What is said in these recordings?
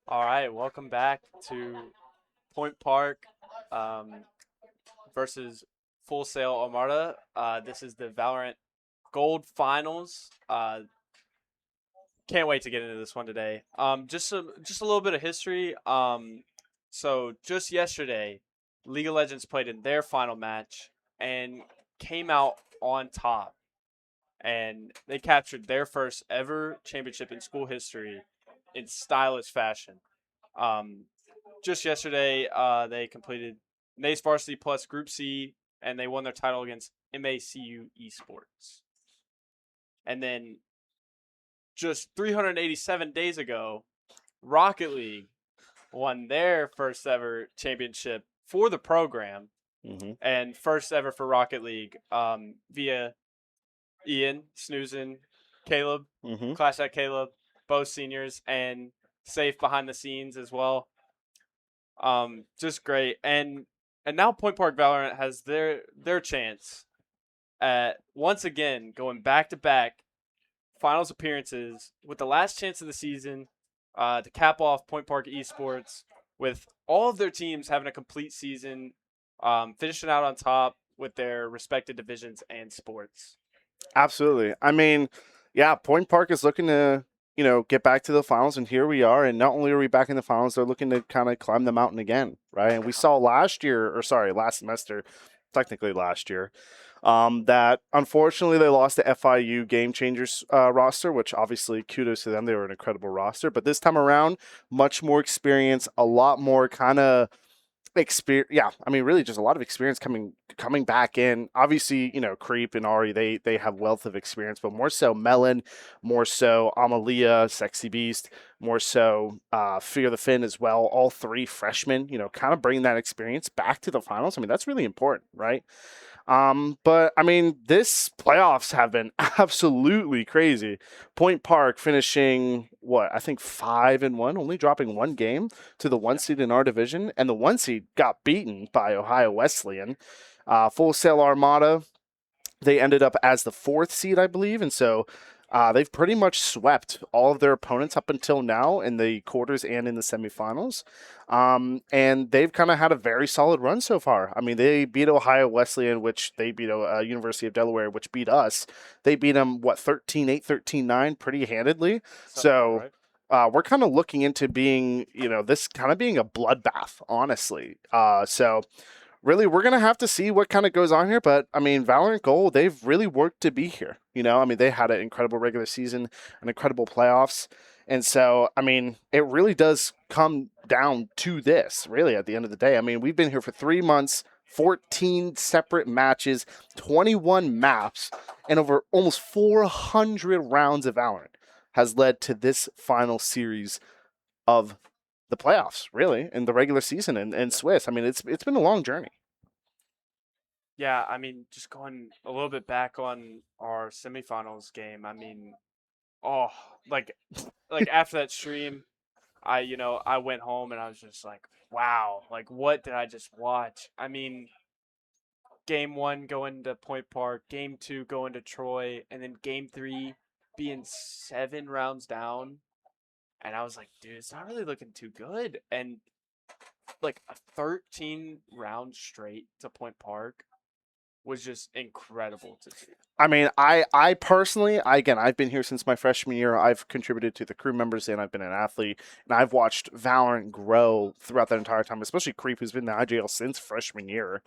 All right, welcome back to Point Park um, versus Full Sail ARMADA. This is the Valorant Gold Finals. Can't wait to get into this one today. Just a little bit of history. So just yesterday, League of Legends played in their final match and came out on top, and they captured their first ever championship in school history in stylish fashion. Um, just yesterday, they completed NACE Varsity Plus Group C, and they won their title against MACU Esports. And then just 387 days ago, Rocket League won their first ever championship for the program, and first ever for Rocket League via Ian, Snoozin, Caleb, Clash at Caleb, both seniors, and Safe behind the scenes as well. Just great, and now Point Park Valorant has their chance at once again going back to back finals appearances with the last chance of the season to cap off Point Park Esports with all of their teams having a complete season, finishing out on top with their respective divisions and sports. Absolutely. I mean, yeah, Point Park is looking to, get back to the finals, and here we are. And not only are we back in the finals, they're looking to kind of climb the mountain again, right? And we saw last semester, technically last year, that unfortunately they lost the FIU Game Changers roster, which obviously kudos to them. They were an incredible roster. But this time around, much more experience, a lot more kind of experience. Yeah, I mean, really, just a lot of experience coming back in. Obviously, Creep and Ari, they have wealth of experience, but more so Melon, more so Amalia, Sexy Beast, more so Fear the Fin as well. All three freshmen, kind of bring that experience back to the finals. I mean, that's really important, right? But I mean, this playoffs have been absolutely crazy. Point Park finishing I think 5-1, only dropping one game to the one seed in our division, and the one seed got beaten by Ohio Wesleyan. Full Sail ARMADA, they ended up as the fourth seed, I believe, and so they've pretty much swept all of their opponents up until now in the quarters and in the semifinals. And they've kind of had a very solid run so far. I mean, they beat Ohio Wesleyan, which they beat University of Delaware, which beat us. They beat them, 13-8, 13-9 pretty handedly. So we're kind of looking into being, this kind of being a bloodbath, honestly. So really, we're gonna have to see what kind of goes on here. But I mean, Valorant Gold, they've really worked to be here. I mean, they had an incredible regular season, an incredible playoffs, and so I mean, it really does come down to this. Really, at the end of the day, I mean, we've been here for 3 months, 14 separate matches, 21 maps, and over almost 400 rounds of Valorant has led to this final series of the playoffs, really, in the regular season and Swiss. I mean, it's been a long journey. Yeah, I mean, just going a little bit back on our semifinals game. I mean, oh, like like after that stream, I went home and I was just like, wow, like what did I just watch? I mean, game 1 going to Point Park, game 2 going to Troy, and then game 3 being 7 rounds down. And I was like, dude, it's not really looking too good. And like a 13 round straight to Point Park was just incredible to see. I mean, I personally, again, I've been here since my freshman year. I've contributed to the crew members and I've been an athlete, and I've watched Valorant grow throughout that entire time, especially Creep, who's been in the IGL since freshman year,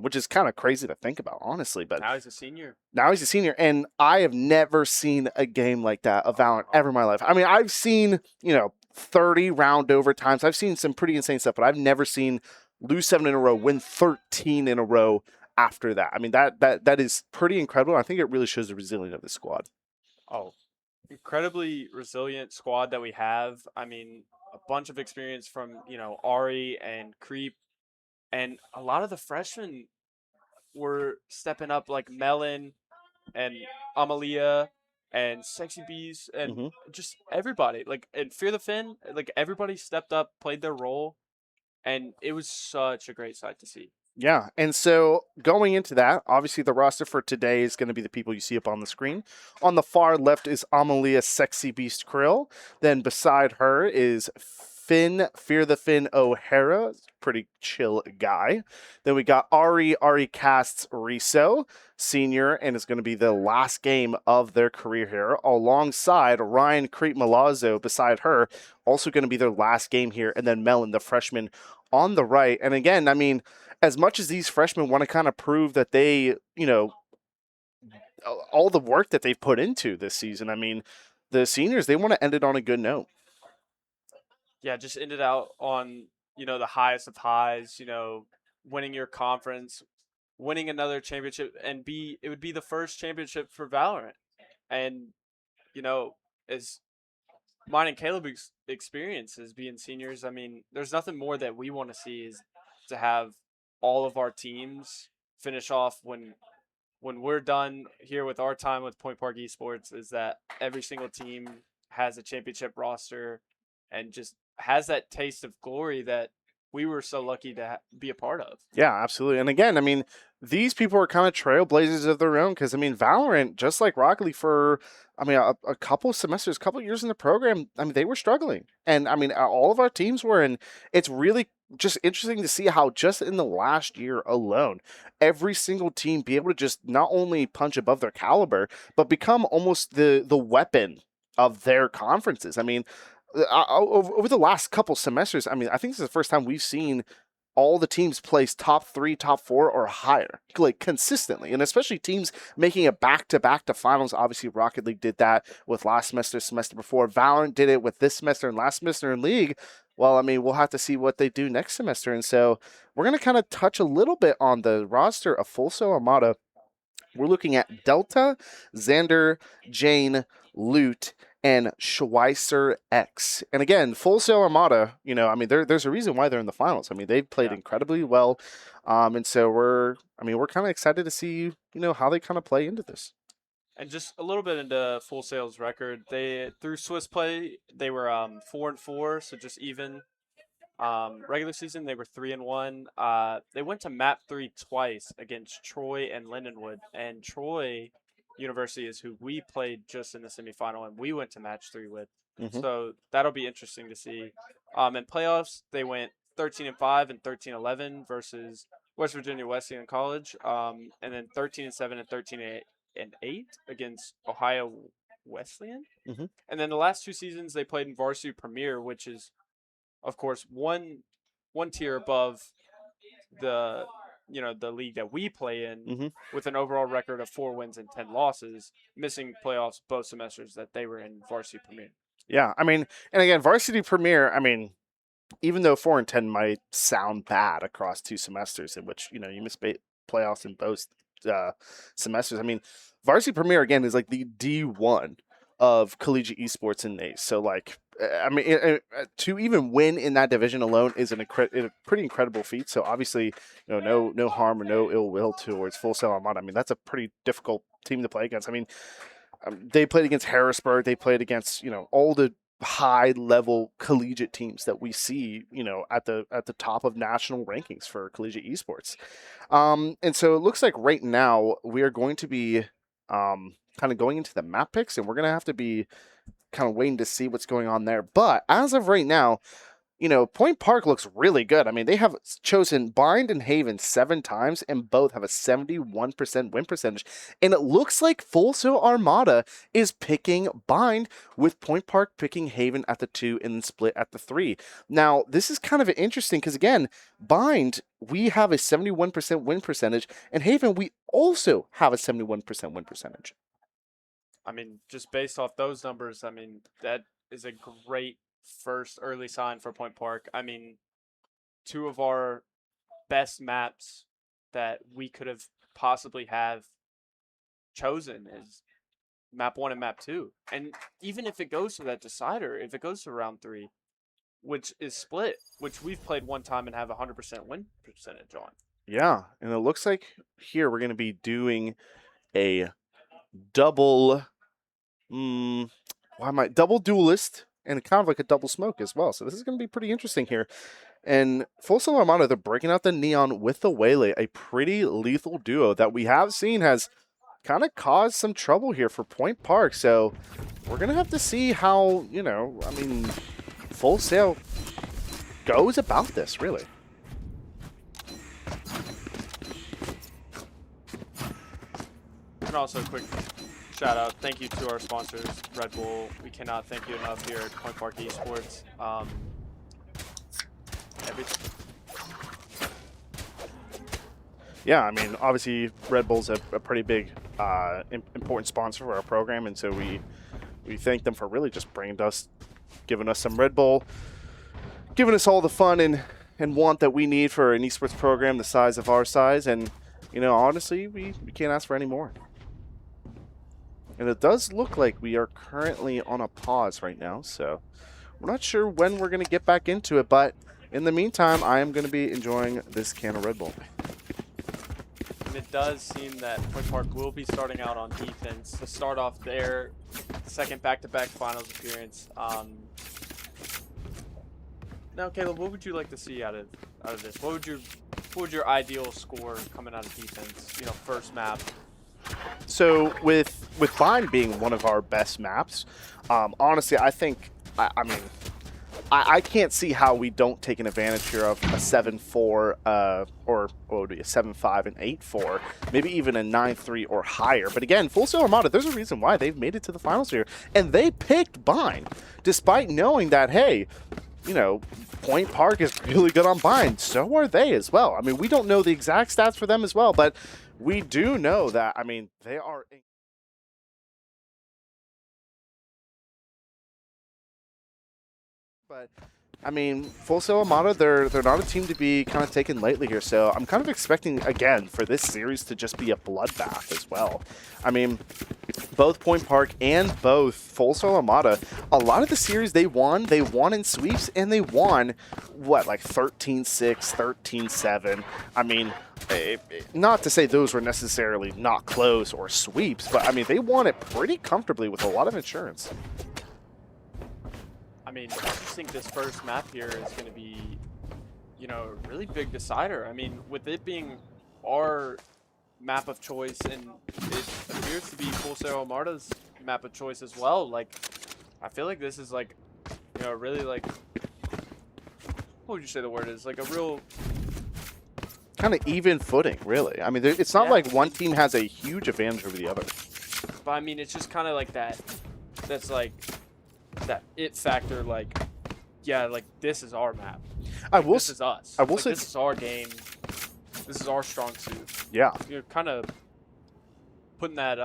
which is kind of crazy to think about, honestly. But Now he's a senior. now he's a senior, and I have never seen a game like that of Valorant ever in my life. I mean, I've seen, 30 round overtimes. I've seen some pretty insane stuff, but I've never seen lose 7 in a row, win 13 in a row after that. I mean, that is pretty incredible. I think it really shows the resilience of this squad. Oh, incredibly resilient squad that we have. I mean, a bunch of experience from, Ari and Creep, and a lot of the freshmen were stepping up like Melon and Amalia and Sexy Bees and Hmm. just everybody. Like and Fear the Fin, like everybody stepped up, played their role, and it was such a great sight to see. Yeah, and so going into that, obviously the roster for today is going to be the people you see up on the screen. On the far left is Amalia Sexy Beast Krill. Then beside her is Finn, Fear the Finn O'Hara, pretty chill guy. Then we got Ari Casts Riso, senior, and it's going to be the last game of their career here, alongside Ryan Creep Malazzo beside her, also going to be their last game here, and then Melon, the freshman, on the right. And again, I mean, as much as these freshmen want to kind of prove that they, all the work that they've put into this season, I mean, the seniors, they want to end it on a good note. Yeah, just ended out on, the highest of highs, winning your conference, winning another championship, and it would be the first championship for Valorant. And, you know, as mine and Caleb's experience as being seniors, I mean, there's nothing more that we want to see is to have all of our teams finish off when we're done here with our time with Point Park Esports, is that every single team has a championship roster and just has that taste of glory that we were so lucky to be a part of. Yeah, absolutely. And again, I mean, these people are kind of trailblazers of their own because, I mean, Valorant, just like Rocket League for, I mean, a couple semesters, a couple years in the program, I mean, they were struggling. And I mean, all of our teams were, and it's really just interesting to see how just in the last year alone, every single team be able to just not only punch above their caliber, but become almost the weapon of their conferences. I mean, over the last couple semesters, I mean, I think this is the first time we've seen all the teams place top 3, top 4, or higher, like consistently, and especially teams making it back to back to finals. Obviously, Rocket League did that with last semester before. Valorant did it with this semester and last semester in League. Well, I mean, we'll have to see what they do next semester, and so we're gonna kind of touch a little bit on the roster of Full Sail Armada. We're looking at Delta, Xander, Jane, Loot, and Schweitzer X. And again, Full Sail Armada, I mean, there's a reason why they're in the finals. I mean, they've played Yeah. incredibly well. And so we're kind of excited to see, how they kind of play into this. And just a little bit into Full Sail's record, they through Swiss play they were 4-4, so just even. Regular season they were 3-1. They went to map 3 twice against Troy and Lindenwood, and Troy University is who we played just in the semifinal, and we went to match 3 with. Hmm. So that'll be interesting to see. In playoffs they went 13-5 and 13-11 versus West Virginia Wesleyan College, and then 13-7 and 13-8 against Ohio Wesleyan. Hmm. And then the last 2 seasons they played in Varsity Premier, which is of course one tier above the the league that we play in Hmm. with an overall record of 4 wins and 10 losses, missing playoffs both semesters that they were in varsity premier. Yeah, I mean, and again, varsity premier. I mean, even though 4 and 10 might sound bad across 2 semesters in which you miss playoffs in both semesters. I mean, varsity premier again is like the D1 of collegiate esports in NACE. So like, I mean, to even win in that division alone is a pretty incredible feat. So obviously, no harm or no ill will towards Full Sail Armada. I mean, that's a pretty difficult team to play against. I mean, they played against Harrisburg. They played against all the high level collegiate teams that we see at the top of national rankings for collegiate esports. And so it looks like right now we are going to be kind of going into the map picks, and we're going to have to be kind of waiting to see what's going on there. But as of right now, Point Park looks really good. I mean, they have chosen Bind and Haven 7 times, and both have a 71% win percentage. And it looks like Full Sail Armada is picking Bind, with Point Park picking Haven at the 2 and Split at the 3. Now, this is kind of interesting because, again, Bind, we have a 71% win percentage, and Haven, we also have a 71% win percentage. I mean, just based off those numbers, I mean, that is a great first early sign for Point Park. I mean, 2 of our best maps that we could have possibly have chosen is map 1 and map 2. And even if it goes to that decider, if it goes to round 3, which is Split, which we've played one time and have 100% win percentage on. Yeah, and it looks like here we're going to be doing a double double duelist and kind of like a double smoke as well. So this is going to be pretty interesting here. And Full Sail Armada, they're breaking out the Neon with the Waylay, a pretty lethal duo that we have seen has kind of caused some trouble here for Point Park. So we're going to have to see how, I mean, Full Sail goes about this, really. And also a quick shout out, thank you to our sponsors, Red Bull. We cannot thank you enough here at Point Park Esports. Yeah, I mean, obviously Red Bull's a pretty big, important sponsor for our program, and so we thank them for really just giving us some Red Bull, giving us all the fun and want that we need for an esports program the size of our size, and honestly, we can't ask for any more. And it does look like we are currently on a pause right now, so we're not sure when we're going to get back into it, but in the meantime, I am going to be enjoying this can of Red Bull. And it does seem that Point Park will be starting out on defense to start off their second back-to-back finals appearance. Now, Caleb, what would you like to see out of this? What would your ideal score coming out of defense? First map. So with Bind being one of our best maps, honestly, I think I can't see how we don't take an advantage here of a 7-4, or what would be a 7-5 and 8-4, maybe even a 9-3 or higher. But again, Full Sail Armada, there's a reason why they've made it to the finals here, and they picked Bind, despite knowing that, hey, Point Park is really good on Bind. So are they as well. I mean, we don't know the exact stats for them as well, but we do know that, I mean, they are... But I mean, Full Sail Armada, they're not a team to be kind of taken lightly here. So I'm kind of expecting, again, for this series to just be a bloodbath as well. I mean, both Point Park and both Full Sail Armada, a lot of the series they won in sweeps, and they won, what, like 13-6, 13-7. I mean, not to say those were necessarily not close or sweeps, but I mean, they won it pretty comfortably with a lot of insurance. I mean, I just think this first map here is going to be, a really big decider. I mean, with it being our map of choice, and it appears to be Full Sail Armada's map of choice as well. Like, I feel like this is like, really like, what would you say the word is? Like a real kind of even footing, really. I mean, it's not like one team has a huge advantage over the other. But I mean, it's just kind of like that. That's like that it factor. Like, yeah, like this is our map. This is us. I will say this is our game. this is our strong suit. Yeah. You're kind of putting that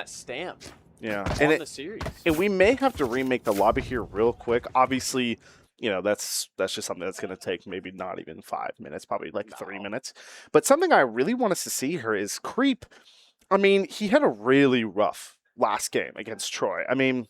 stamp Yeah. on the series. And we may have to remake the lobby here real quick. Obviously, you know, that's just something that's going to take maybe not even 5 minutes, probably like 3 minutes. But something I really want us to see here is Creep. I mean, he had a really rough last game against Troy. I mean,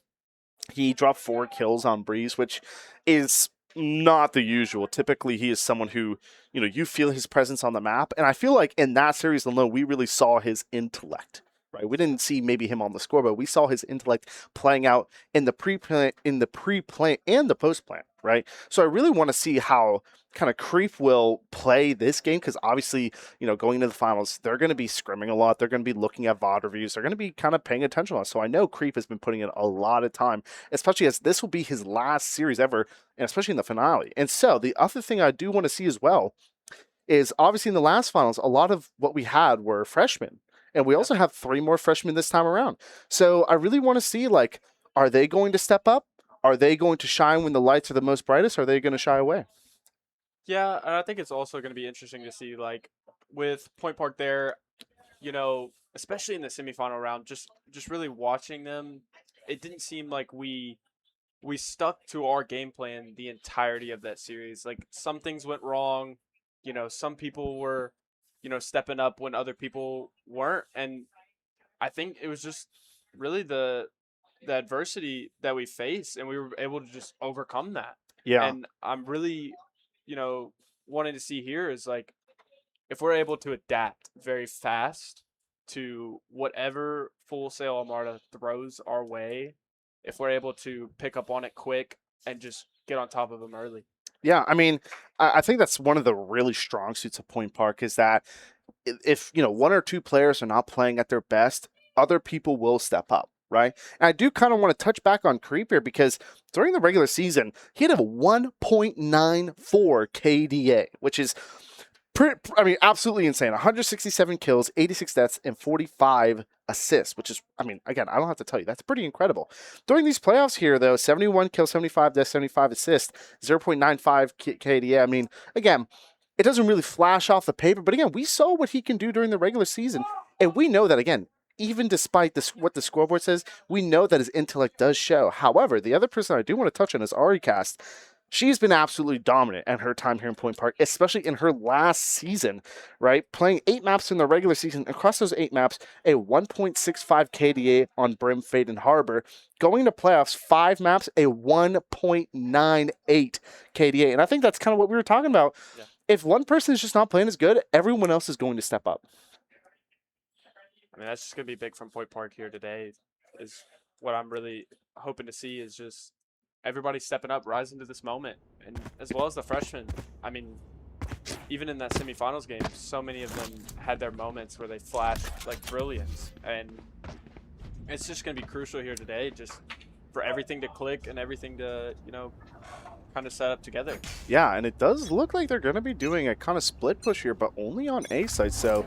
he dropped 4 kills on Breeze, which is not the usual. Typically, he is someone who, you know, you feel his presence on the map. And I feel like in that series alone, we really saw his intellect. Right? We didn't see maybe him on the score, but we saw his intellect playing out in the pre-play, and the post-plan, right? So I really want to see how kind of Creep will play this game, because obviously, you know, going into the finals, they're going to be scrimming a lot. They're going to be looking at VOD reviews. They're going to be kind of paying attention on it. So I know Creep has been putting in a lot of time, especially as this will be his last series ever, and especially in the finale. And so the other thing I do want to see as well is obviously in the last finals, a lot of what we had were freshmen. And we also have 3 more freshmen this time around. So I really want to see, like, are they going to step up? Are they going to shine when the lights are the most brightest? Or are they going to shy away? Yeah, and I think it's also going to be interesting to see, like, with Point Park there, you know, especially in the semifinal round, just really watching them, it didn't seem like we stuck to our game plan the entirety of that series. Like, some things went wrong. You know, some people were, you know, stepping up when other people weren't, and I think it was just really the adversity that we faced, and we were able to just overcome that. Yeah. And I'm really, you know, wanting to see here is, like, if we're able to adapt very fast to whatever Full Sail Armada throws our way, if we're able to pick up on it quick and just get on top of them early. Yeah, I mean, I think that's one of the really strong suits of Point Park is that if, you know, 1 or 2 players are not playing at their best, other people will step up, right? And I do kind of want to touch back on Creep here, because during the regular season, he had a 1.94 KDA, which is absolutely insane. 167 kills, 86 deaths, and 45 assists, which is, I mean, again, I don't have to tell you, that's pretty incredible. During these playoffs here, though, 71 kills, 75 deaths, 75 assists, 0.95 KDA. I mean, again, it doesn't really flash off the paper, but again, we saw what he can do during the regular season, and we know that, again, even despite this, what the scoreboard says, we know that his intellect does show. However, the other person I do want to touch on is AriCast. She's been absolutely dominant at her time here in Point Park, especially in her last season, right? Playing 8 maps in the regular season. Across those 8 maps, a 1.65 KDA on Brim, Fade, and Harbor. Going to playoffs, 5 maps, a 1.98 KDA. And I think that's kind of what we were talking about. Yeah. If one person is just not playing as good, everyone else is going to step up. I mean, that's just going to be big from Point Park here today, is what I'm really hoping to see, is just everybody stepping up, rising to this moment, and as well as the freshmen. I mean, even in that semifinals game, so many of them had their moments where they flashed like brilliance, and it's just going to be crucial here today, just for everything to click and everything to, you know, kind of set up together. Yeah, and it does look like they're going to be doing a kind of split push here, but only on A side, so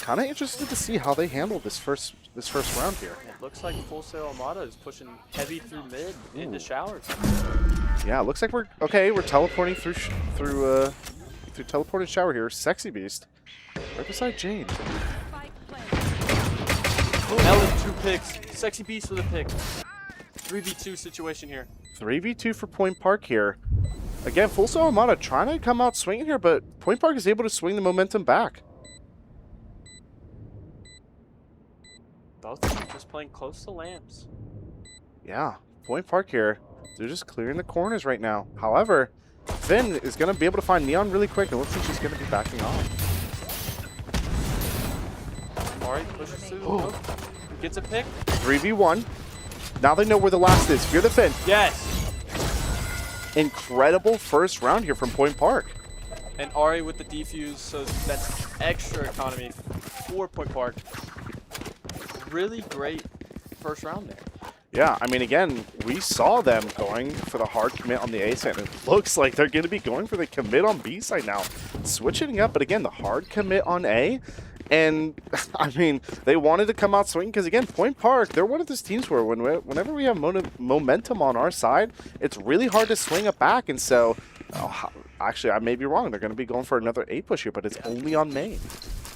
kind of interested to see how they handle this first round here. It looks like Full Sail Armada is pushing heavy through mid into showers. Yeah, it looks like we're teleporting through teleported shower here. Sexy Beast right beside Jane. Ellen, 2 picks. Sexy Beast with a pick. 3v2 situation here. 3v2 for Point Park here. Again, Full Sail Armada trying to come out swinging here, but Point Park is able to swing the momentum back. Both of them just playing close to lamps. Yeah, Point Park here. They're just clearing the corners right now. However, Finn is going to be able to find Neon really quick. It looks like she's going to be backing off. All right, pushes through. Gets a pick. 3v1. Now they know where the last is. Fear the Finn. Yes. Incredible first round here from Point Park. And Ari with the defuse, so that's extra economy for Point Park. Really great first round there. Yeah, I mean, again, we saw them going for the hard commit on the A side. It looks like they're going to be going for the commit on B side now. Switching up, but again, the hard commit on A. And, I mean, they wanted to come out swinging because, again, Point Park, they're one of those teams where whenever we have momentum on our side, it's really hard to swing it back. And so, Actually, I may be wrong. They're going to be going for another A push here, but it's only on main.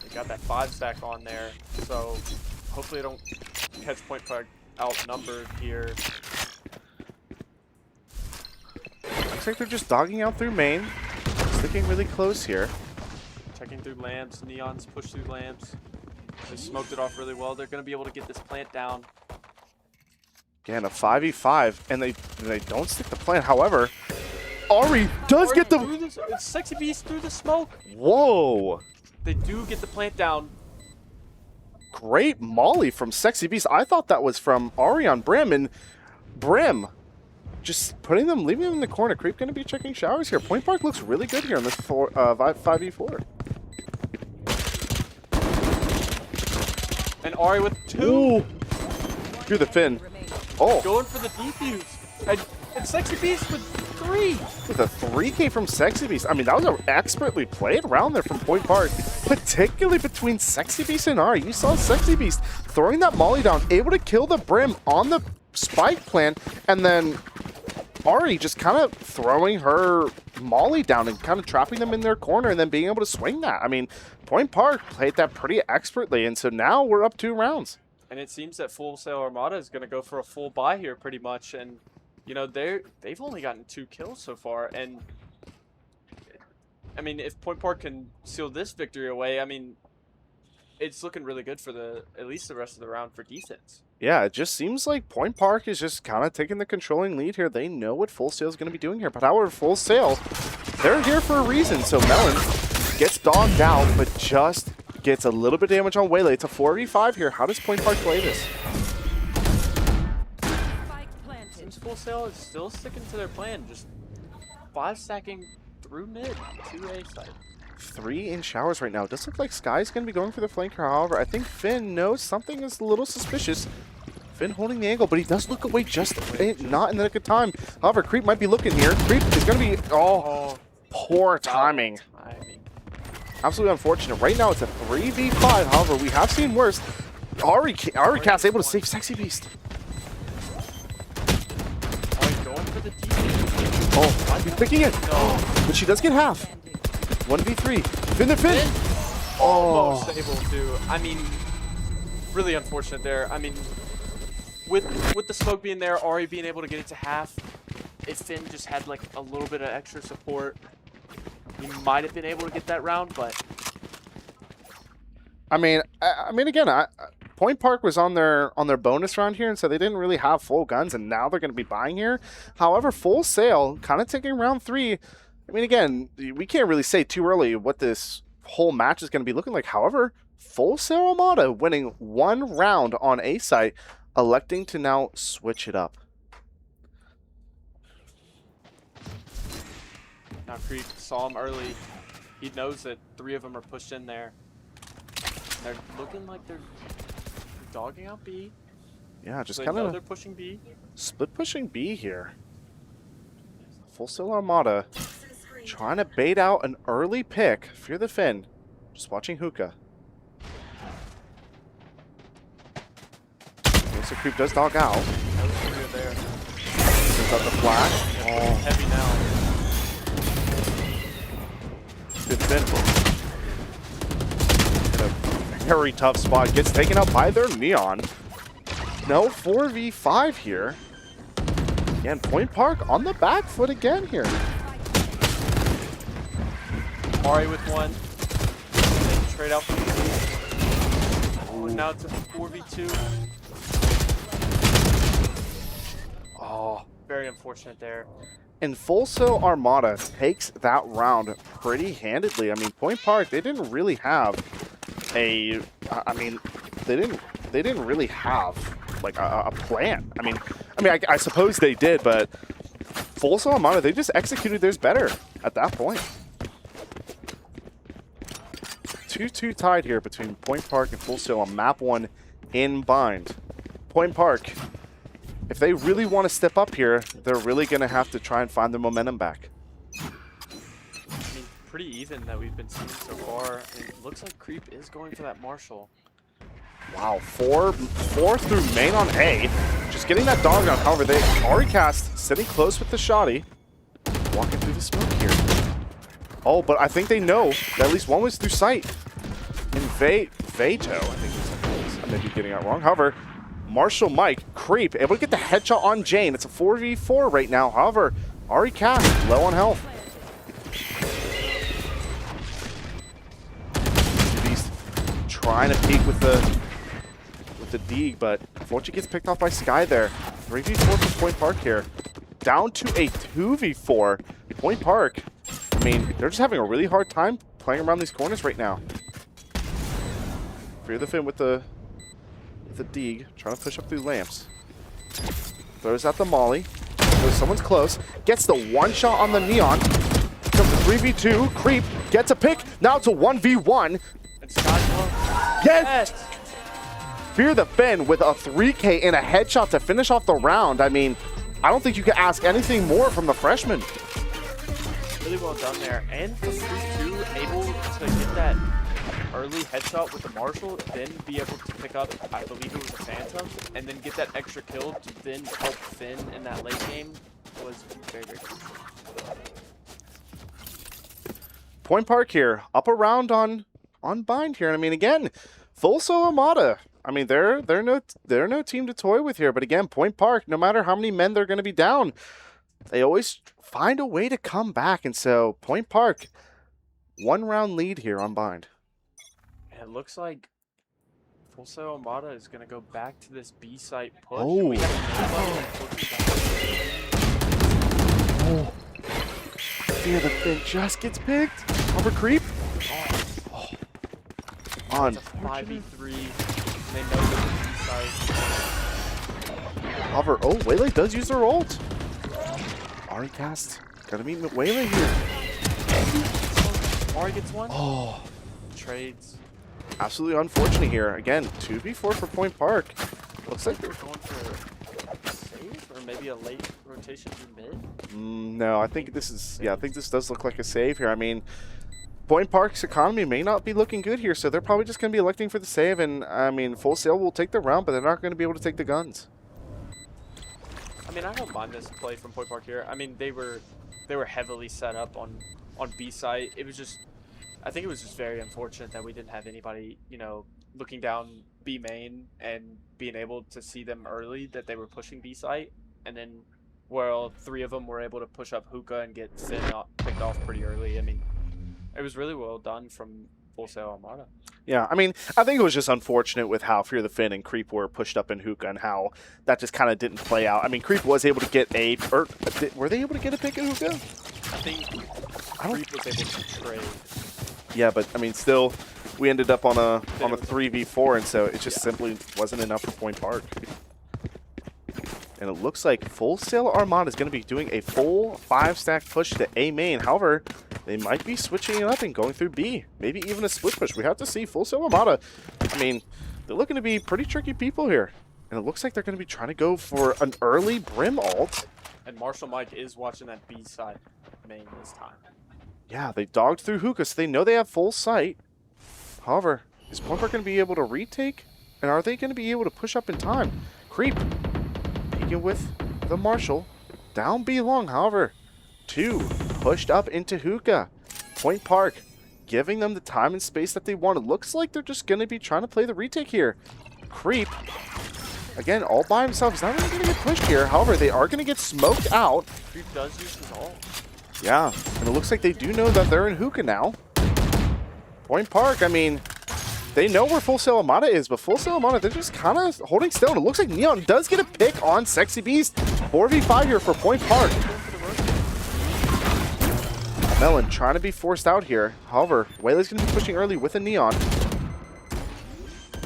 They got that 5 stack on there, so hopefully they don't catch Point Park outnumbered here. Looks like they're just dogging out through main. Sticking really close here. Checking through lamps. Neons push through lamps. They smoked it off really well. They're going to be able to get this plant down. Again, a 5v5, and they don't stick the plant. However, Ari does get the... It's Sexy Beast through the smoke. Whoa. They do get the plant down. Great molly from Sexy Beast. I thought that was from Ari on Brim, and Brim just leaving them in the corner. Creep going to be checking showers here. Point Park looks really good here on this 5v4. And Ari with 2. Ooh. Through the fin. Oh. Going for the defuse. And Sexy Beast with 3. With a 3K from Sexy Beast. I mean, that was an expertly played round there from Point Park, particularly between Sexy Beast and Ari. You saw Sexy Beast throwing that molly down, able to kill the Brim on the spike plant, and then Ari just kind of throwing her molly down and kind of trapping them in their corner and then being able to swing that. I mean, Point Park played that pretty expertly, and so now we're up 2 rounds. And it seems that Full Sail Armada is going to go for a full buy here pretty much. And, you know, they've only gotten 2 kills so far. And, I mean, if Point Park can seal this victory away, I mean, it's looking really good for at least the rest of the round for defense. Yeah, it just seems like Point Park is just kind of taking the controlling lead here. They know what Full Sail is going to be doing here. But however, Full Sail, they're here for a reason. So Melon gets dogged out, but just gets a little bit of damage on Waylay. It's a 4v5 here. How does Point Park play this? Seems Full Sail is still sticking to their plan, just 5 stacking through mid, 2A side. 3 in showers right now. It does look like Sky's going to be going for the flanker. However, I think Finn knows something is a little suspicious. Finn holding the angle, but he does look away just not in the nick of time. However, Creep might be looking here. Creep is going to be... Oh, poor timing. Absolutely unfortunate. Right now, it's a 3v5. However, we have seen worse. Ari Cat's able to save Sexy Beast. Going for the defense. Oh, he's picking it. No. But she does get half. 1v3. Finn the Finn. Almost able to. I mean, really unfortunate there. I mean, with the smoke being there, Ari being able to get it to half, if Finn just had like a little bit of extra support, he might have been able to get that round, but I mean, again, Point Park was on their bonus round here, and so they didn't really have full guns, and now they're going to be buying here. However, Full Sail kind of taking round 3. I mean, again, we can't really say too early what this whole match is going to be looking like. However, Full Sail Armada winning 1 round on A site, electing to now switch it up. now Creep saw him early. He knows that 3 of them are pushed in there. And they're looking like they're dogging out B. Yeah, just So kind of they're pushing B. split pushing B here. Full Sail Armada trying to bait out an early pick. Fear the Finn. Just watching Hookah. Okay, so Creep does dog out. That was pretty good there. Sends out the flash. Oh, Heavy now. good Finn. In a very tough spot. Gets taken out by their Neon. No 4v5 here. Again, Point Park on the back foot again here. Ari with 1. Then trade out for the 2. Oh, now it's a 4v2. Oh. Very unfortunate there. And Full Sail Armada takes that round pretty handedly. I mean, Point Park, they didn't really have a... I mean, they didn't really have like a plan. I mean, I suppose they did, but Full Sail Armada, they just executed theirs better at that point. 2-2 tied here between Point Park and Full Sail on map 1 in bind. Point Park, if they really want to step up here, they're really going to have to try and find their momentum back. I mean, pretty even that we've been seeing so far. And it looks like Creep is going for that Marshall. Wow, four through main on A. Just getting that dog down. However, they Aricast sitting close with the shoddy. Walking through the smoke here. Oh, but I think they know that at least one was through sight. And Veto, I think I may be getting it wrong. However, Marshall Mike, Creep, able to get the headshot on Jane. It's a 4v4 right now. However, Ari Cass, low on health. He's trying to peek with the Deeg, but unfortunately gets picked off by Sky there. 3v4 for Point Park here. Down to a 2v4. Point Park, I mean, they're just having a really hard time playing around these corners right now. Fear the Fin with the Deeg, trying to push up through lamps. Throws out the molly. Knows someone's close. Gets the one shot on the Neon. Comes to 3v2. Creep gets a pick. Now it's a 1v1. Yes! Fear the Fin with a 3K and a headshot to finish off the round. I mean, I don't think you could ask anything more from the freshman. Really well done there. And for 3-2, able to get that early headshot with the Marshall, then be able to pick up, I believe it was a Phantom, and then get that extra kill to then help Finn in that late game was very, very crucial. Point Park here, up around on Bind here. And I mean, again, Full Sail ARMADA. I mean, they're no team to toy with here. But again, Point Park, no matter how many men they're going to be down, they always find a way to come back. And so Point Park, 1 round lead here on Bind. It looks like Full Sail ARMADA is going to go back to this B site push. Oh. We have Oh. Fear the Fin just gets picked. Over Creep. Oh. On. It's a 5v3. They know that the B site. Hover. Oh, Waylay does use their ult. Ari cast. Gotta meet Waylay here. Ari gets one. Oh. Trades. Absolutely unfortunate here. Again, 2v4 for Point Park. Looks like they're going for a save or maybe a late rotation through mid. No, I think this is, I think this does look like a save here. I mean, Point Park's economy may not be looking good here, so they're probably just going to be electing for the save. And I mean, Full Sail will take the round, but they're not going to be able to take the guns. I mean, I don't mind this play from Point Park here. I mean, they were heavily set up on B site. It was just, I think it was just very unfortunate that we didn't have anybody, you know, looking down B main and being able to see them early that they were pushing B site, and then well, 3 of them were able to push up hookah and get Finn picked off pretty early. I mean, it was really well done from Full Sail ARMADA. Yeah, I mean, I think it was just unfortunate with how Fear the Fin and Creep were pushed up in hookah and how that just kind of didn't play out. I mean, Creep was able to get a, or were they able to get a pick at hookah? I think Creep was able to trade. Yeah, but I mean, still, we ended up on a 3v4, and so it just simply wasn't enough for Point Park. And it looks like Full Sail ARMADA is going to be doing a full 5-stack push to A main. However, they might be switching it up and going through B. Maybe even a split push. We have to see. Full Sail ARMADA, I mean, they're looking to be pretty tricky people here. And it looks like they're going to be trying to go for an early Brim ult. And Marshall Mike is watching that B side main this time. Yeah, they dogged through hookah, so they know they have full sight. However, is Point Park going to be able to retake? And are they going to be able to push up in time? Creep peeking with the Marshall. Down B long, however. 2 pushed up into hookah. Point Park giving them the time and space that they want. It looks like they're just going to be trying to play the retake here. Creep, again, all by himself. He's not really going to get pushed here. However, they are going to get smoked out. Creep does use his ult. Yeah, and it looks like they do know that they're in hookah now. Point Park, I mean, they know where Full Sail ARMADA is, but Full Sail ARMADA, they're just kind of holding still. And it looks like Neon does get a pick on Sexy Beast. 4v5 here for Point Park. Melon trying to be forced out here. However, Waylay's going to be pushing early with a Neon.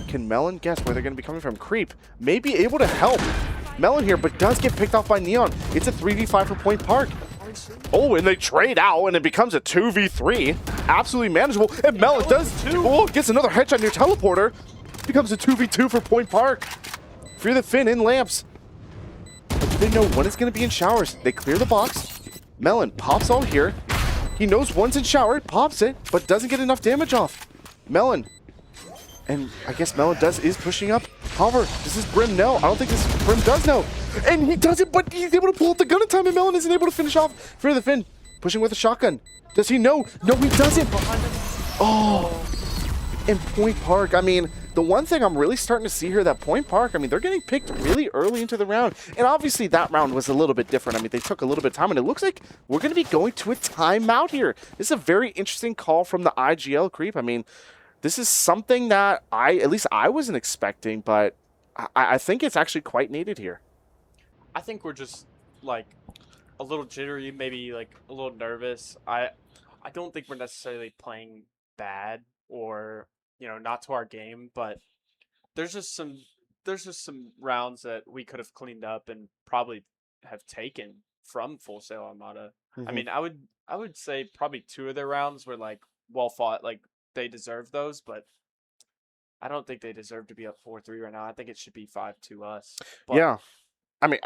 Can Melon guess where they're going to be coming from? Creep may be able to help Melon here, but does get picked off by Neon. It's a 3v5 for Point Park. Oh, and they trade out, and it becomes a 2v3. Absolutely manageable. And Melon does too. Oh, gets another headshot near teleporter. Becomes a 2v2 for Point Park. Fear the Fin in lamps. But do they know one is going to be in showers? They clear the box. Melon pops all here. He knows one's in shower, pops it, but doesn't get enough damage off. Melon. And I guess Melon is pushing up. However, does this Brim know? I don't think this Brim does know. And he does it, but he's able to pull out the gun in time, and Melon isn't able to finish off. Fear the Fin Pushing with a shotgun. Does he know? No, he doesn't. Oh. And Point Park, I mean, the one thing I'm really starting to see here that Point Park, I mean, they're getting picked really early into the round. And obviously that round was a little bit different. I mean, they took a little bit of time, and it looks like we're going to be going to a timeout here. This is a very interesting call from the IGL creep. I mean, this is something that at least I wasn't expecting, but I think it's actually quite needed here. I think we're just like a little jittery, maybe like a little nervous. I don't think we're necessarily playing bad or, you know, not to our game, but there's just some rounds that we could have cleaned up and probably have taken from Full Sail Armada. I mean, I would say probably 2 of their rounds were like well fought, like they deserve those, but I don't think they deserve to be up 4-3 right now. I think it should be 5-2 us. But Yeah. I mean,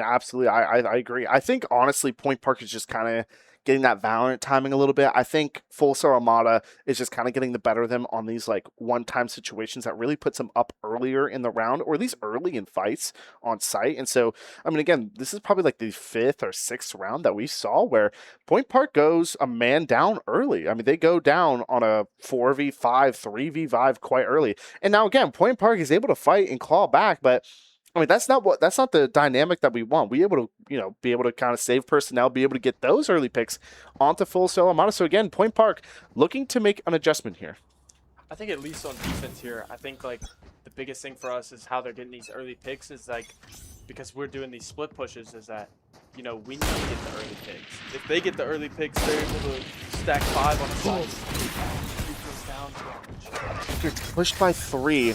absolutely. I agree. I think honestly, Point Park is just kind of getting that Valorant timing a little bit. I think Full Sail Armada is just kind of getting the better of them on these like one-time situations that really puts them up earlier in the round, or at least early in fights on site. And so, I mean, again, this is probably like the 5th or 6th round that we saw where Point Park goes a man down early. I mean, they go down on a 4v5, 3v5 quite early. And now again, Point Park is able to fight and claw back, but I mean, that's not the dynamic that we want. We able to, you know, be able to kind of save personnel, be able to get those early picks onto Full Sail Armada. So again, Point Park looking to make an adjustment here. I think at least on defense here, I think like the biggest thing for us is how they're getting these early picks is like, because we're doing these split pushes, is that, you know, we need to get the early picks. If they get the early picks, they're able to stack 5 on the side. You're pushed by 3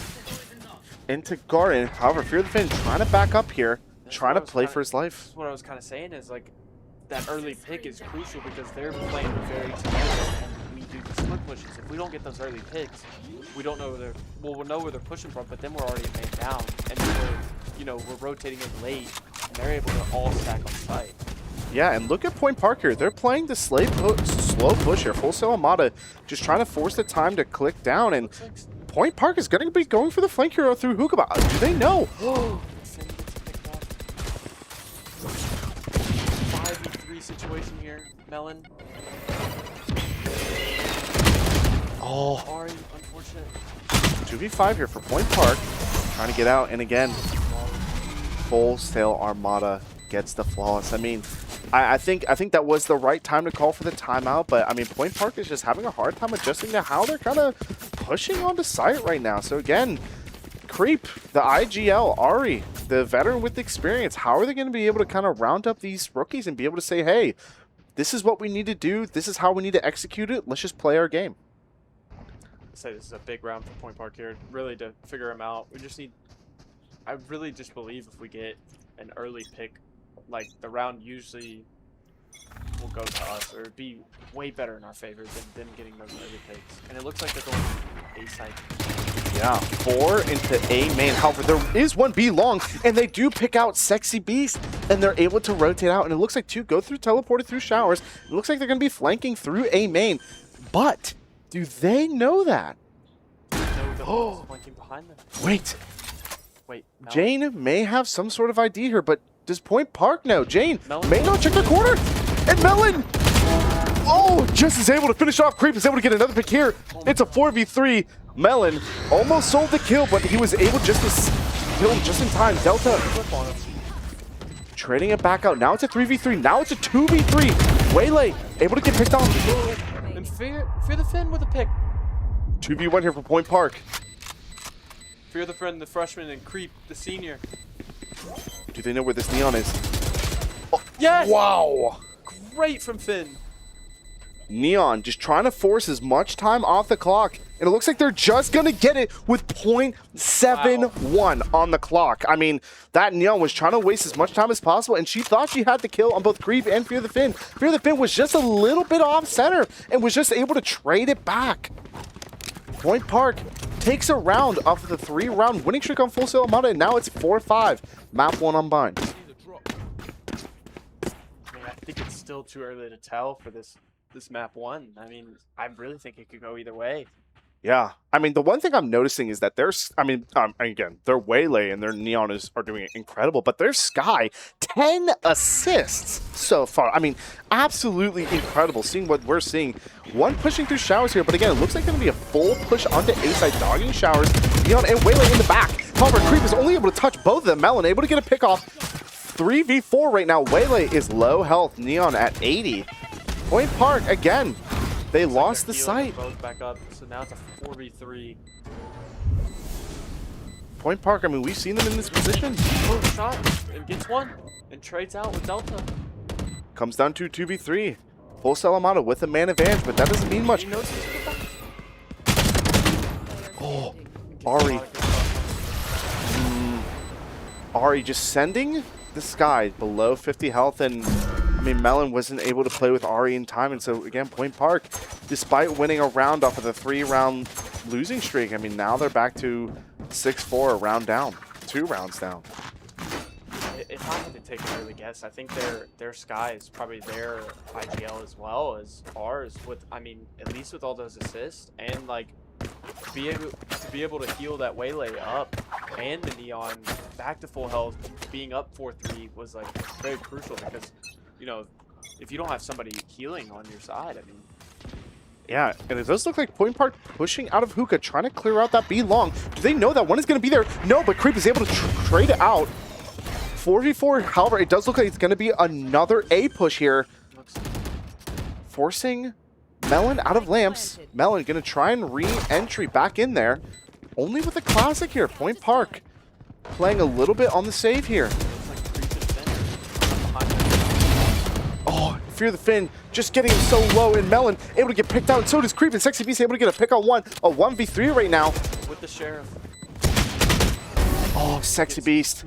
into Garden. However, Fear the Fin trying to back up here, trying to play for his life. That's what I was kind of saying is like that early pick is crucial because they're playing very together and we do the split pushes. If we don't get those early picks, we don't know where we'll know where they're pushing from, but then we're already made down and then we're rotating in late and they're able to all stack on site. Yeah, and look at Point Park here. They're playing the slow push here. Full Sail Armada just trying to force the time to click down, and Point Park is going to be going for the flank hero through Hookah. Do they know? 5v3 situation here, Melon. Oh. Ari, unfortunate. 2v5 here for Point Park. Trying to get out, and again, Full Sail Armada gets the flawless. I mean, I think that was the right time to call for the timeout, but I mean, Point Park is just having a hard time adjusting to how they're kind of pushing onto site right now. So again, Creep, the IGL, Ari, the veteran with experience, how are they going to be able to kind of round up these rookies and be able to say, hey, this is what we need to do, this is how we need to execute it, let's just play our game? I'd say this is a big round for Point Park here, really, to figure them out. We just need, I really just believe if we get an early pick, like the round usually will go to us, or it'd be way better in our favor than them getting those early picks. And it looks like they're going A side. Yeah, 4 into A main. However, there is one B long, and they do pick out Sexy Beast, and they're able to rotate out. And it looks like 2 go through, teleported through showers. It looks like they're going to be flanking through A main. But do they know that? No, flanking behind them. Wait, no. Jane may have some sort of ID here, but does Point Park know? Jane Melon may not check the corner, and Melon, oh, just is able to finish off Creep, is able to get another pick here. It's a 4v3. Melon almost sold the kill, but he was able just to kill him just in time. Delta trading it back out. Now it's a 3v3. Now it's a 2v3. Waylay able to get picked on. And Fear the Fin with a pick. 2v1 here for Point Park. Fear the Fin, the freshman, and Creep, the senior. Do they know where this Neon is? Oh, yes! Wow! Great from Finn. Neon just trying to force as much time off the clock. And it looks like they're just going to get it with 0.71 on the clock. I mean, that Neon was trying to waste as much time as possible, and she thought she had the kill on both Creep and Fear the Fin. Fear the Fin was just a little bit off center and was just able to trade it back. Point Park takes a round off of the 3-round winning streak on Full Sail Armada, and now it's 4-5. Map 1 on bind. I mean, I think it's still too early to tell for this map 1. I mean, I really think it could go either way. Yeah. I mean, the one thing I'm noticing is that there's, I mean, again, their Waylay and their Neon are doing incredible, but their Sky, 10 assists so far. I mean, absolutely incredible seeing what we're seeing. One pushing through showers here, but again, it looks like going to be a full push onto A-side, dogging showers. Neon and Waylay in the back. However, Creep is only able to touch both of them. Melon able to get a pick off. 3v4 right now. Waylay is low health. Neon at 80. Point Park, again, they lost the sight. Both back up, so now it's a 4v3. Point Park, I mean, we've seen them in this position. Oh, shot, and gets one, and trades out with Delta. Comes down to 2v3. Wholesale Armada with a man advantage, but that doesn't mean much. He knows he's good. Oh, Ari. Ari just sending the Sky below 50 health, and I mean, Melon wasn't able to play with Ari in time, and so again, Point Park, despite winning a round off of the 3-round losing streak, I mean, now they're back to 6-4, a round down, 2 rounds down. If I had to take an early guess, I think their Sky is probably their IGL as well as ours. With, I mean, at least with all those assists and like to be able to heal that Waylay up and the Neon back to full health, being up 4-3 was like very crucial because, you know, if you don't have somebody healing on your side, I mean. Yeah, and it does look like Point Park pushing out of Hookah, trying to clear out that B long. Do they know that one is going to be there? No, but Creep is able to trade it out. 4v4, however, it does look like it's going to be another A push here. Forcing Melon out of lamps. Melon going to try and re-entry back in there. Only with a classic here. Point Park playing a little bit on the save here. Oh, Fear the Fin just getting him so low, and Melon able to get picked out, and so does Creep, and Sexy Beast able to get a pick on one. A 1v3 right now. With the Sheriff. Oh, Sexy Beast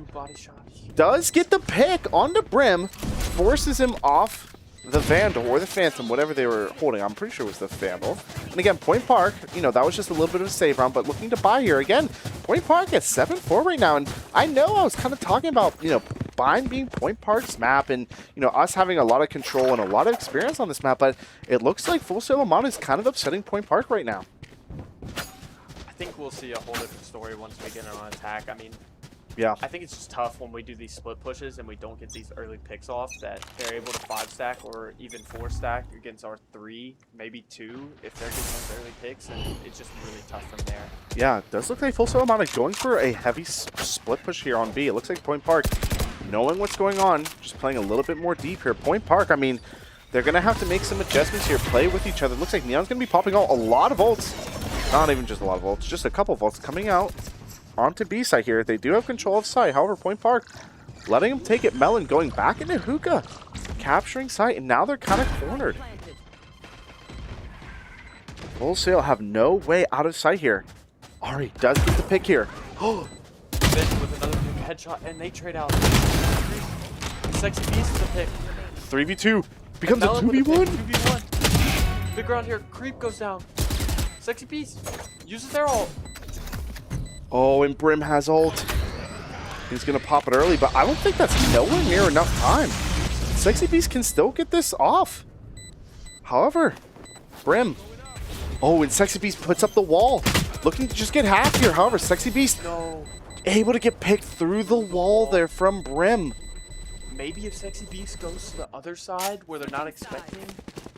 does get the pick on the Brim, forces him off the Vandal or the Phantom, whatever they were holding. I'm pretty sure it was the Vandal. And again, Point Park, you know, that was just a little bit of a save round, but looking to buy here. Again, Point Park at 7-4 right now, and I know I was kind of talking about, you know, buying being Point Park's map and, you know, us having a lot of control and a lot of experience on this map, but it looks like Full Sail Armada is kind of upsetting Point Park right now. I think we'll see a whole different story once we get on attack. I mean, yeah, I think it's just tough when we do these split pushes and we don't get these early picks off that they're able to 5-stack or even 4-stack against our 3, maybe 2 if they're getting those early picks, and it's just really tough from there. Yeah, it does look like Full Sail Armada going for a heavy split push here on B. It looks like Point Park, knowing what's going on, just playing a little bit more deep here. Point Park, I mean, they're going to have to make some adjustments here, play with each other. Looks like Neon's going to be popping out a lot of ults. Not even just a lot of ults, just a couple of ults coming out onto B side here. They do have control of site. However, Point Park letting him take it. Melon going back into Hookah, capturing site, and now they're kind of cornered. Full Sail have no way out of sight here. Ari does get the pick here. Oh, with another big headshot, and they trade out. Sexy Beast is a pick. 3v2 becomes a 2v1. 2v1. Big round here. Creep goes down. Sexy Beast uses their ult. Oh, and Brim has ult. He's going to pop it early, but I don't think that's nowhere near enough time. Sexy Beast can still get this off. However, Brim. Oh, and Sexy Beast puts up the wall. Looking to just get half here. However, Sexy Beast able to get picked through the wall there from Brim. Maybe if Sexy Beast goes to the other side where they're not expecting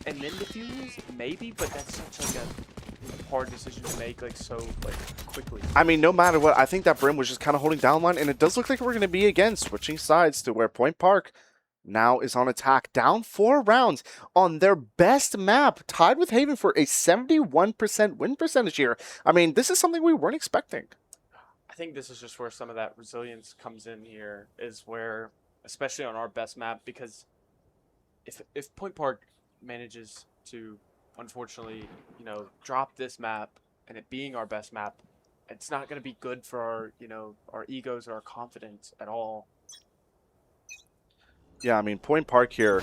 and then defuse, maybe, but that's such like a hard decision to make like so like quickly. I mean, no matter what, I think that Brim was just kind of holding down line, and it does look like we're going to be again switching sides to where Point Park now is on attack, down 4 rounds on their best map, tied with Haven for a 71% win percentage here. I mean, this is something we weren't expecting. I think this is just where some of that resilience comes in here, is where, especially on our best map, because if Point Park manages to, unfortunately, you know, drop this map and it being our best map, it's not going to be good for our, you know, our egos or our confidence at all. Yeah, I mean, Point Park here,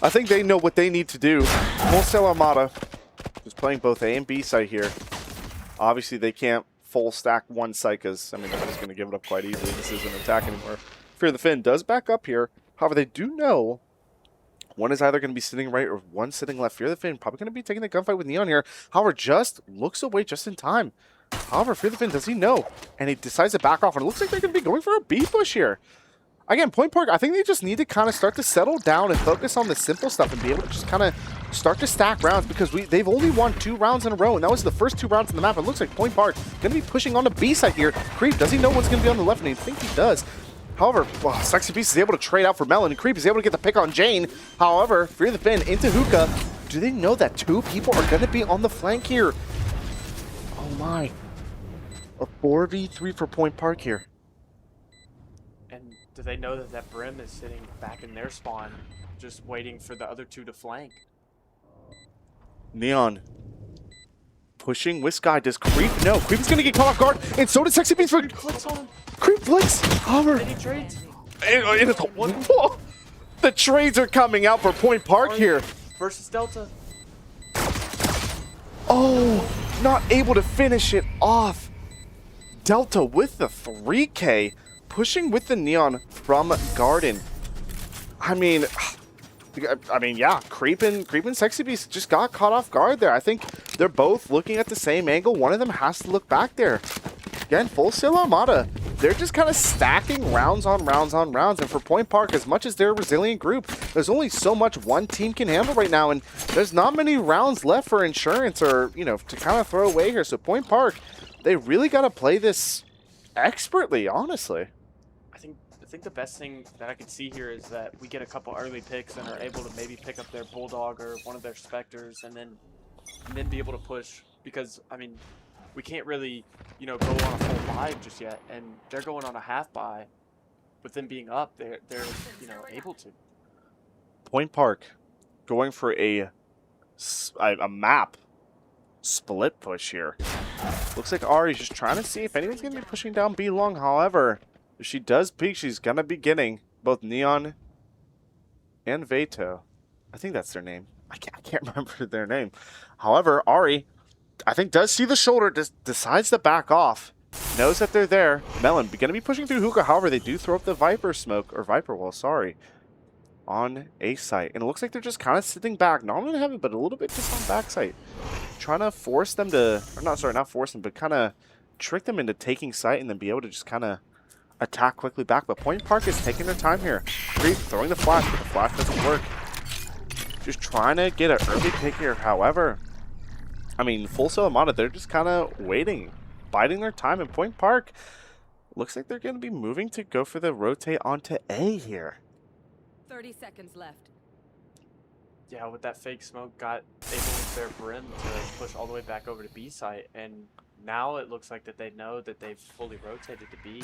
I think they know what they need to do. Wholesale Armada is playing both A and B side here. Obviously, they can't full stack one side because, I mean, nobody's going to give it up quite easily. This isn't an attack anymore. Fear the Fin does back up here. However, they do know One is either going to be sitting right or one sitting left. Fear the Fin probably going to be taking the gunfight with Neon here. However, just looks away just in time. However, Fear the Fin, does he know? And he decides to back off. And it looks like they're going to be going for a B push here. Again, Point Park, I think they just need to kind of start to settle down and focus on the simple stuff and be able to just kind of start to stack rounds because they've only won 2 rounds in a row. And that was the first 2 rounds in the map. It looks like Point Park going to be pushing on the B side here. Creep, does he know what's going to be on the left? And I think he does. However, Sexy Beast is able to trade out for Melon, and Creep is able to get the pick on Jane. However, Fear the Fin into Hookah. Do they know that 2 people are going to be on the flank here? Oh my. A 4v3 for Point Park here. And do they know that that Brim is sitting back in their spawn, just waiting for the other 2 to flank? Neon pushing with Sky. Does Creep? No. Creep is going to get caught off guard, and so does Sexy Beast. For Creep flicks. However, any trades? The trades are coming out for Point Park here. Versus Delta. Oh, not able to finish it off. Delta with the 3K, pushing with the Neon from Garden. I mean, yeah, Creep and Sexy Beast just got caught off guard there. I think they're both looking at the same angle. One of them has to look back there. Again, full sail Armada. They're just kind of stacking rounds on rounds on rounds. And for Point Park, as much as they're a resilient group, there's only so much one team can handle right now. And there's not many rounds left for insurance or, you know, to kind of throw away here. So Point Park, they really got to play this expertly, honestly. I think the best thing that I can see here is that we get a couple early picks and are able to maybe pick up their Bulldog or one of their Spectres and then be able to push. Because, I mean, we can't really, you know, go on a full buy just yet, and they're going on a half buy. With them being up, they're you know, able to. Point Park going for a map split push here. Looks like Ari's just trying to see if anyone's going to be pushing down B long. However, if she does peek, she's going to be getting both Neon and Veto. I think that's their name. I can't remember their name. However, Ari, I think, does see the shoulder, decides to back off. Knows that they're there. Melon going to be pushing through Hookah. However, they do throw up the Viper smoke, or Viper wall, sorry, on A site. And it looks like they're just kind of sitting back. Not on heaven, but a little bit just on back site. Trying to force them to, or not force them, but kind of trick them into taking site and then be able to just kind of attack quickly back. But Point Park is taking their time here. Creep throwing the flash, but the flash doesn't work. Just trying to get an early pick here. However, I mean, full sail Armada, they're just kind of waiting, biding their time. And Point Park looks like they're going to be moving to go for the rotate onto A here. 30 seconds left. Yeah, with that fake smoke, got able with their Brim to push all the way back over to B site, and now it looks like that they know that they've fully rotated to B.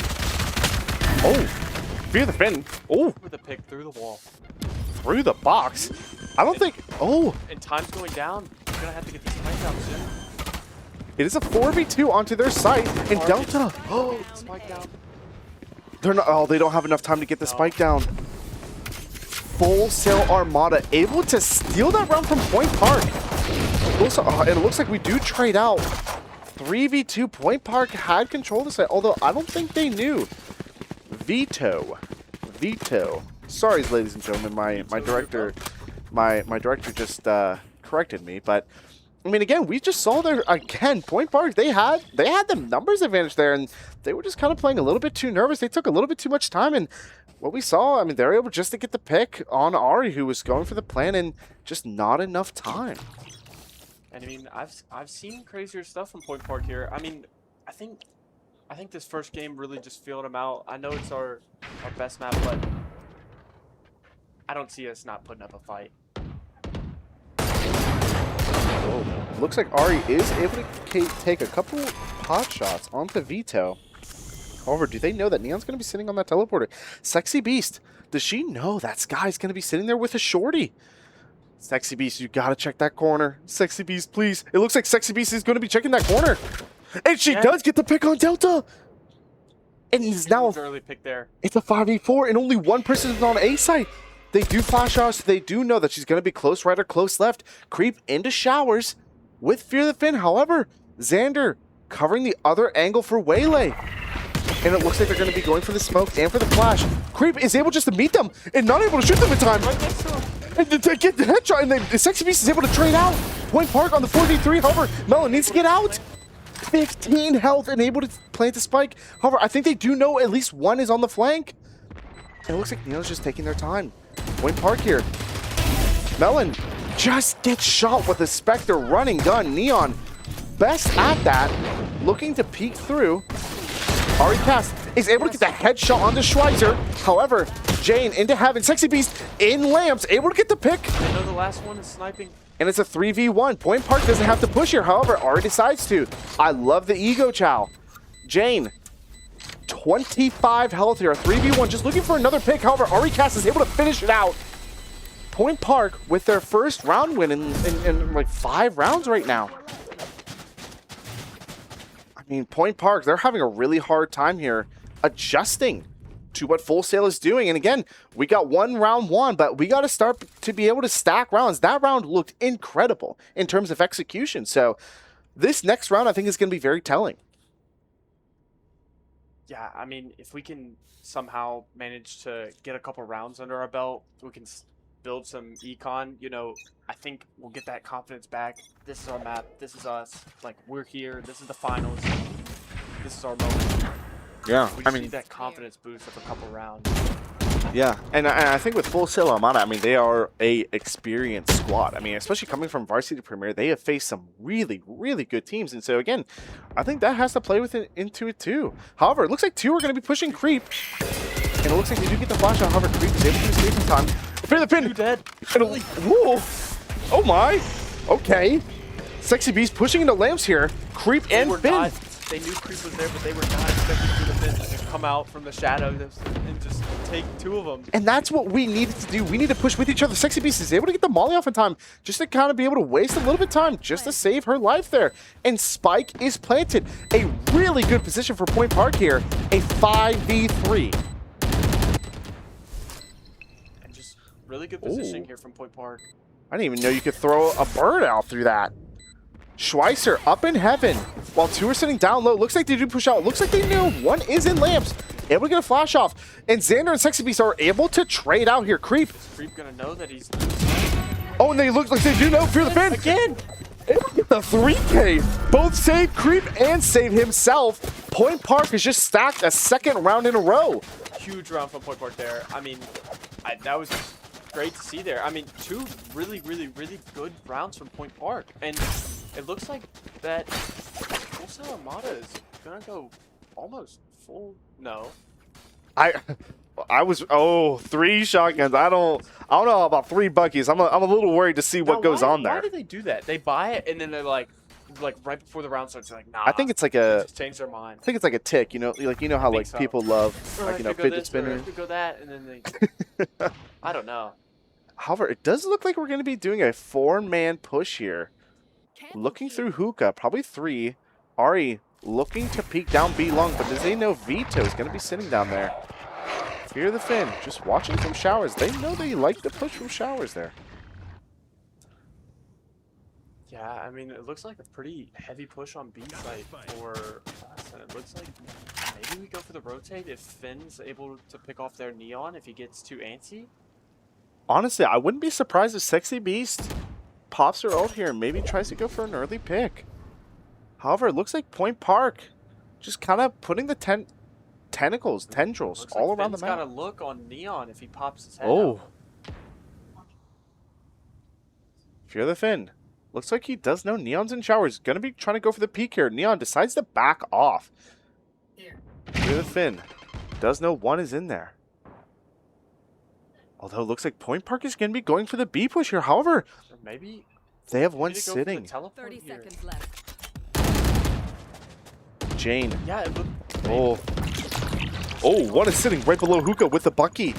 Oh, Fear the Fin. Oh, With a pick through the wall. Through the box. I don't think. Oh, And time's going down. You're gonna have to get this spike down soon. it is a 4v2 onto their site. And Delta. Oh, spike down. They're not. Oh, they don't have enough time to get the spike down. Full sail Armada able to steal that round from Point Park. Also, it looks like we do trade out. 3v2. Point Park had control of the site, although I don't think they knew. Veto. Sorry, ladies and gentlemen, my director just corrected me, but I mean, again, we just saw there again. Point Park, they had the numbers advantage there, and they were just kind of playing a little bit too nervous. They took a little bit too much time, and what we saw, I mean, they were able just to get the pick on Ari, who was going for the plan, and just not enough time. And I mean, I've seen crazier stuff from Point Park here. I mean, I think this first game really just filled them out. I know it's our best map, but I don't see us not putting up a fight. Oh, looks like Ari is able to take a couple pot shots onto Veto. However, do they know that Neon's going to be sitting on that teleporter? Sexy Beast, does she know that Sky's going to be sitting there with a shorty? Sexy Beast, you got to check that corner. Sexy Beast, please. It looks like Sexy Beast is going to be checking that corner. And she does get the pick on Delta. And it's now early pick there. It's a 5v4 and only one person is on A side. They do flash out, so they do know that she's going to be close right or close left. Creep into showers with Fear the Fin. However, Xander covering the other angle for Waylay. And it looks like they're going to be going for the smoke and for the flash. Creep is able just to meet them and not able to shoot them in time. Right next to him. And to get the headshot, and the Sexy Beast is able to trade out. Point Park on the 4v3. However, Melon needs to get out. 15 health and able to plant the spike. However, I think they do know at least one is on the flank. And it looks like Neon's just taking their time. Point Park here. Melon just gets shot with a Spectre running gun. Neon, best at that, looking to peek through. Ari Cast is able to get the headshot onto Schweizer. However, Jane into Heaven. Sexy Beast in lamps, able to get the pick. I know the last one is sniping. And it's a 3v1. Point Park doesn't have to push here. However, Ari decides to. I love the ego chow. Jane, 25 health here. A 3v1, just looking for another pick. However, Ari Cast is able to finish it out. Point Park with their first round win in like 5 rounds right now. I mean, Point Park, they're having a really hard time here adjusting to what Full Sail is doing. And again, we got one round won, but we got to start to be able to stack rounds. That round looked incredible in terms of execution. So this next round, I think, is going to be very telling. Yeah, I mean, if we can somehow manage to get a couple rounds under our belt, we can build some econ, you know, I think we'll get that confidence back. This is our map. This is us. Like, we're here. This is the finals. This is our moment. Yeah, We just need that confidence boost of a couple rounds. Yeah, and I think with Full Sail Armada, I mean, they are a experienced squad. I mean, especially coming from Varsity Premier, they have faced some really, really good teams. And so, again, I think that has to play with it into it, too. However, it looks like 2 are going to be pushing Creep. And it looks like they do get the flash out. However, Creep is able to escape in time. Fear the pin! You're dead. Whoa. Oh, my. Okay. Sexy Beast pushing into lamps here. Creep and Finn. They knew Creep was there, but they were not expecting to do the Finn to come out from the shadows and just take 2 of them. And that's what we needed to do. We need to push with each other. Sexy Beast is able to get the molly off in time just to kind of be able to waste a little bit of time just to save her life there. And Spike is planted. A really good position for Point Park here. A 5v3. And just really good positioning here from Point Park. I didn't even know you could throw a bird out through that. Schweizer up in Heaven while 2 are sitting down low. Looks like they do push out. Looks like they know 1 is in lamps. Able to get a flash off. And Xander and Sexy Beast are able to trade out here. Creep. Is Creep gonna know that he's... Oh, and they look like they do know. Fear the Fin. Again! Able to get the 3K. Both save Creep and save himself. Point Park has just stacked a second round in a row. Huge round from Point Park there. I mean, that was great to see there. I mean, 2 really, really, really good rounds from Point Park. And it looks like that Full Sail Armada is gonna go almost full. No. I was 3 shotguns. I don't know about 3 Buckies. I'm a little worried to see what goes on there. Why do they do that? They buy it and then they're like right before the round starts, they're like, nah. I think it's like they just change their mind. I think it's like a tick, you know, how like so. people love Or like, I you know, could go fidget this, or spinners. I could go that, and then they. I don't know. However, it does look like we're going to be doing a 4-man push here. Looking through hookah, probably 3. Ari looking to peek down B long, but does they know Vito is going to be sitting down there? Fear the Fin, just watching from showers. They know they like to push from showers there. Yeah, I mean, it looks like a pretty heavy push on B site for us, and it looks like maybe we go for the rotate if Finn's able to pick off their Neon if he gets too antsy. Honestly, I wouldn't be surprised if Sexy Beast pops her ult here and maybe tries to go for an early pick. However, it looks like Point Park just kind of putting the tendrils Looks all like around Finn's the map. got a look on Neon if he pops his head Oh. out. Fear the Fin. Looks like he does know Neon's in showers. Gonna be trying to go for the peek here. Neon decides to back off. Fear the Fin. Does know 1 is in there. Although it looks like Point Park is going to be going for the B push here. However, Or maybe they have 1 maybe to go for the sitting. teleport 30 here. seconds left. Jane. Yeah, it looked. Oh. Oh, 1 is sitting right below hookah with the Bucky.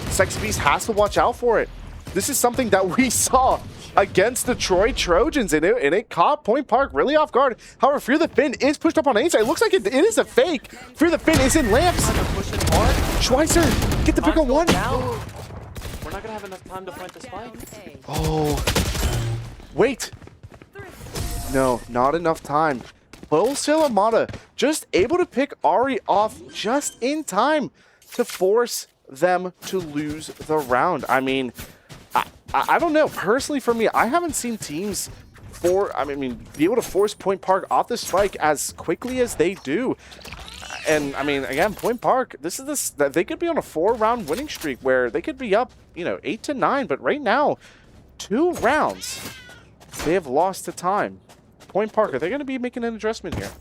Sexy Beast has to watch out for it. This is something that we saw against the Troy Trojans, and it caught Point Park really off guard. However, Fear the Fin is pushed up on A side. It looks like it is a fake. Fear the Fin is in lamps. Pushing hard. Schweizer, get the pick on 1. Down. We're not gonna have enough time to plant the spike. A. Oh. Wait. No, not enough time. Full Sail Armada just able to pick Ari off just in time to force them to lose the round. I mean, I don't know. Personally, for me, I haven't seen teams be able to force Point Park off the spike as quickly as they do. And I mean, again, Point Park, they could be on a 4-round winning streak where they could be up, 8 to 9. But right now, 2 rounds, they have lost to time. Point Park, are they going to be making an adjustment here?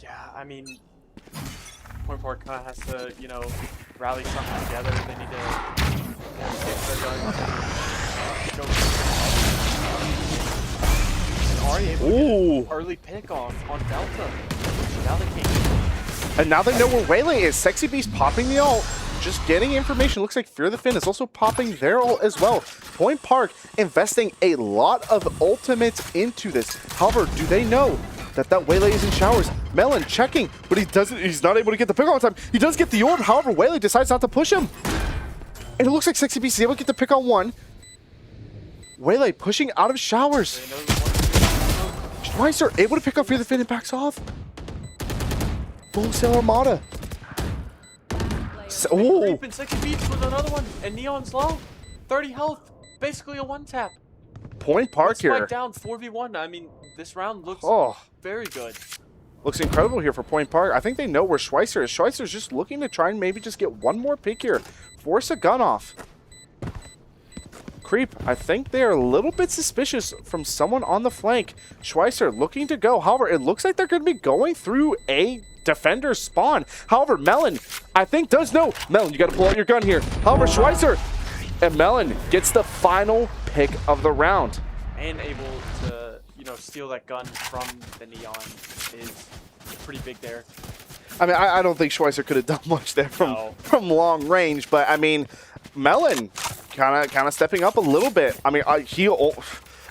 Yeah, I mean, Point Park kind of has to, rally something together. They need to fix their guns. Ari able to get an early pick on Delta. Now they can't. And now they know where Waylay is. Sexy Beast popping the ult. Just getting information. Looks like Fear the Fin is also popping their ult as well. Point Park investing a lot of ultimates into this. However, do they know that Waylay is in showers? Melon checking, but he's not able to get the pick on time. He does get the orb. However, Waylay decides not to push him. And it looks like Sexy Beast is able to get the pick on one. Waylay pushing out of showers. Schweizer able to pick up Fear the Fin and backs off. Full sail Armada. Oh, Sexy Beats with another one, and Neon's low. 30 health, basically a one-tap. Point Park here. Spike down 4v1. I mean, this round looks very good. Looks incredible here for Point Park. I think they know where Schweizer is. Schweizer's just looking to try and maybe just get one more pick here. Force a gun off. Creep, I think they are a little bit suspicious from someone on the flank. Schweizer looking to go. However, it looks like they're going to be going through a defender spawn. However, Melon, I think, does know. Melon, you got to pull out your gun here. However, Schweizer and Melon gets the final pick of the round. And able to, steal that gun from the Neon is pretty big there. I mean, I don't think Schweizer could have done much there from long range, but I mean, Melon kind of stepping up a little bit. I mean, I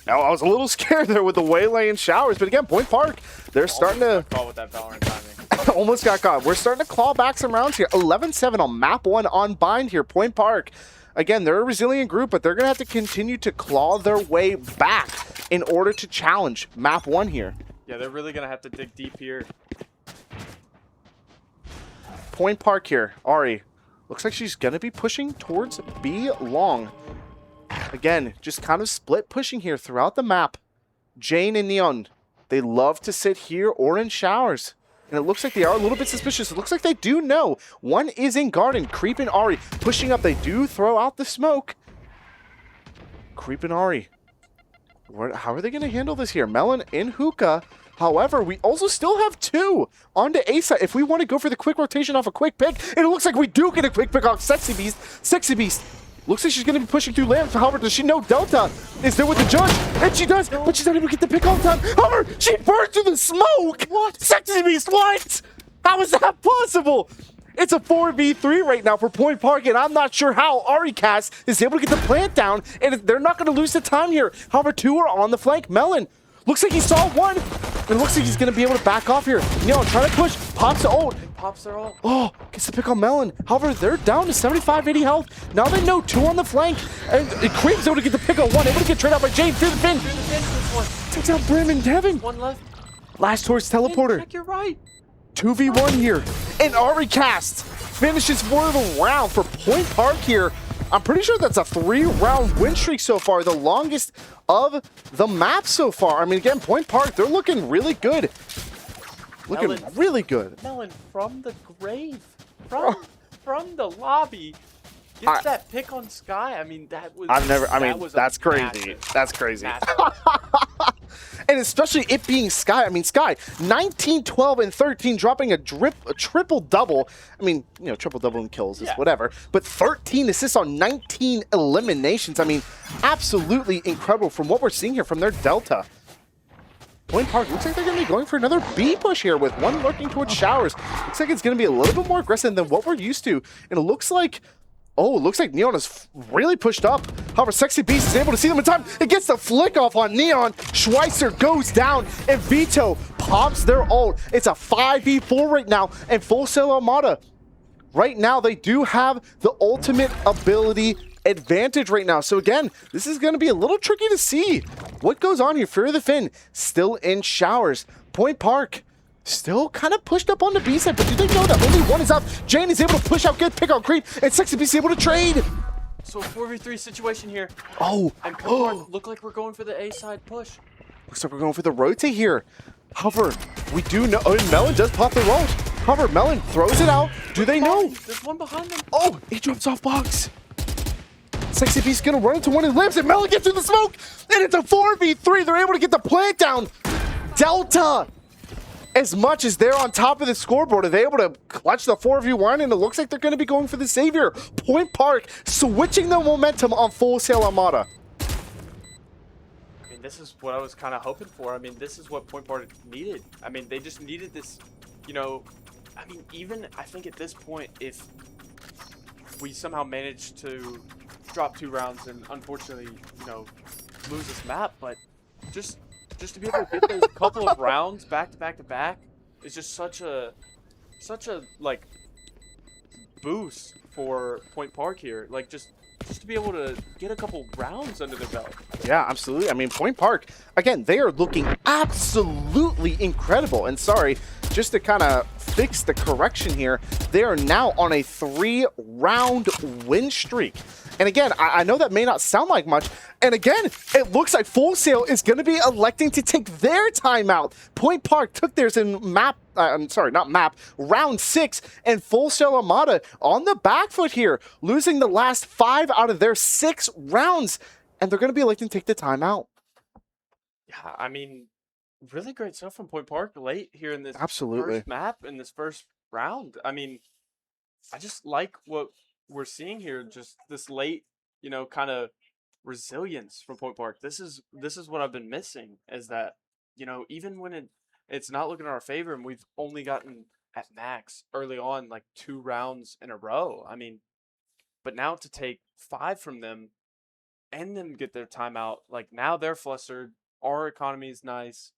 was a little scared there with the Waylay and showers, but again, Point Park, they're starting to caught with that VALORANT timing. almost got caught. We're starting to claw back some rounds here. 11-7 on map 1 on Bind here. Point Park, again, they're a resilient group, but they're going to have to continue to claw their way back in order to challenge map 1 here. Yeah, they're really going to have to dig deep here. Point Park here. Ari, looks like she's going to be pushing towards B long. Again, just kind of split pushing here throughout the map. Jane and Neon, they love to sit here or in showers. And it looks like they are a little bit suspicious. It looks like they do know. One is in garden. Creep and Ari pushing up. They do throw out the smoke. Creep and Ari. How are they going to handle this here? Melon in hookah. However, we also still have 2 onto A side. If we want to go for the quick rotation off a quick pick, and it looks like we do get a quick pick off Sexy Beast. Sexy Beast looks like she's going to be pushing through lamps. However, does she know Delta is there with the judge? And she does, but she's not able to get the pick all the time. However, she burst through the smoke. What? Sexy Beast, what? How is that possible? It's a 4v3 right now for Point Park, and I'm not sure how AriCast is able to get the plant down, and they're not going to lose the time here. However, 2 are on the flank. Melon looks like he saw one. It looks like he's going to be able to back off here. Neon trying to push. Pops the ult. Pops their ult. Oh, gets the pick on Melon. However, they're down to 75, 80 health. Now they know 2 on the flank. And it Creep's able to get the pick on 1. Able to get traded out by Jane. Fear the Fin. Takes out Brim and Devin. 1 left. Last towards teleporter. Check your right. 2v1 here. And AriCast finishes for the round for Point Park here. I'm pretty sure that's a 3-round win streak so far, the longest of the map so far. I mean, again, Point Park, they're looking really good. Really good. Melon from the grave, from the lobby, gets that pick on Sky. I mean, that was. That's crazy. Massive, that's crazy. Massive. And especially it being Sky. I mean, Sky, 19, 12, and 13, dropping a triple-double. I mean, triple-double in kills is whatever. But 13 assists on 19 eliminations. I mean, absolutely incredible from what we're seeing here from their Delta. Point Park, looks like they're going to be going for another B push here with one lurking towards showers. Looks like it's going to be a little bit more aggressive than what we're used to. And it looks like... Oh, it looks like Neon is really pushed up. However, Sexy Beast is able to see them in time. It gets the flick off on Neon. Schweizer goes down, and Vito pops their ult. It's a 5v4 right now, and Full Sail Armada. Right now, they do have the ultimate ability advantage right now. So again, this is going to be a little tricky to see what goes on here. Fear the Fin still in showers. Point Park still kind of pushed up on the B side, but do they know that only one is up? Jane is able to push out, get pick on Creep, and Sexy Beast is able to trade. So 4v3 situation here. Oh, And Point look like we're going for the A side push. looks like we're going for the rotate here. However, we do know, and Melon does pop the roll. However, Melon throws it out. Do they know? There's one behind them. Oh, he drops off box. Sexy Beast's gonna run into one and lives, and Melon gets through the smoke, and it's a 4v3. They're able to get the plant down. Delta, as much as they're on top of the scoreboard, are they able to clutch the 4v1? And it looks like they're gonna be going for the savior. Point Park switching the momentum on Full Sail Armada. I mean, this is what I was kind of hoping for. I mean, this is what Point Park needed. I mean, they just needed this, you know, I mean, even I think at this point, if we somehow managed to drop 2 rounds and unfortunately, you know, lose this map, but just to be able to get those couple of rounds back to back to back is just such a like boost for Point Park here. Like just to be able to get a couple rounds under their belt. Yeah, absolutely. I mean, Point Park, again, they are looking absolutely incredible. And sorry, just to kind of fix the correction here, they are now on a 3-round win streak. And again, I know that may not sound like much. And again, it looks like Full Sail is going to be electing to take their timeout. Point Park took theirs in round 6. And Full Sail Armada on the back foot here, losing the last 5 out of their 6 rounds. And they're going to be electing to take the timeout. Yeah, I mean, really great stuff from Point Park late here in this Absolutely. first map, in this first round. I mean, I just like what we're seeing here, just this late, you know, kind of resilience from Point Park. This is what I've been missing, is that, you know, even when it's not looking in our favor and we've only gotten at max early on like 2 rounds in a row. I mean, but now to take 5 from them and them get their timeout, like now they're flustered. Our economy is nice.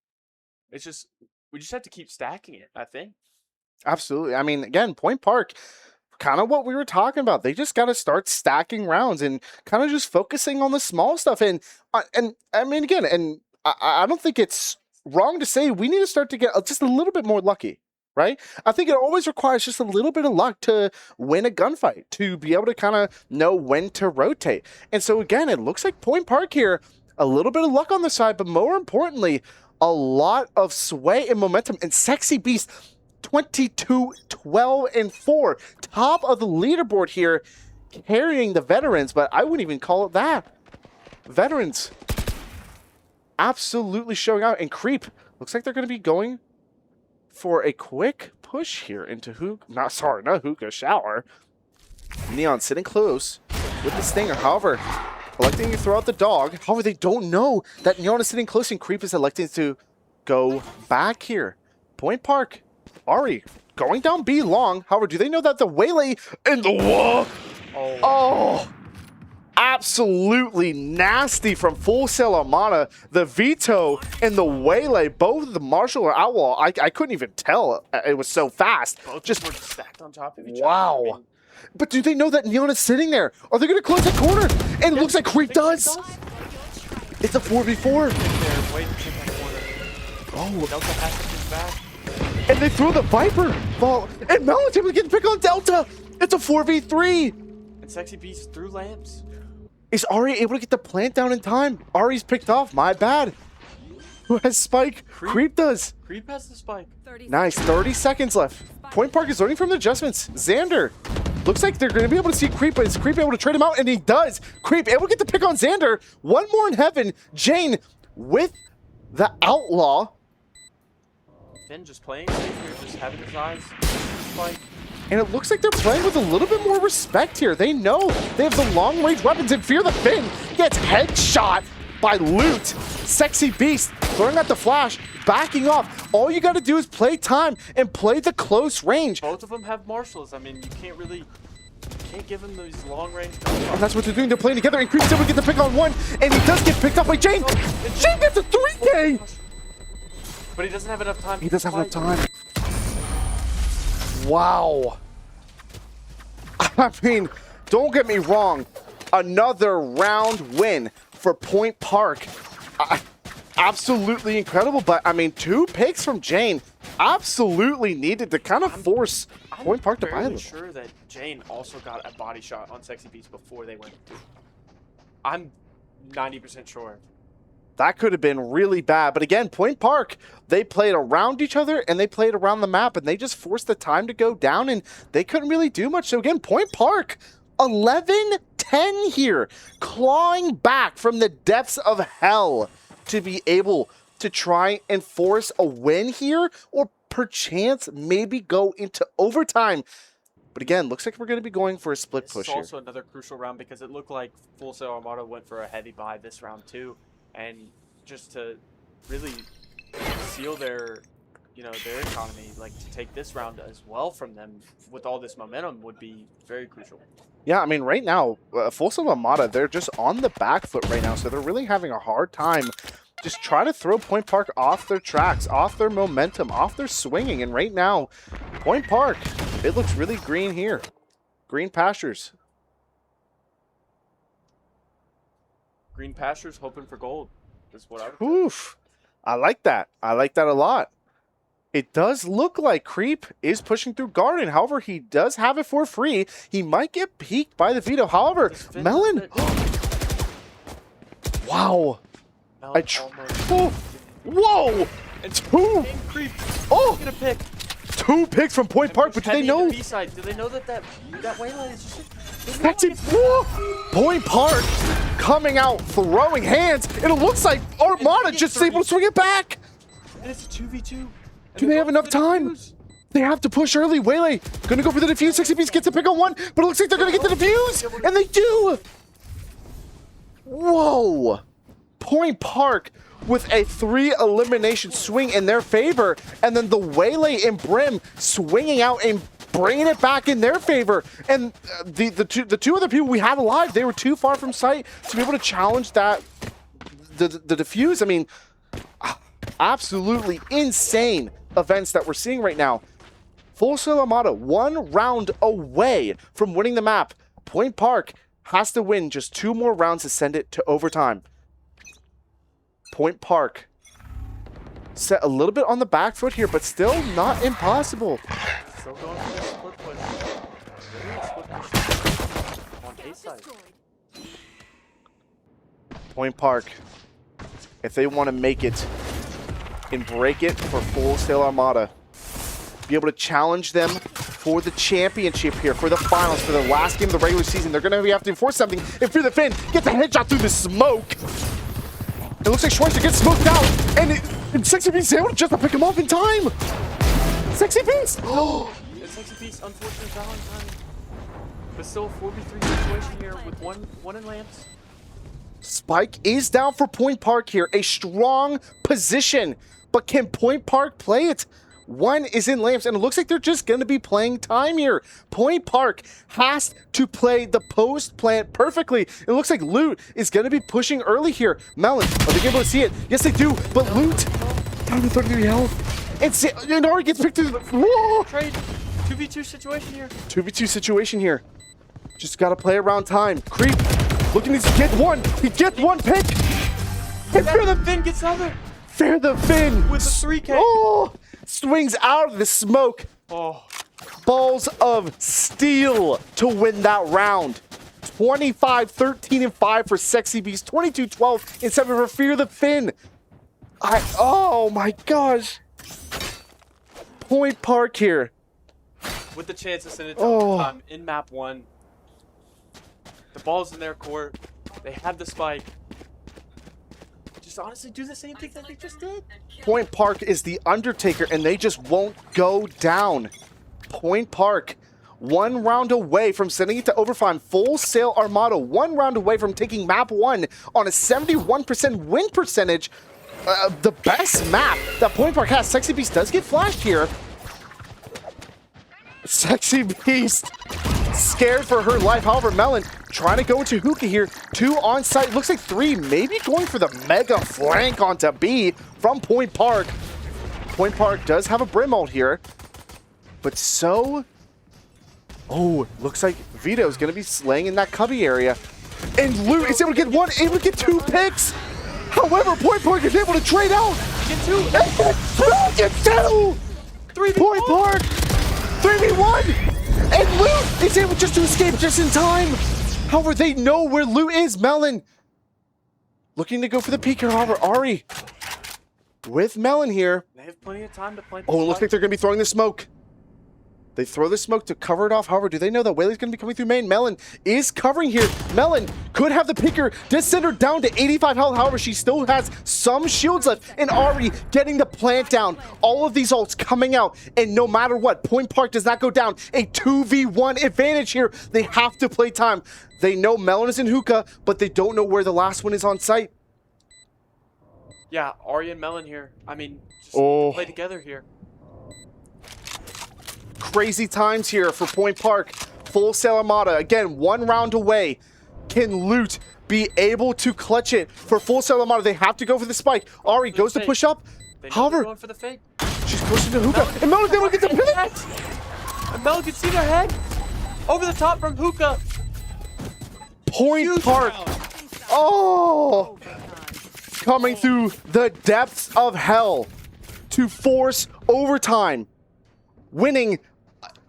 It's just, we just have to keep stacking it, I think. Absolutely. I mean, again, Point Park, kind of what we were talking about. They just got to start stacking rounds and kind of just focusing on the small stuff. And I mean, again, and I don't think it's wrong to say we need to start to get just a little bit more lucky, right? I think it always requires just a little bit of luck to win a gunfight, to be able to kind of know when to rotate. And so again, it looks like Point Park here, a little bit of luck on the side, but more importantly, a lot of sway and momentum. And Sexy Beast, 22, 12, and 4. Top of the leaderboard here, carrying the veterans, but I wouldn't even call it that. Veterans absolutely showing out. And Creep, looks like they're going to be going for a quick push here into Hookah Shower. Neon sitting close with the Stinger. However, electing to throw out the dog. However, they don't know that Neon is sitting close and Creep is electing to go back here. Point Park, Ari going down B long. However, do they know that the Waylay and the wall? Oh, absolutely nasty from Full Sail Armada. The Veto and the Waylay, both the Marshall or Outlaw. I couldn't even tell. It was so fast. Both just were stacked on top of each wow. other. I mean, But do they know that Neon is sitting there? Are they going to close that corner? And it looks like Creep does. It's a 4v4. they're waiting to take that corner. Oh, Delta has to push back. and they throw the Viper ball. And Melon's able to get the pick on Delta. It's a 4v3. And Sexy Beast through lamps. Is Ari able to get the plant down in time? Ari's picked off. My bad. Who has Spike? Creep does. Creep has the spike. 30 Nice. 30 seconds left. Point Park is learning from the adjustments. Xander. Looks like they're going to be able to see Creep, but is Creep able to trade him out? And he does. Creep able to get the pick on Xander. One more in heaven. Jane with the Outlaw. Finn just playing safe here, just having his eyes spike. And it looks like they're playing with a little bit more respect here. They know they have the long-range weapons, and Fear the Finn gets headshot by Loot. Sexy Beast throwing out the flash, backing off. All you got to do is play time and play the close range. Both of them have marshals. I mean, you can't give them these long-range And guns. that's what they're doing. They're playing together, and Creep's able to get the pick on one, and he does get picked up by Jane. Jane gets a 3K! But he doesn't have enough time. He doesn't have enough time. Wow. I mean, don't get me wrong. Another round win for Point Park. Absolutely incredible, but I mean, 2 picks from Jane. absolutely needed to kind of force Point Park to buy I'm them. sure that Jane also got a body shot on Sexy Beast before they went. I'm 90% sure. That could have been really bad. But again, Point Park, they played around each other and they played around the map and they just forced the time to go down and they couldn't really do much. So again, Point Park, 11-10 here, clawing back from the depths of hell to be able to try and force a win here or perchance maybe go into overtime. But again, looks like we're going to be going for a split push here. This is also another crucial round because it looked like Full Sail Armada went for a heavy buy this round too. And just to really seal their, their economy, like to take this round as well from them with all this momentum would be very crucial. Yeah, I mean, right now, Full Sail Armada, they're just on the back foot right now, so they're really having a hard time just trying to throw Point Park off their tracks, off their momentum, off their swinging. And right now, Point Park, it looks really green here. Green pastures. Green pastures hoping for gold is what I would say. Oof. I like that. I like that a lot. It does look like Creep is pushing through Garden. However, he does have it for free. He might get peeked by the veto. However, Melon. Wow. Oh. Whoa. And Two. Creep. Oh. Get a pick. 2 picks from Point Park, but do they know? B-side. Do they know that Wayland is just... That's it. Whoa. Point Park coming out, throwing hands, and it looks like Armada just able to swing it back. And it's a 2v2. Do they have enough time? They have to push early. Waylay gonna go for the defuse. 60 Beast gets a pick on one, but it looks like they're gonna get the defuse, and they do. Whoa. Point Park with a 3 elimination swing in their favor, and then the Waylay and Brim swinging out and bringing it back in their favor. And the two other people we had alive, they were too far from sight to be able to challenge that the defuse. I mean, absolutely insane events that we're seeing right now. Full Sail Armada 1 round away from winning the map. Point Park has to win just 2 more rounds to send it to overtime. Point Park set a little bit on the back foot here, but still not impossible. Still going for the split push. Really a split push on A side. Point Park, if they want to make it and break it for Full Sail Armada, be able to challenge them for the championship here, for the finals, for the last game of the regular season, they're going to have to enforce something. And Fear the Fin gets the headshot through the smoke. It looks like Schweitzer gets smoked out, and Sexy Beast is able to just pick him off in time. Sexy Beast! Oh, Sexy Beast, unfortunate Valentine. But still a 4v3 situation here with one in lamps. Spike is down for Point Park here. A strong position, but can Point Park play it? 1 is in lamps, and it looks like they're just going to be playing time here. Point Park has to play the post plant perfectly. It looks like Loot is going to be pushing early here. Melon, are they able to see it? Yes, they do, but Loot down to 33 health. And already gets picked through the... Whoa! Trade. 2v2 situation here. 2v2 situation here. Just got to play around time. Creep looking to get one. He gets 1 pick. And Fear the Fin gets another. Fear the Fin. With the 3K. Oh! Swings out of the smoke. Oh. Balls of steel to win that round. 25-13-5 for Sexy Beast. 22-12 and 7 for Fear the Fin. Oh my gosh. Point Park here. With the chance to send it to overtime in map 1. The ball's in their court. They have the spike. Just honestly do the same thing that they just did. Point Park is the Undertaker, and they just won't go down. Point Park, 1 round away from sending it to overtime. Full Sail Armada, 1 round away from taking map 1 on a 71% win percentage. The best map that Point Park has. Sexy Beast does get flashed here. Sexy Beast scared for her life. However, Melon trying to go into hookah here. 2 on site. Looks like 3 maybe going for the mega flank onto B from Point Park. Point Park does have a Brim ult here. But so... Oh, looks like Vito's going to be slaying in that cubby area. And Loot is able to get 1, able to get 2 picks. However, Point Park is able to trade out. Get 2. Get 2! Point Park! 3v1! And Loot is able just to escape just in time! However, they know where Loot is. Melon looking to go for the peek here. However, Ari with Melon here. They have plenty of time to plant. Oh, it looks like they're going to be throwing the smoke. They throw the smoke to cover it off. However, do they know that Whaley's going to be coming through main? Melon is covering here. Melon could have the picker. Does send her down to 85 health. However, she still has some shields left. And Ari getting the plant down. All of these ults coming out. And no matter what, Point Park does not go down. A 2v1 advantage here. They have to play time. They know Melon is in hookah, but they don't know where the last one is on site. Yeah, Ari and Melon here. I mean, just need to play together here. Crazy times here for Point Park. Full Sail Armada. Again, 1 round away. Can Loot be able to clutch it for Full Sail Armada? They have to go for the spike. Ari goes to push up. However, going for the fake. She's pushing to hookah. And Melon's able to get the pivot. And Melon can see their head. Over the top from hookah. Point Park. Oh! Coming through the depths of hell to force overtime. Winning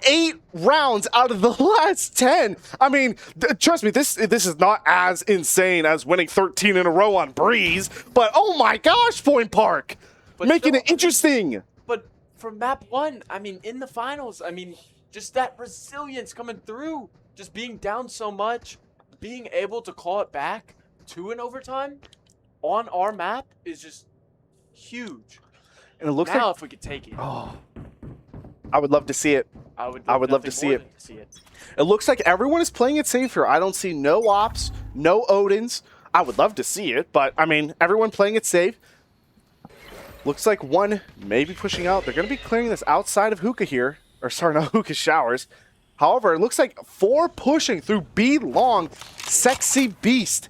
8 rounds out of the last 10. I mean, trust me, this is not as insane as winning 13 in a row on Breeze, but oh my gosh, Point Park, but making still, it interesting. But from map 1, I mean, in the finals, I mean, just that resilience coming through, just being down so much, being able to call it back to an overtime on our map is just huge. And it looks now like, if we could take it. oh, I would love to see it. I would love to see it. It looks like everyone is playing it safe here. I don't see no ops, no Odins. I would love to see it, but I mean, everyone playing it safe. Looks like one maybe pushing out. They're going to be clearing this outside of hookah here. Or sorry, not hookah showers. However, it looks like 4 pushing through B long. Sexy Beast.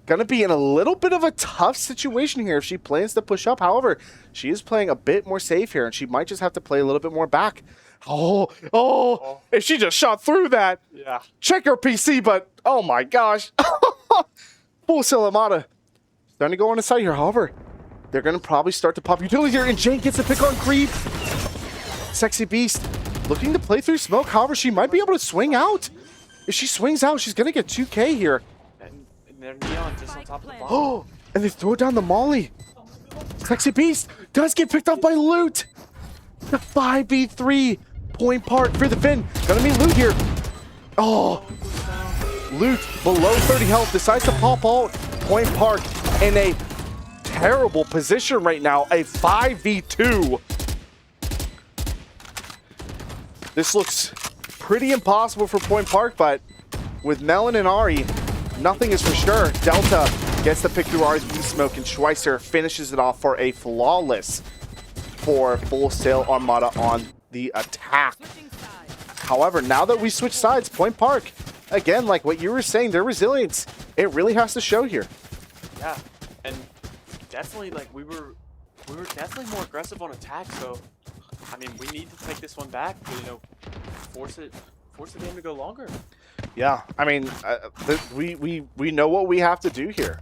Going to be in a little bit of a tough situation here if she plans to push up. However, she is playing a bit more safe here, and she might just have to play a little bit more back. Oh, if she just shot through that. Yeah. Check her PC, but oh my gosh. Full Sail Armada. Starting to go on the side here. However, they're going to probably start to pop utility here, and Jane gets the pick on creep. Sexy Beast looking to play through smoke. However, she might be able to swing out. If she swings out, she's going to get 2K here. And they're neon just on top of the bomb. Oh, and they throw down the molly. Sexy Beast does get picked up by Loot. The 5v3 Point Park for the Finn. Gonna be Loot here. Oh, Loot below 30 health decides to pop out. Point Park in a terrible position right now. A 5v2. This looks pretty impossible for Point Park, but with Melon and Ari, nothing is for sure. Delta gets the pick through Ari's beast smoke, and Schweitzer finishes it off for a flawless for Full Sail Armada on the attack. However, now that we switch sides, Point Park, again, like what you were saying, their resilience, it really has to show here. Yeah, and definitely, like, we were definitely more aggressive on attack, so I mean, we need to take this one back to, you know, force the game to go longer. Yeah, I mean, we know what we have to do here.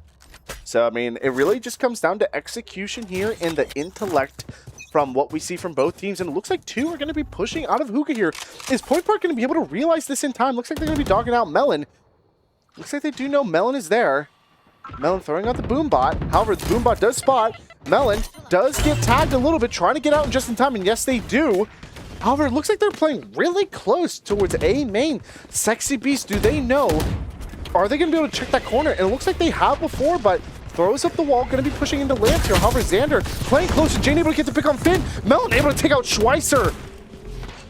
So, I mean, it really just comes down to execution here and the intellect from what we see from both teams. And it looks like 2 are going to be pushing out of hookah here. Is Point Park going to be able to realize this in time? Looks like they're going to be dogging out Melon. Looks like they do know Melon is there. Melon throwing out the Boombot. However, the Boombot does spot. Melon does get tagged a little bit, trying to get out in just in time. And yes, they do. However, it looks like they're playing really close towards A main. Sexy Beast, do they know? Are they going to be able to check that corner? And it looks like they have before, but throws up the wall, going to be pushing into lamps here. However, Xander playing close, and Jane able to get the pick on Finn. Melon able to take out Schweitzer.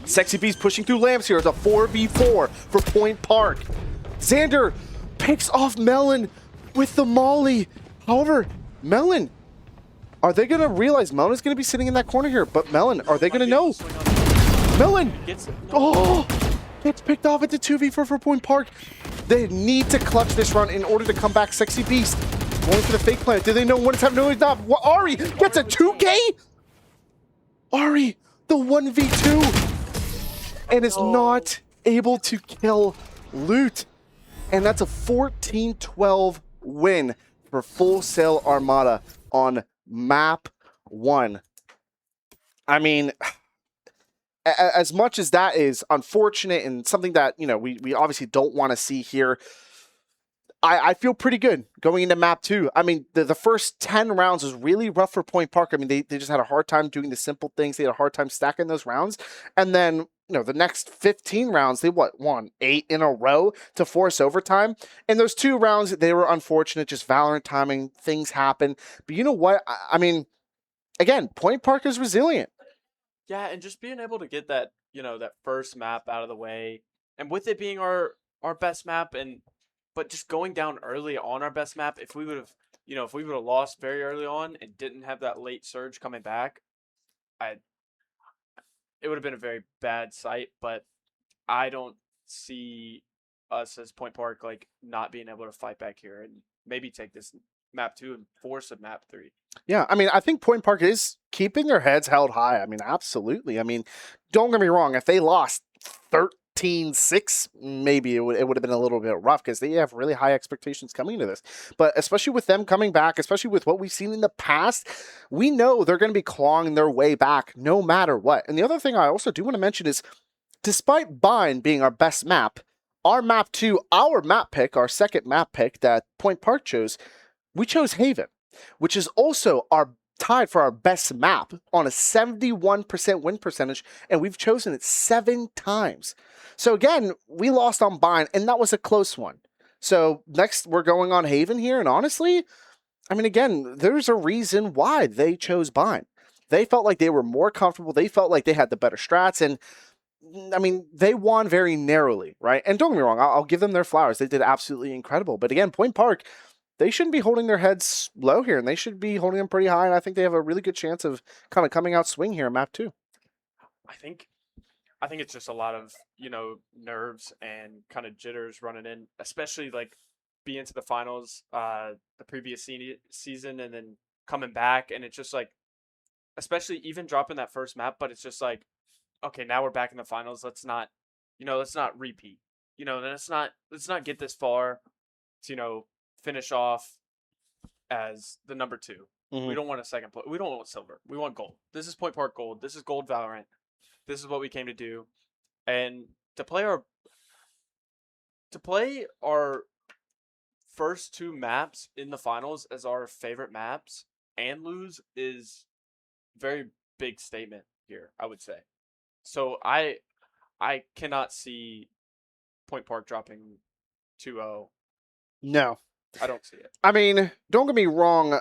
Sexy Beast pushing through lamps here. It's a 4v4 for Point Park. Xander picks off Melon with the molly. However, Melon, are they going to realize Melon is going to be sitting in that corner here? But Melon, are they going to know? Melon! Oh! Gets picked off at the 2v4 for Point Park. They need to clutch this run in order to come back. Sexy Beast going for the fake plant. Do they know when it's happening? No, it's not. Ari gets a 2K? Ari, the 1v2, and is not able to kill Loot. And that's a 14-12 win for Full Sail Armada on map 1. I mean, as much as that is unfortunate and something that, we obviously don't want to see here, I feel pretty good going into map 2. I mean, the first 10 rounds was really rough for Point Park. I mean, they just had a hard time doing the simple things. They had a hard time stacking those rounds. And then, the next 15 rounds, they won 8 in a row to force overtime. And those 2 rounds, they were unfortunate, just Valorant timing, things happen. But you know what? I mean, again, Point Park is resilient. Yeah, and just being able to get that, that first map out of the way, and with it being our best map, but just going down early on our best map, if we would have, if we would have lost very early on and didn't have that late surge coming back, it would have been a very bad sight. But I don't see us as Point Park like not being able to fight back here and maybe take this map 2 and force a map 3. Yeah, I mean, I think Point Park is keeping their heads held high. I mean, absolutely. I mean, don't get me wrong. If they lost 13-6, maybe it would have been a little bit rough because they have really high expectations coming into this. But especially with them coming back, especially with what we've seen in the past, we know they're going to be clawing their way back no matter what. And the other thing I also do want to mention is, despite Bind being our best map, our map 2, our map pick, our second map pick that Point Park chose, we chose Haven, which is also tied for our best map on a 71% win percentage, and we've chosen it 7 times. So again, we lost on Bind, and that was a close one. So next, we're going on Haven here, and honestly, I mean, again, there's a reason why they chose Bind. They felt like they were more comfortable. They felt like they had the better strats, and I mean, they won very narrowly, right? And don't get me wrong, I'll give them their flowers. They did absolutely incredible. But again, Point Park, they shouldn't be holding their heads low here, and they should be holding them pretty high, and I think they have a really good chance of kind of coming out swing here in map 2. I think it's just a lot of, nerves and kind of jitters running in, especially like being to the finals the previous season and then coming back, and it's just like, especially even dropping that first map, but it's just like, okay, now we're back in the finals. Let's not repeat. Let's not get this far to, finish off as the number 2. Mm-hmm. We don't want a second place. We don't want silver. We want gold. This is Point Park Gold. This is Gold Valorant. This is what we came to do. And to play our first 2 maps in the finals as our favorite maps and lose is very big statement here, I would say. So I cannot see Point Park dropping 2-0. No. I don't see it. I mean, don't get me wrong.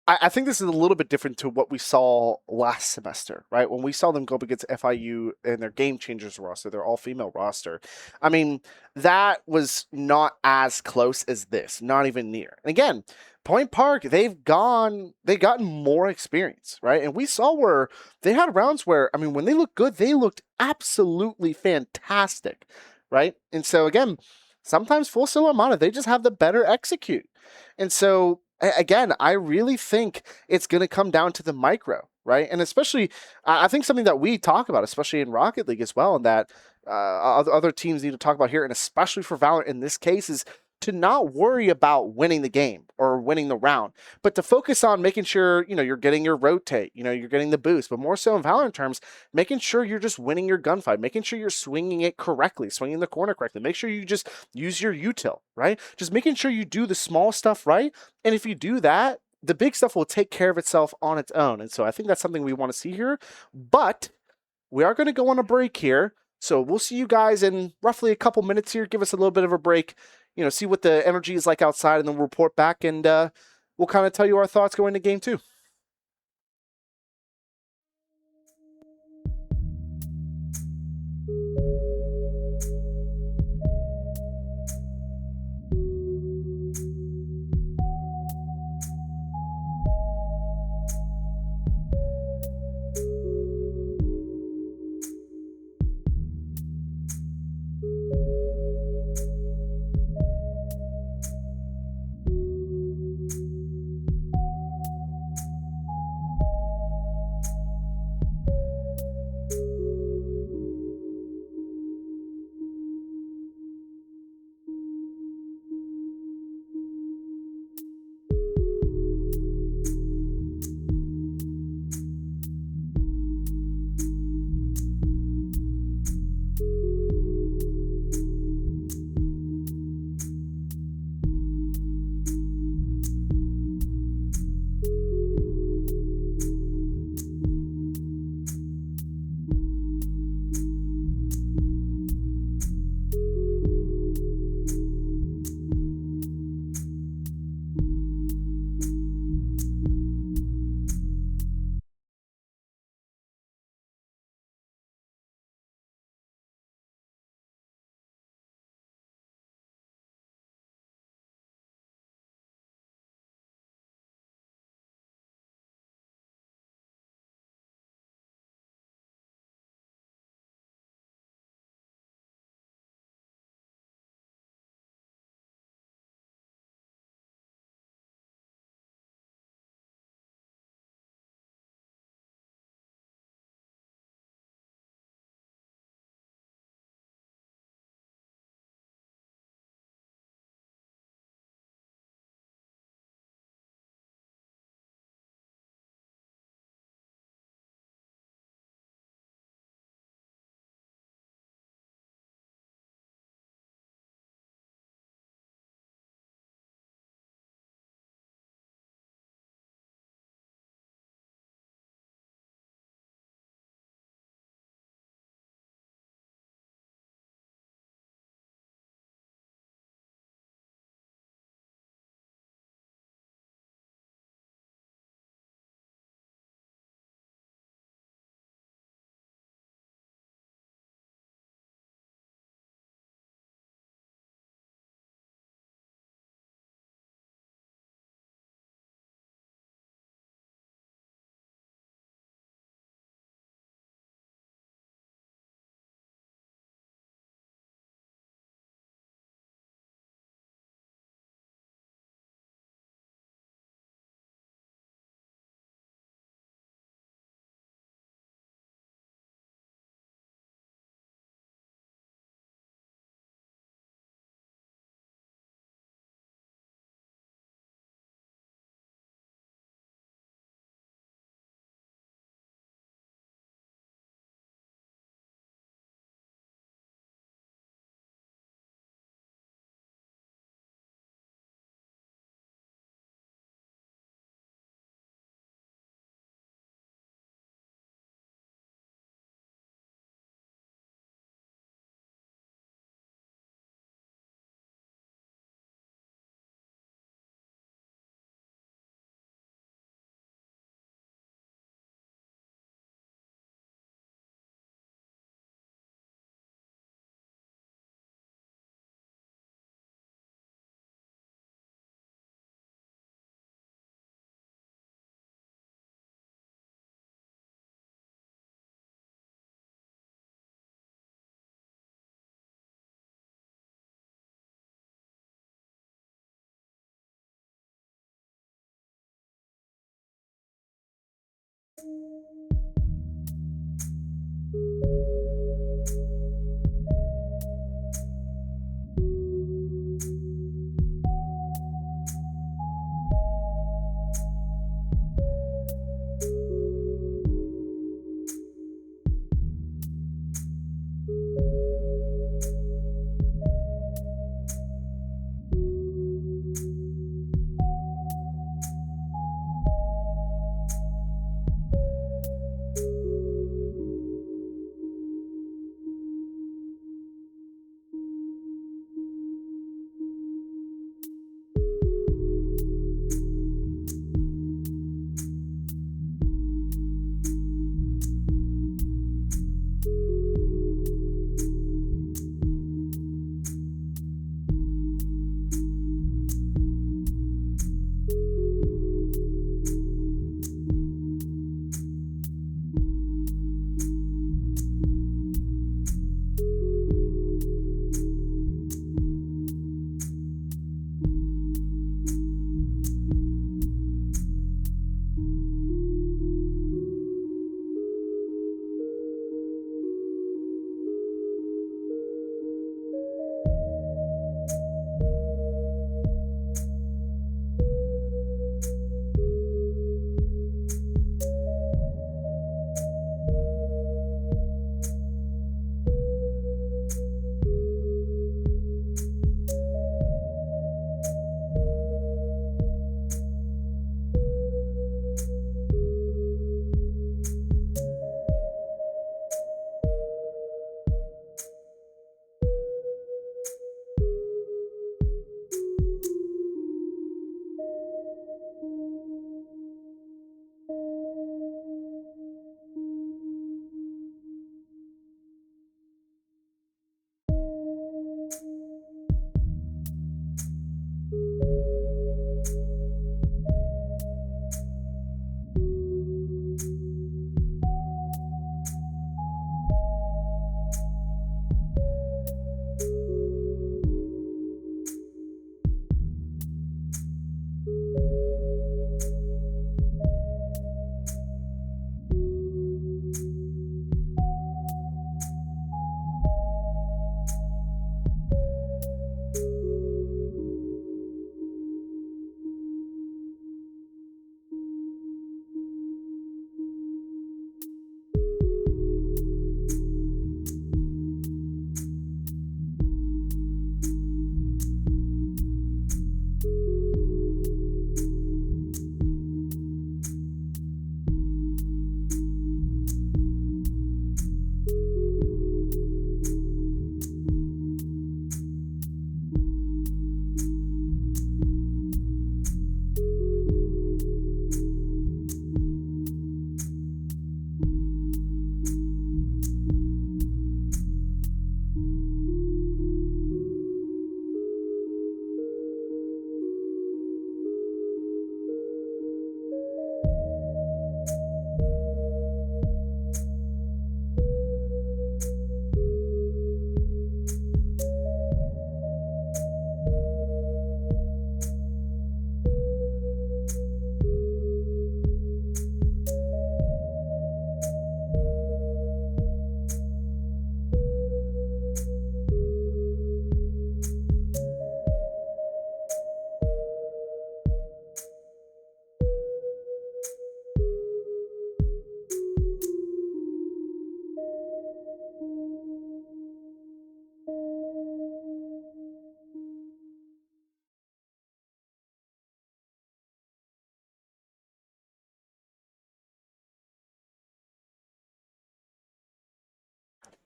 I think this is a little bit different to what we saw last semester, right? When we saw them go up against FIU and their Game Changers roster, their all-female roster. I mean, that was not as close as this, not even near. And again, Point Park, they've gotten more experience, right? And we saw where they had rounds where, I mean, when they looked good, they looked absolutely fantastic, right? And so again, sometimes Full Sail Armada, they just have the better execute. And so again, I really think it's going to come down to the micro, right? And especially, I think something that we talk about, especially in Rocket League as well, and that other teams need to talk about here, and especially for Valorant in this case, is to not worry about winning the game or winning the round, but to focus on making sure, you're getting your rotate, you're getting the boost, but more so in Valorant terms, making sure you're just winning your gunfight, making sure you're swinging it correctly, swinging the corner correctly, make sure you just use your util, right? Just making sure you do the small stuff right. And if you do that, the big stuff will take care of itself on its own. And so I think that's something we want to see here, but we are going to go on a break here. So we'll see you guys in roughly a couple minutes here. Give us a little bit of a break, see what the energy is like outside, and then we'll report back, and we'll kind of tell you our thoughts going into game 2.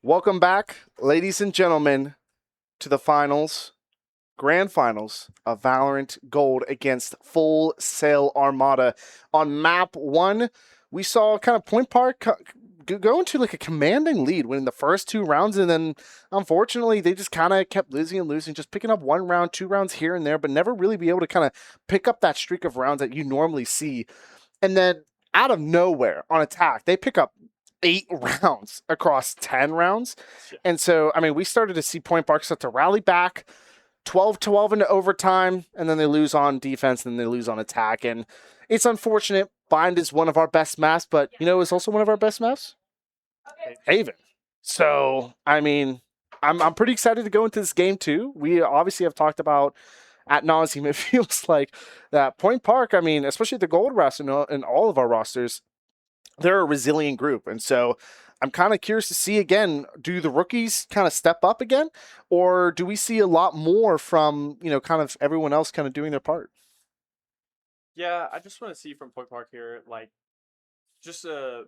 Welcome back, ladies and gentlemen, to the finals, grand finals of Valorant Gold against Full Sail Armada. On map 1, we saw kind of Point Park go into like a commanding lead, winning the first 2 rounds, and then unfortunately they just kind of kept losing and losing, just picking up 1 round, 2 rounds here and there, but never really be able to kind of pick up that streak of rounds that you normally see. And then out of nowhere on attack, they pick up 8 rounds across 10 rounds. And so, I mean, we started to see Point Park start to rally back 12-12 into overtime, and then they lose on defense, and then they lose on attack. And it's unfortunate. Bind is one of our best maps, but, you know, it's also one of our best maps? Haven. So, I mean, I'm pretty excited to go into this game, too. We obviously have talked about ad nauseum. It feels like that Point Park, I mean, especially the gold roster and all of our rosters, they're a resilient group. And so I'm kind of curious to see, again, do the rookies kind of step up again? Or do we see a lot more from, you know, kind of everyone else kind of doing their part? Yeah, I just want to see from Point Park here, like, just a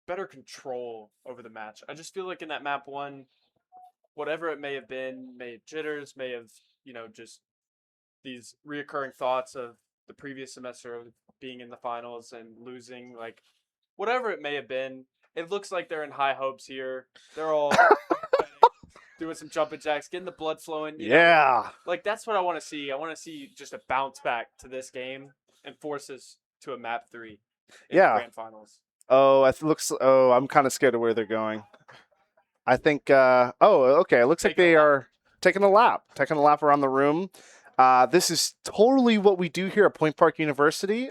better control over the match. I just feel like in that map 1, whatever it may have been, may have jitters, may have, you know, just these reoccurring thoughts of the previous semester of being in the finals and losing, like, whatever it may have been, it looks like they're in high hopes here. They're all doing some jumping jacks, getting the blood flowing. You know? Like, that's what I want to see. I want to see just a bounce back to this game and force us to a map 3 in the grand finals. Oh, I'm kind of scared of where they're going. I think, okay. It looks like they are taking a lap around the room. This is totally what we do here at Point Park University.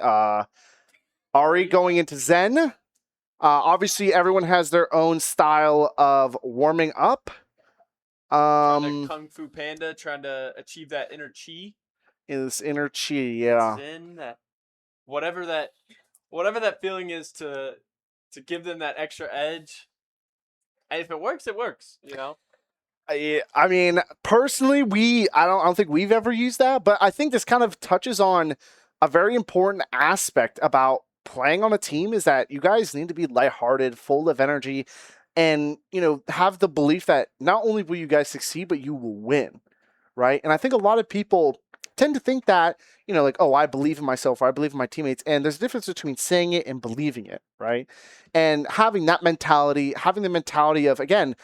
Ari going into Zen. Obviously, everyone has their own style of warming up. Trying to Kung Fu Panda, trying to achieve that inner chi. Is inner chi, yeah. Zen, whatever that feeling is to give them that extra edge. And if it works, it works. You know. I mean, personally, I don't think we've ever used that, but I think this kind of touches on a very important aspect about playing on a team, is that you guys need to be lighthearted, full of energy, and, you know, have the belief that not only will you guys succeed, but you will win, right? And I think a lot of people tend to think that, you know, like, oh, I believe in myself, or I believe in my teammates, and there's a difference between saying it and believing it, right? And having that mentality, having the mentality of, again,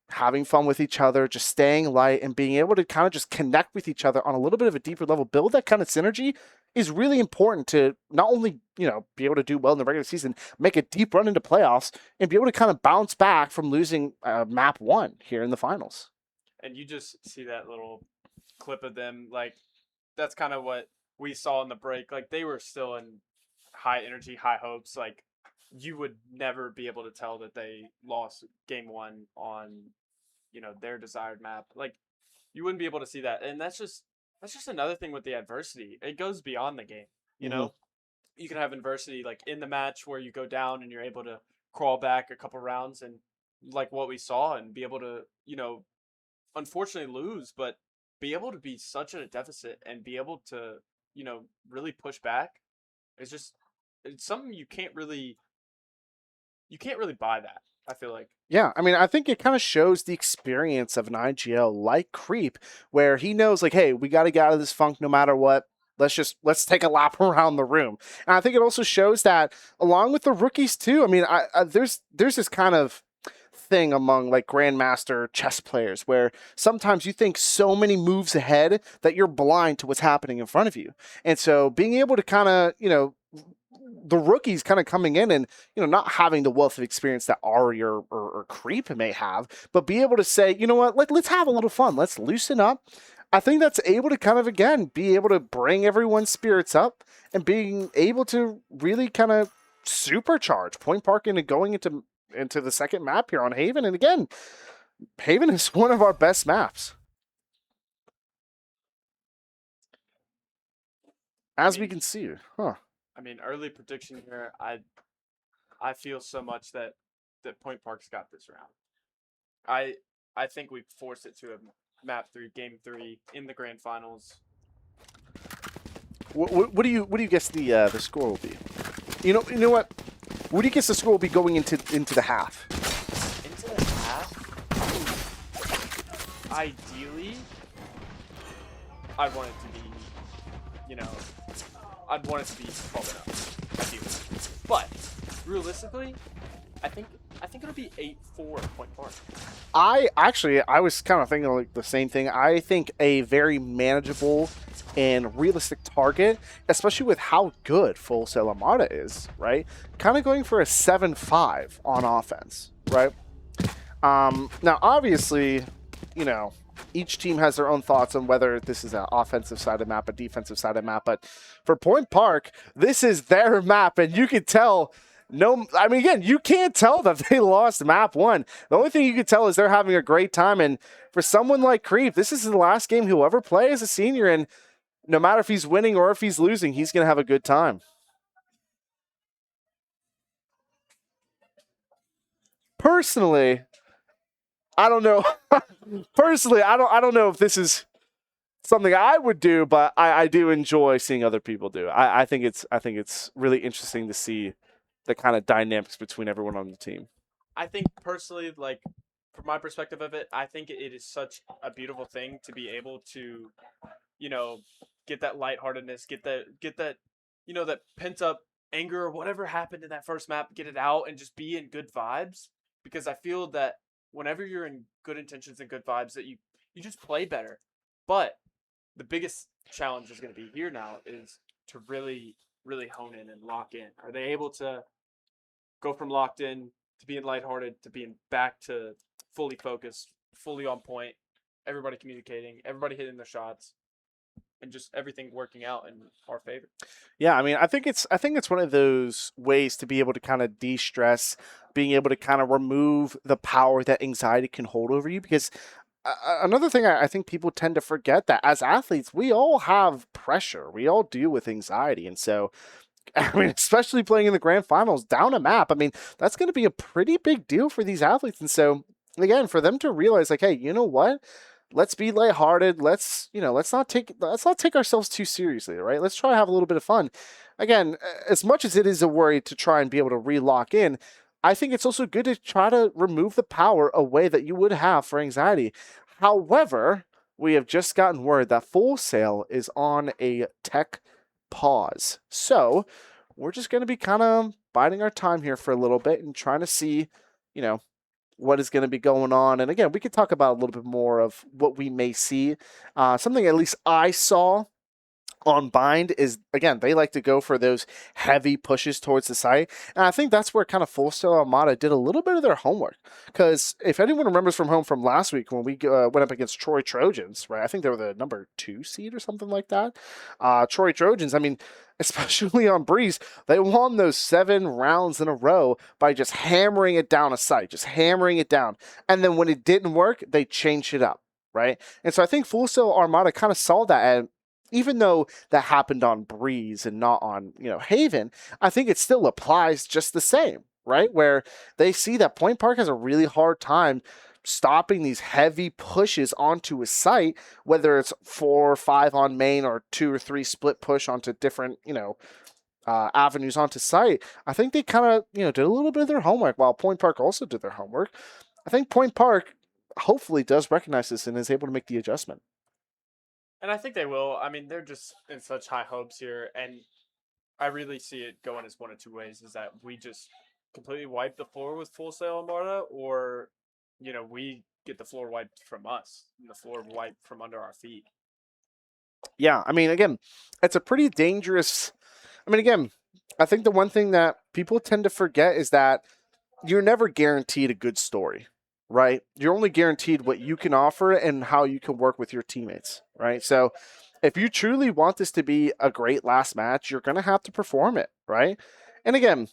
having fun with each other, just staying light, and being able to kind of just connect with each other on a little bit of a deeper level, build that kind of synergy, is really important to not only, you know, be able to do well in the regular season, make a deep run into playoffs, and be able to kind of bounce back from losing map 1 here in the finals. And you just see that little clip of them, like, that's kind of what we saw in the break. Like, they were still in high energy, high hopes. Like, you would never be able to tell that they lost game 1 on, you know, their desired map. Like, you wouldn't be able to see that. And that's just another thing with the adversity. It goes beyond the game. You know, you can have adversity like in the match where you go down and you're able to crawl back a couple rounds, and like what we saw, and be able to, you know, unfortunately lose, but be able to be such at a deficit and be able to, you know, really push back. It's something you can't really buy that, I feel like. Yeah, I mean, I think it kind of shows the experience of an IGL like Creep, where he knows, like, hey, we got to get out of this funk no matter what. Let's take a lap around the room. And I think it also shows that, along with the rookies too, I mean, there's this kind of thing among like grandmaster chess players where sometimes you think so many moves ahead that you're blind to what's happening in front of you. And so being able to kind of, you know, the rookies kind of coming in and, you know, not having the wealth of experience that Ari or Creep may have, but be able to say, you know what, let's have a little fun. Let's loosen up. I think that's able to kind of, again, be able to bring everyone's spirits up and being able to really kind of supercharge Point Park into going into the second map here on Haven. And again, Haven is one of our best maps. As we can see. I mean, early prediction here, I feel so much that Point Park's got this round. I think we forced it to a map 3, game 3 in the grand finals. What do you guess the score will be? You know what? What do you guess the score will be going into the half? Into the half? ideally, I'd want it to be, you know, I'd want it to be 12 and up, ideally. But realistically, I think it'll be 8-4 at Point Park. I was kind of thinking like the same thing. I think a very manageable and realistic target, especially with how good Full Sail Armada is, right? Kind of going for a 7-5 on offense, right? Now, obviously, you know, each team has their own thoughts on whether this is an offensive side of map, a defensive side of map. But for Point Park, this is their map, and you can tell. No, I mean, again, you can't tell that they lost map one. The only thing you can tell is they're having a great time. And for someone like Creep, this is the last game he'll ever play as a senior. And no matter if he's winning or if he's losing, he's going to have a good time. Personally, I don't know. Personally, I don't know if this is something I would do, but I do enjoy seeing other people do. I think it's really interesting to see the kind of dynamics between everyone on the team. I think personally, like from my perspective of it, I think it is such a beautiful thing to be able to, you know, get that lightheartedness, get that, you know, that pent up anger or whatever happened in that first map, get it out and just be in good vibes. Because I feel that whenever you're in good intentions and good vibes, that you just play better. But the biggest challenge is going to be here now is to really, really hone in and lock in. Are they able to go from locked in to being lighthearted to being back to fully focused, fully on point, everybody communicating, everybody hitting their shots, and just everything working out in our favor? Yeah, I mean, I think it's one of those ways to be able to kind of de-stress, being able to kind of remove the power that anxiety can hold over you. Because another thing I think people tend to forget that as athletes, we all have pressure, we all deal with anxiety, and so. I mean, especially playing in the grand finals down a map. I mean, that's going to be a pretty big deal for these athletes. And so, again, for them to realize, like, hey, you know what? Let's be lighthearted. Let's not take ourselves too seriously, right? Let's try to have a little bit of fun. Again, as much as it is a worry to try and be able to re-lock in, I think it's also good to try to remove the power away that you would have for anxiety. However, we have just gotten word that Full Sail is on a tech pause. So we're just going to be kind of biding our time here for a little bit and trying to see, you know, what is going to be going on. And again, we could talk about a little bit more of what we may see. Something at least I saw on Bind is, again, they like to go for those heavy pushes towards the site. And I think that's where kind of Full Sail Armada did a little bit of their homework. Because if anyone remembers from home from last week when we went up against Troy Trojans, right? I think they were the number 2 seed or something like that. Troy Trojans, I mean, especially on Breeze, they won those 7 rounds in a row by just hammering it down a site, just hammering it down. And then when it didn't work, they changed it up, right? And so I think Full Sail Armada kind of saw that, and even though that happened on Breeze and not on, Haven, I think it still applies just the same, right? Where they see that Point Park has a really hard time stopping these heavy pushes onto a site, whether it's 4 or 5 on main or 2 or 3 split push onto different, avenues onto site. I think they kind of, did a little bit of their homework while Point Park also did their homework. I think Point Park hopefully does recognize this and is able to make the adjustment. And I think they will. I mean, they're just in such high hopes here, and I really see it going as one of 2 ways: is that we just completely wipe the floor with Full Sail Armada, or we get the floor wiped from us, and the floor wiped from under our feet. Yeah, I mean, again, it's a pretty dangerous. I mean, again, I think the one thing that people tend to forget is that you're never guaranteed a good story. Right? You're only guaranteed what you can offer and how you can work with your teammates, right? So if you truly want this to be a great last match, you're going to have to perform it, right? And again,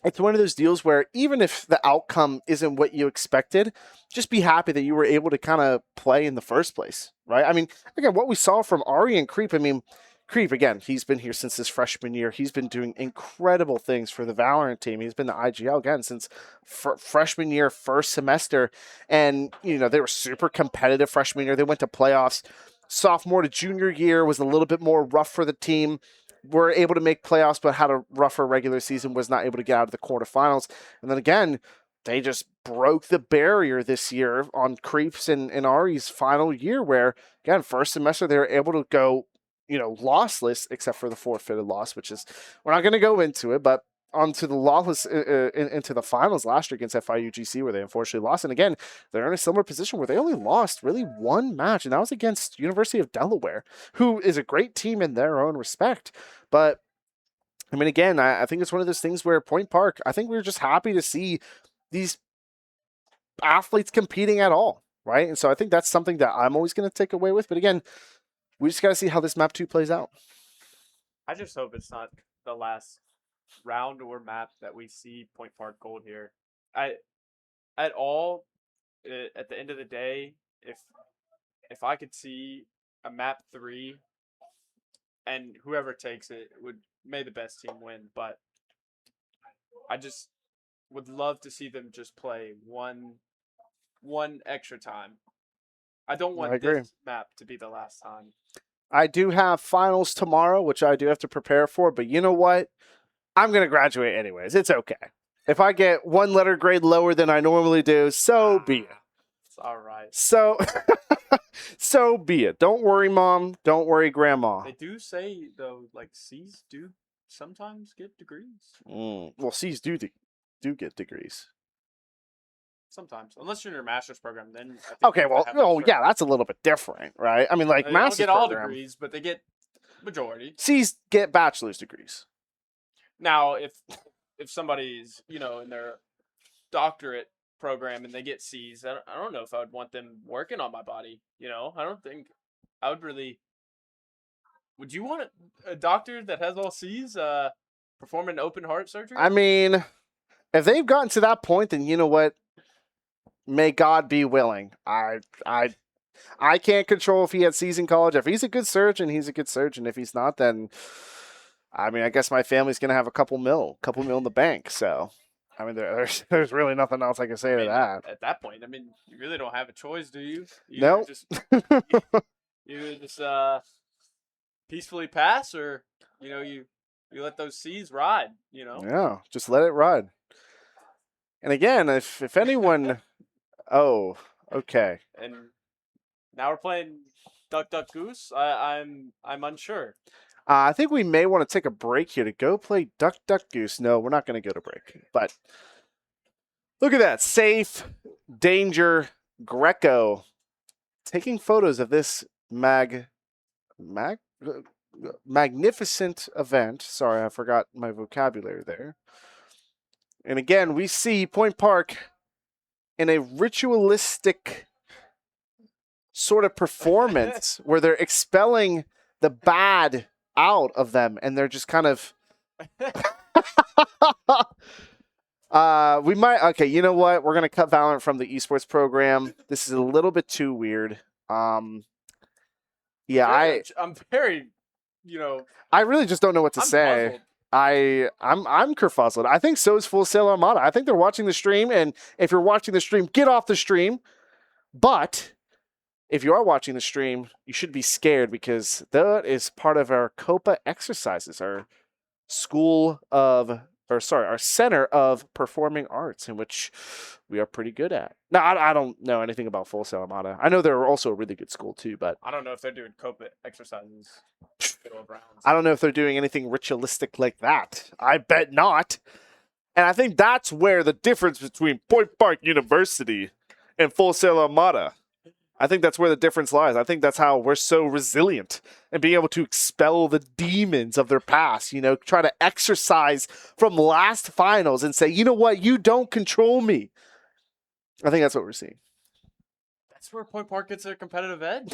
it's one of those deals where even if the outcome isn't what you expected, just be happy that you were able to kind of play in the first place, right? I mean, again, what we saw from Ari and Creep, I mean, Creep, again, he's been here since his freshman year. He's been doing incredible things for the Valorant team. He's been the IGL, again, since freshman year, first semester. And, they were super competitive freshman year. They went to playoffs. Sophomore to junior year was a little bit more rough for the team. Were able to make playoffs, but had a rougher regular season, was not able to get out of the quarterfinals. And then again, they just broke the barrier this year on Creeps and Ari's final year, where, again, first semester they were able to go, lossless, except for the forfeited loss, which is, we're not going to go into it, but onto the lossless into the finals last year against FIUGC, where they unfortunately lost. And again, they're in a similar position where they only lost really one match, and that was against University of Delaware, who is a great team in their own respect. But I mean, again, I think it's one of those things where Point Park, I think we were just happy to see these athletes competing at all, right? And so I think that's something that I'm always going to take away with. But again, we just got to see how this map 2 plays out. I just hope it's not the last round or map that we see Point Park Gold here. At the end of the day, if I could see a map 3 and whoever takes it may the best team win, but I just would love to see them just play one extra time. I don't want this map to be the last time. I do have finals tomorrow, which I do have to prepare for, but you know what? I'm going to graduate anyways. It's okay. If I get one letter grade lower than I normally do, so be it. It's all right. So, so be it. Don't worry, Mom. Don't worry, Grandma. They do say, though, like, C's do sometimes get degrees. Well, C's do get degrees. Sometimes, unless you're in your master's program, then I think okay. Well, yeah, that's a little bit different, right? I mean, like, they master's don't get all program, degrees, but they get majority. C's get bachelor's degrees. Now, if somebody's in their doctorate program and they get C's, I don't know if I would want them working on my body. I don't think I would really. Would you want a doctor that has all C's performing open heart surgery? I mean, if they've gotten to that point, then you know what? May God be willing. I can't control if he had C's in college. If he's a good surgeon, he's a good surgeon. If he's not, then I mean, I guess my family's gonna have a couple mil in the bank. So, I mean, there's really nothing else I can say to that. At that point, I mean, you really don't have a choice, do you? No. You just peacefully pass, or you let those C's ride. Yeah, just let it ride. And again, if anyone, oh, okay. And now we're playing Duck Duck Goose. I'm unsure. I think we may want to take a break here to go play Duck Duck Goose. No, we're not going to go to break. But look at that. Safe, Danger, Greco taking photos of this magnificent event. Sorry, I forgot my vocabulary there. And again, we see Point Park in a ritualistic sort of performance where they're expelling the bad out of them, and they're just kind of we might, okay, you know what, we're gonna cut Valorant from the esports program. This is a little bit too weird. I'm very I really just don't know what to say. Puzzled. I'm kerfuzzled. I think so is Full Sail Armada. I think they're watching the stream, and if you're watching the stream, get off the stream. But if you are watching the stream, you should be scared, because that is part of our COPA exercises, our our Center of Performing Arts, in which we are pretty good at. Now, I don't know anything about Full Sail Armada. I know they're also a really good school too, but I don't know if they're doing COPA exercises. I don't know if they're doing anything ritualistic like that. I bet not. And I think that's where the difference between Point Park University and Full Sail Armada, I think that's where the difference lies. I think that's how we're so resilient and being able to expel the demons of their past, try to exercise from last finals and say, you know what, you don't control me. I think that's what we're seeing. That's where Point Park gets their competitive edge.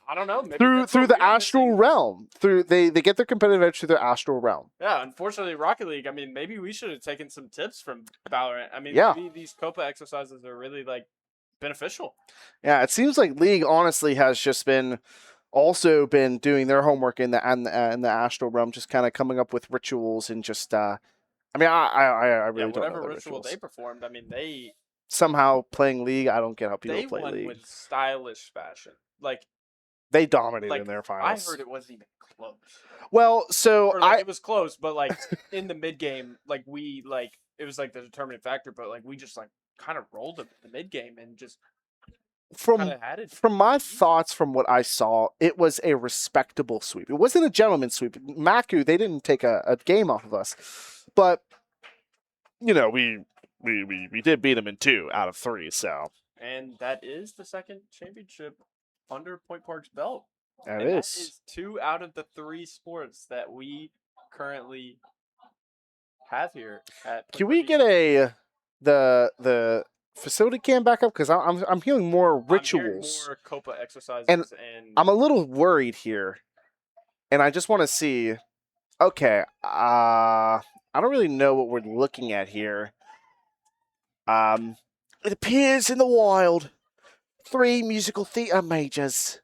I don't know. Maybe through the astral realm. They get their competitive edge through their astral realm. Yeah, unfortunately, Rocket League, I mean, maybe we should have taken some tips from Valorant. I mean, yeah, maybe these COPA exercises are really, beneficial. Yeah, it seems like League, honestly, has just been doing their homework in the astral realm, just kind of coming up with rituals and just, I mean, I really don't know whatever ritual rituals they performed, I mean, they... Somehow playing League, I don't get how people play League. They won with stylish fashion. They dominated in their finals. I heard it wasn't even close. Well, so it was close, but in the mid game, it it was like the determining factor, but like we just like kind of rolled them in the mid game and just From kind of had it. from my thoughts, from what I saw, it was a respectable sweep. It wasn't a gentleman's sweep. Maku, they didn't take a game off of us, but you know we did beat them in 2 out of 3. So And that is the second championship under Point Park's belt. that And is. that is 2 out of the 3 sports that we currently have here at. Can we get the facility cam back up? Because I'm hearing more rituals. More Copa exercises, And and I'm a little worried here, and I just want to see. Okay, I don't really know what we're looking at here. It appears in the wild, 3 musical theater majors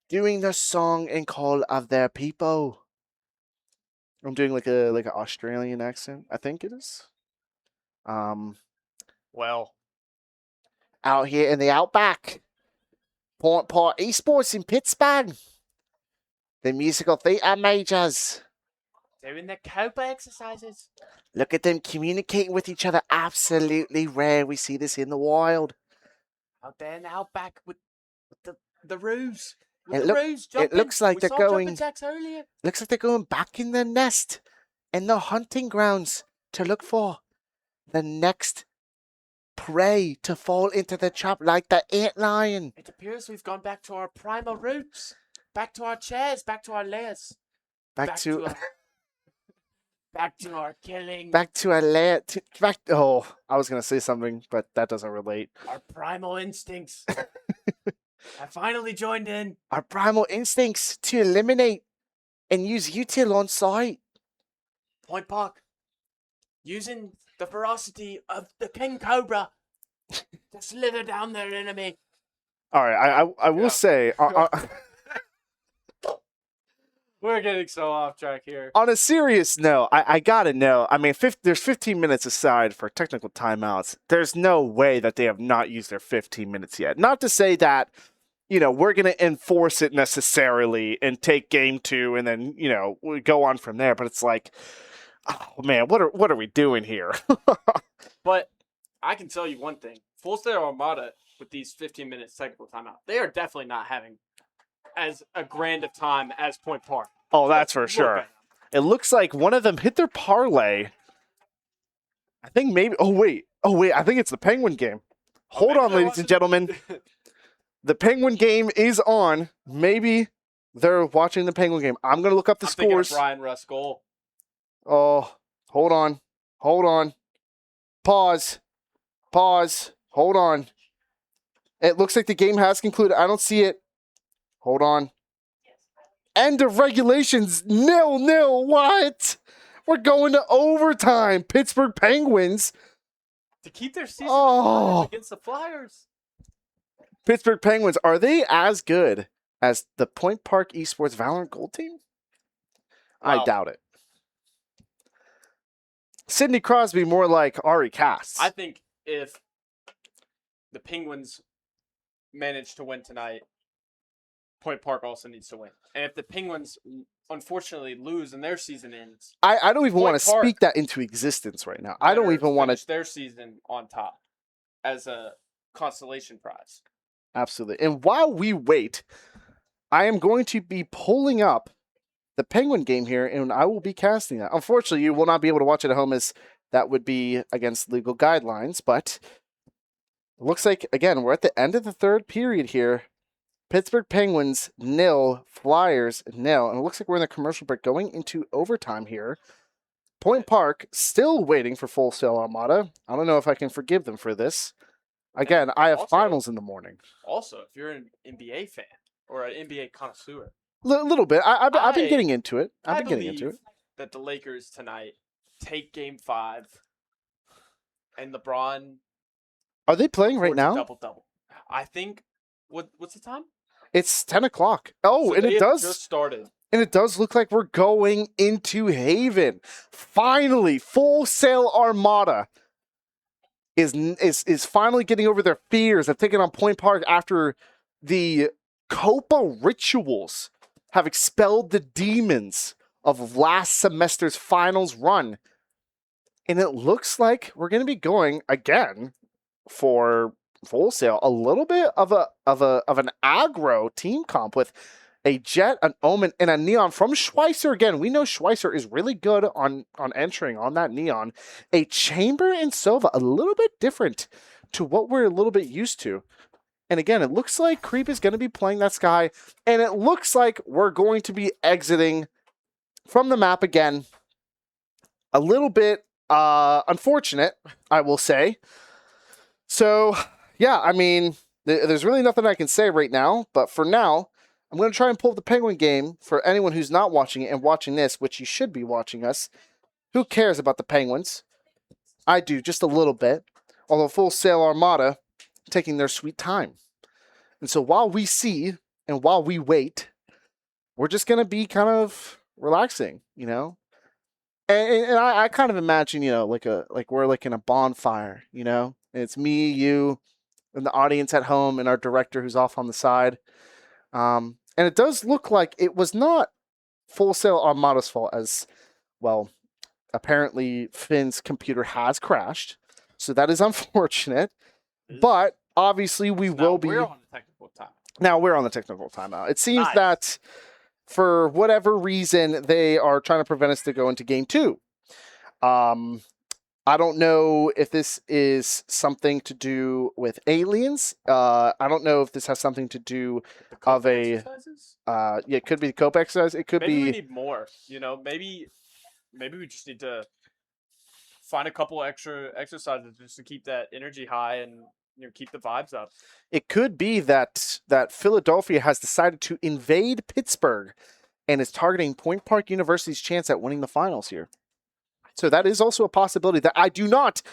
doing the song and call of their people. I'm doing like an Australian accent, I think it is. well, Out here in the outback, Point Park Esports in Pittsburgh, the musical theater majors. doing the Copa exercises. Look at them communicating with each other. Absolutely rare. We see this in the wild. Out there in the outback with the roos. It With the roos it looks like they're going. Jacks earlier. Looks like they're going back in their nest, in the hunting grounds, to look for the next prey to fall into the trap, like the antlion. It appears we've gone back to our primal roots, back to our chairs, back to our lairs, Back to our, back to our killing, back to a lair. Back. Oh, I was gonna say something, but that doesn't relate. our primal instincts. I finally joined in. Our primal instincts to eliminate and use util on site. Point Park, using the ferocity of the King Cobra to slither down their enemy. All right, I will Yeah. say. We're getting so off track here. On a serious note, I gotta know. I mean, there's 15 minutes aside for technical timeouts. There's no way that they have not used their 15 minutes yet. Not to say that, we're gonna enforce it necessarily and take game 2 and then, we go on from there. But it's like, oh man, what are we doing here? But I can tell you one thing: Full Sail Armada with these 15 minutes technical timeout, they are definitely not having as a grand of time as Point Park. Oh, that's for Look sure. at them. It looks like one of them hit their parlay. I think maybe. Oh wait. I think it's the Penguin game. Hold maybe on, they're ladies and watching- gentlemen. The Penguin game is on. Maybe they're watching the Penguin game. I'm gonna look up the I'm thinking of scores. Brian Russ goal. Oh, hold on. Pause. Hold on. It looks like the game has concluded. I don't see it. Hold on. End of regulations. 0-0. What? We're going to overtime. Pittsburgh Penguins. To keep their season Oh. alive against the Flyers. Pittsburgh Penguins. Are they as good as the Point Park Esports Valorant Gold team? I Wow. doubt it. Sidney Crosby more like Ari Cass. I think if the Penguins manage to win tonight, Point Park also needs to win. And if the Penguins unfortunately lose and their season ends, I don't even Point want to Park speak that into existence right now. I don't better even want finish to. their season on top as a consolation prize. Absolutely. And while we wait, I am going to be pulling up the Penguin game here, and I will be casting that. Unfortunately, you will not be able to watch it at home, as that would be against legal guidelines. But it looks like, again, we're at the end of the third period here. Pittsburgh Penguins 0, Flyers 0. And it looks like we're in the commercial break going into overtime here. Point Park still waiting for Full Sail Armada. I don't know if I can forgive them for this. Again, I have Also- finals in the morning. Also, if you're an NBA fan or an NBA connoisseur, Little bit. I've been I- getting into it. I I've been getting believe into it. that the Lakers tonight take Game 5, and LeBron Are they playing right records a now? double-double. I think. What's the time? It's 10 o'clock. Oh, So and they it have does. just started. And it does look like we're going into Haven. Finally, Full Sail Armada is finally getting over their fears of taking on Point Park after the Copa rituals have expelled the demons of last semester's finals run. And it looks like we're going to be going again for Full Sail, a little bit of an aggro team comp with a Jet, an Omen, and a Neon from Schweitzer. Again, we know Schweitzer is really good on entering on that Neon. A Chamber and Sova, a little bit different to what we're a little bit used to. And again, it looks like Creep is going to be playing that Sky, and it looks like we're going to be exiting from the map again. A little bit unfortunate, I will say. So, yeah, I mean, there's really nothing I can say right now, but for now, I'm going to try and pull up the Penguin game for anyone who's not watching it and watching this, which you should be watching us. Who cares about the Penguins? I do, just a little bit. Although Full Sail Armada taking their sweet time. And so while we see and while we wait, we're just going to be kind of relaxing, you know? And I kind of imagine, you know, like we're like in a bonfire, you know? And it's me, you, and the audience at home, and our director who's off on the side. And it does look like it was not Full Sail Armada's fault, as well. Apparently, Finn's computer has crashed, so that is unfortunate. But obviously, we will be. We're on the technical time. Now we're on the technical timeout. It seems Nice. that for whatever reason, they are trying to prevent us to go into game 2. I don't know if this is something to do with aliens. I don't know if this has something to do of a. Yeah, it could be the cope exercise. It could Maybe be. we need more. You know, maybe we just need to find a couple extra exercises just to keep that energy high and keep the vibes up. It could be that Philadelphia has decided to invade Pittsburgh and is targeting Point Park University's chance at winning the finals here. So that is also a possibility that I do not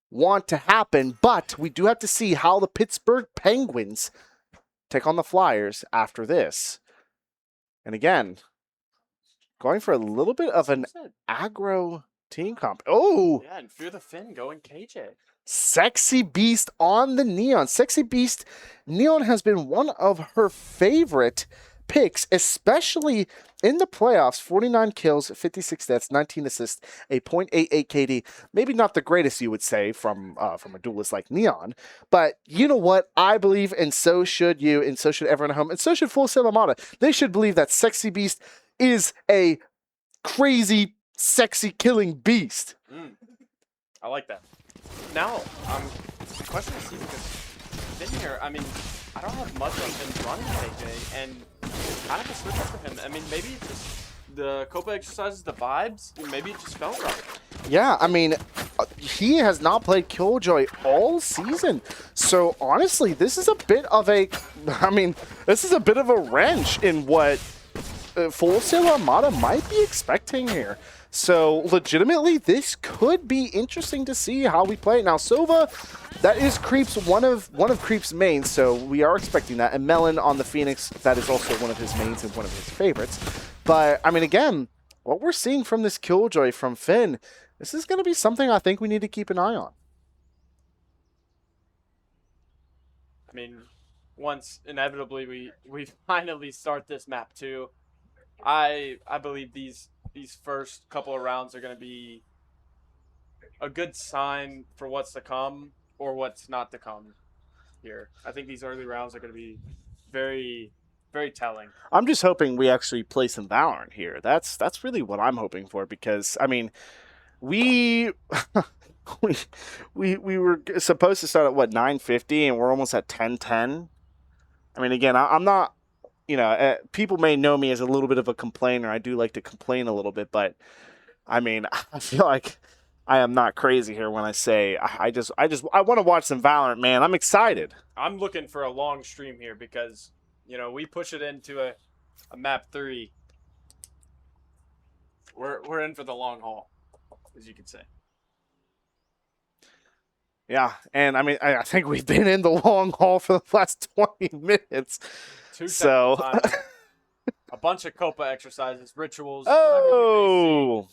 want to happen, but we do have to see how the Pittsburgh Penguins take on the Flyers after this. And again, going for a little bit of an aggro team comp. Oh! Yeah, and Fear the Finn going KJ. Sexy Beast on the Neon. Sexy Beast, Neon has been one of her favorite picks, especially in the playoffs. 49 kills, 56 deaths, 19 assists, a .88 KD. Maybe not the greatest, you would say, from a duelist like Neon. But you know what? I believe, and so should you, and so should everyone at home, and so should Full Sail Armada. They should believe that Sexy Beast is a crazy, sexy killing beast. I like that. Now, the question is, because Finn here, I mean, I don't have much on him running KJ, and kind of a switch up for him. I mean, maybe it's just the Copa exercises, the vibes, maybe it just felt right. Yeah, I mean, he has not played Killjoy all season. So, honestly, this is a bit of a, this is a bit of a wrench in what Full Sail Armada might be expecting here. So, legitimately, this could be interesting to see how we play it. Now, Sova, that is Creep's one of Creep's mains, so we are expecting that. And Melon on the Phoenix, that is also one of his mains and one of his favorites. But, I mean, again, what we're seeing from this Killjoy from Finn, this is going to be something I think we need to keep an eye on. I mean, once inevitably we finally start this map too, I believe these first couple of rounds are going to be a good sign for what's to come or what's not to come here. I think these early rounds are going to be very, very telling. I'm just hoping we actually play some Valorant here. That's really what I'm hoping for, because I mean, we were supposed to start at what, 9:50, and we're almost at 10:10. I mean, again, I'm not, you know, people may know me as a little bit of a complainer. I do like to complain a little bit, but I mean, I feel like I am not crazy here when I say I want to watch some Valorant, man. I'm excited. I'm looking for a long stream here because, you know, we push it into a map 3. We're in for the long haul, as you could say. Yeah, and I mean, I think we've been in the long haul for the last 20 minutes. So a bunch of Copa exercises, rituals. Oh,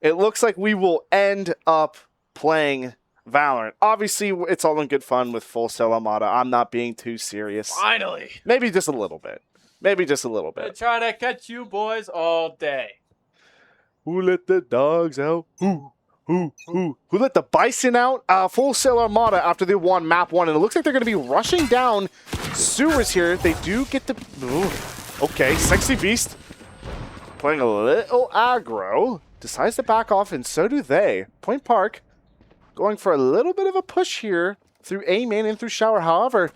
it looks like we will end up playing Valorant. Obviously, it's all in good fun with Full Sail Armada. I'm not being too serious. Finally. Maybe just a little bit. Maybe just a little bit. They're trying to catch you boys all day. Who let the dogs out? Who? Who let the Bison out? Full Sail Armada after they won map 1. And it looks like they're going to be rushing down sewers here. They do get the... Ooh, okay, Sexy Beast playing a little aggro. Decides to back off, and so do they. Point Park going for a little bit of a push here through A main and through Shower. However,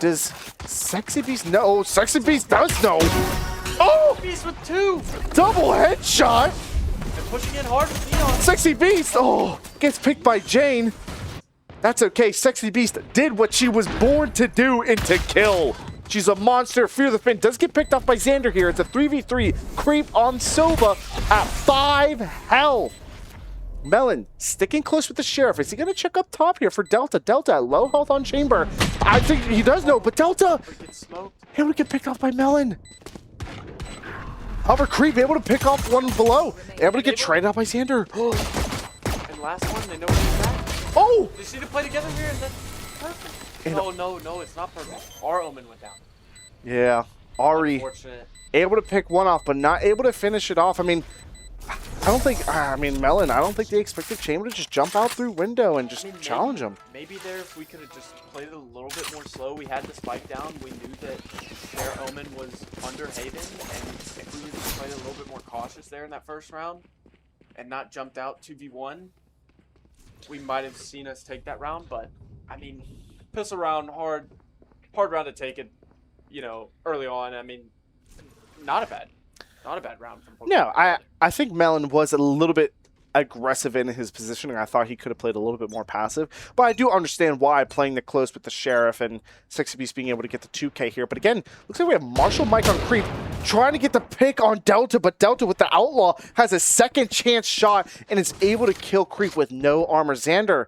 does Sexy Beast know? Sexy Beast does know. Oh! Beast with 2. Double headshot! And pushing in hard with Neon. Sexy Beast, oh, gets picked by Jane. That's okay. Sexy Beast did what she was born to do and to kill. She's a monster. Fear the Fin does get picked off by Xander here. It's a 3v3 creep on Sova at 5 health. Melon sticking close with the Sheriff. Is he going to check up top here for Delta? Delta at low health on Chamber. I think he does know, but Delta able to get picked off by Melon. However, Creep able to pick off one below. Able to get traded out by Xander. And last one, they know where he's at. Oh! They see to play together here, and then perfect. And no, it's not perfect. Our Omen went down. yeah, Ari Unfortunate. able to pick one off, but not able to finish it off. I mean, I don't think, Melon, I don't think they expected Chamber to just jump out through window and just challenge him. Maybe there, if we could have just played it a little bit more slow, we had the spike down. We knew that their Omen was under Haven, and if we had just played a little bit more cautious there in that first round and not jumped out 2v1, we might have seen us take that round. But I mean, pistol round, hard round to take it, early on. I mean, not a bad round from Pokemon. No, I think Melon was a little bit aggressive in his positioning. I thought he could have played a little bit more passive, but I do understand why, playing the close with the Sheriff and Sexy Beast being able to get the 2K here. But again, looks like we have Marshall Mike on Creep trying to get the pick on Delta, but Delta with the Outlaw has a second chance shot and is able to kill Creep with no armor. Xander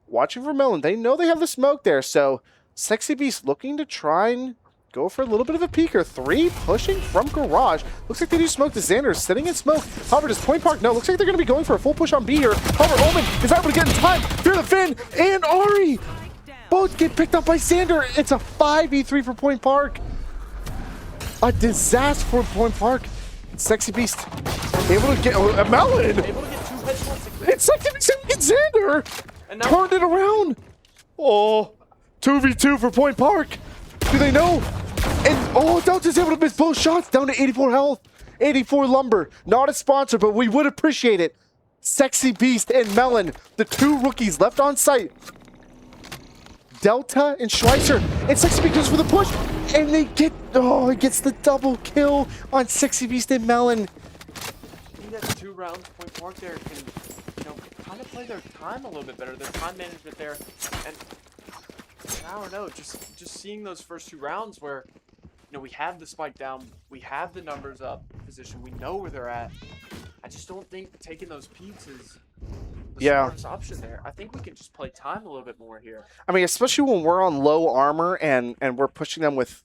watching for Melon. They know they have the smoke there, so Sexy Beast looking to try and go for a little bit of a peeker. 3 pushing from Garage. Looks like they do smoke to Xander, sitting in smoke. However, does Point Park? No, looks like they're going to be going for a full push on B here. However, Omen is able to get in time. Fear the Fin and Ari both get picked up by Xander. It's a 5v3 for Point Park. A disaster for Point Park. Sexy Beast able to get a Melon. Able to get 2 headshots. It's Sexy Beast able to get Xander. And now turned it around. Oh, 2v2 for Point Park. Do they know? And Delta's able to miss both shots, down to 84 health. 84 Lumber. Not a sponsor, but we would appreciate it. Sexy Beast and Melon, the 2 rookies left on site. Delta and Schweitzer. And Sexy Beast goes for the push. And they get, it gets the double kill on Sexy Beast and Melon. I think that's 2 rounds. Point Park there can, kind of play their time a little bit better. Their time management there. And I don't know, just seeing those first 2 rounds where, we have the spike down, we have the numbers up position, we know where they're at. I just don't think taking those peaks is the smartest option there. I think we can just play time a little bit more here. I mean, especially when we're on low armor and we're pushing them with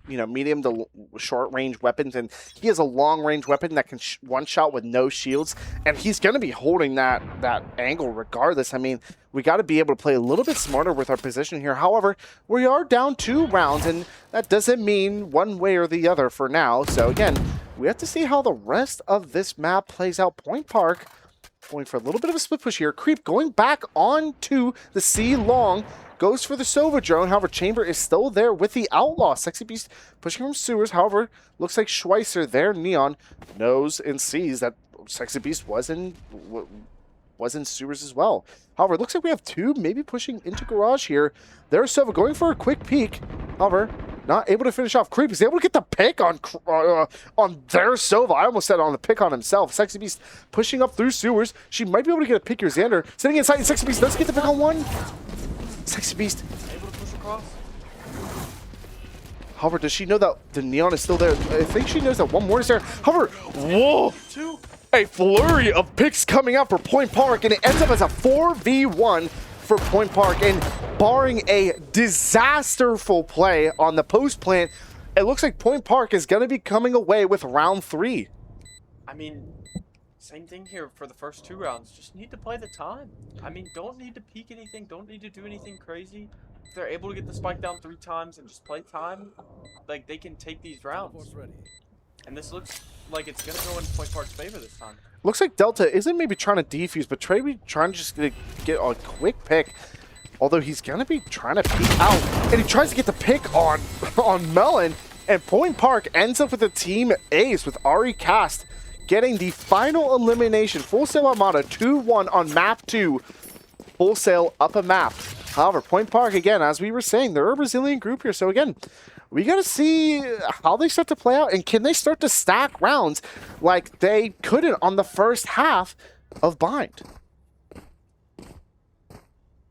medium to short range weapons, and he has a long range weapon that can one shot with no shields, and he's going to be holding that angle regardless. I mean, we got to be able to play a little bit smarter with our position here. However, we are down 2 rounds, and that doesn't mean one way or the other for now. So again, we have to see how the rest of this map plays out. Point Park going for a little bit of a split push here. Creep going back onto the C long. Goes for the Sova drone. However, Chamber is still there with the Outlaw. Sexy Beast pushing from sewers. However, looks like Schweitzer there. Neon knows and sees that Sexy Beast was in sewers as well. However, it looks like we have 2 maybe pushing into Garage here. There's Sova going for a quick peek. However, not able to finish off. Creep is able to get the pick on their Sova. I almost said on the pick on himself. Sexy Beast pushing up through sewers. She might be able to get a pick here. Xander sitting inside, and Sexy Beast does get the pick on one. Sexy Beast Able to push across. However, does she know that the Neon is still there? I think she knows that one more is there. However, whoa! 2. A flurry of picks coming out for Point Park, and it ends up as a 4v1 for Point Park. And barring a disasterful play on the post plant, it looks like Point Park is going to be coming away with round 3. I mean, same thing here for the first 2 rounds. Just need to play the time. I mean, don't need to peek anything. Don't need to do anything crazy. If they're able to get the spike down 3 times and just play time, like, they can take these rounds. And this looks like it's going to go in Point Park's favor this time. Looks like Delta isn't maybe trying to defuse, but Trey trying to just get a quick pick. Although he's going to be trying to peek out. And he tries to get the pick on Melon. And Point Park ends up with a team ace with Ari Cast getting the final elimination. Full Sail Armada 2-1 on map 2. Full Sail up a map. However, Point Park, again, as we were saying, they're a resilient group here. So again, we got to see how they start to play out. And can they start to stack rounds like they couldn't on the first half of Bind? I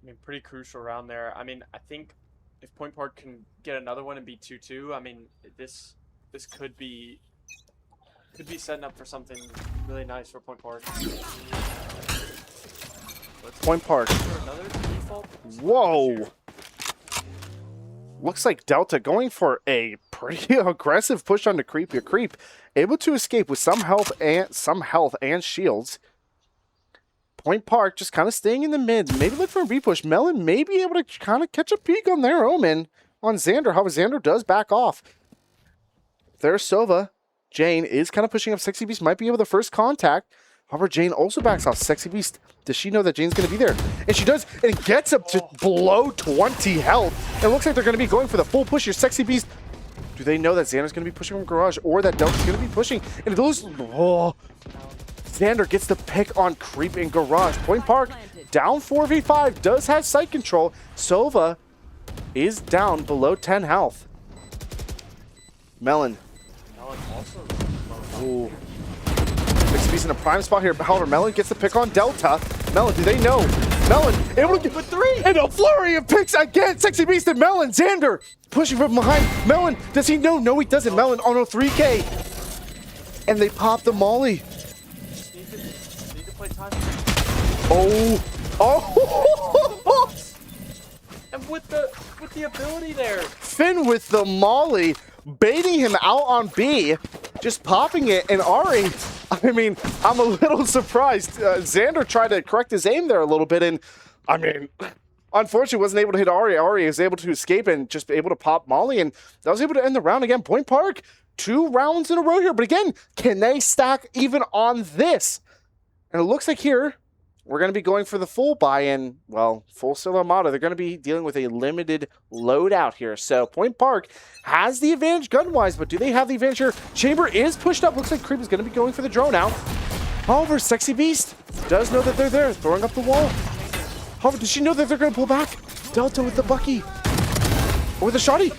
mean, pretty crucial round there. I mean, I think if Point Park can get another one and be 2-2, I mean, this could be setting up for something really nice for Point Park. Point Park. Another default. Whoa. Looks like Delta going for a pretty aggressive push on the Creep. Your Creep able to escape with some health and shields. Point Park just kind of staying in the mid. Maybe look for a repush. Melon may be able to kind of catch a peek on their Omen on Xander. However, Xander does back off. There's Sova. Jane is kind of pushing up. Sexy Beast might be able to first contact. However, Jane also backs off. Sexy Beast, does she know that Jane's going to be there? And she does, and gets up to below 20 health. It looks like they're going to be going for the full push here. Sexy Beast, do they know that Xander's going to be pushing from Garage or that Delta's going to be pushing? And those, Xander gets the pick on Creep in Garage. Point Park down 4v5, does have sight control. Sova is down below 10 health. Melon. Melon also. Ooh. Sexy Beast in a prime spot here. However, Melon gets the pick on Delta. Melon, do they know? Melon able to get with 3. And a flurry of picks again. Sexy Beast and Melon. Xander pushing from behind. Melon, does he know? No, he doesn't. Melon on a 3K. And they pop the molly. Just need to play time. Oh. Oh. And with the ability there. Finn with the molly, baiting him out on B, just popping it, and Ari, I mean, I'm a little surprised. Xander tried to correct his aim there a little bit, and I mean, unfortunately wasn't able to hit Ari. Ari was able to escape and just able to pop molly, and that was able to end the round again. Point Park, 2 rounds in a row here, but again, can they stack even on this? And it looks like here, we're going to be going for the full buy-in, well, full Sail Armada. They're going to be dealing with a limited loadout here. So Point Park has the advantage gun-wise, but do they have the advantage here? Chamber is pushed up. Looks like Creep is going to be going for the drone out. However, Sexy Beast does know that they're there, throwing up the wall. However, does she know that they're going to pull back? Delta with the Bucky. Or with the Shotty.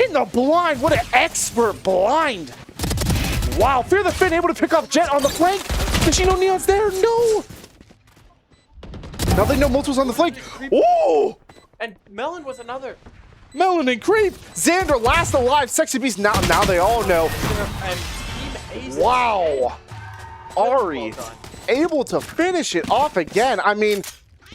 In the blind. What an expert blind. Wow, Fear the Finn able to pick off Jet on the flank. Does she know Neon's there? No. Now they know Multiple's on the flank. Oh! And Melon with another. Melon and Creep. Xander last alive. Sexy Beast. Now they all know. And Team Ace. Wow. Ari able to finish it off again. I mean,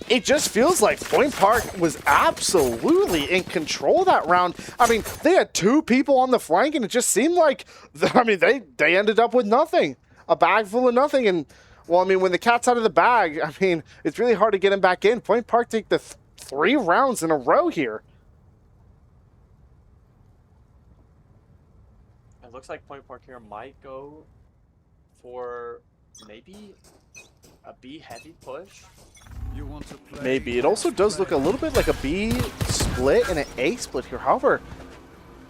it just feels like Point Park was absolutely in control that round. I mean, they had 2 people on the flank, and it just seemed like, I mean, they ended up with nothing. A bag full of nothing, and well, I mean, when the cat's out of the bag, I mean, it's really hard to get him back in. Point Park take the 3 rounds in a row here. It looks like Point Park here might go for maybe a B heavy push. You want to play? Maybe. It also does look a little bit like a B split and an A split here. However,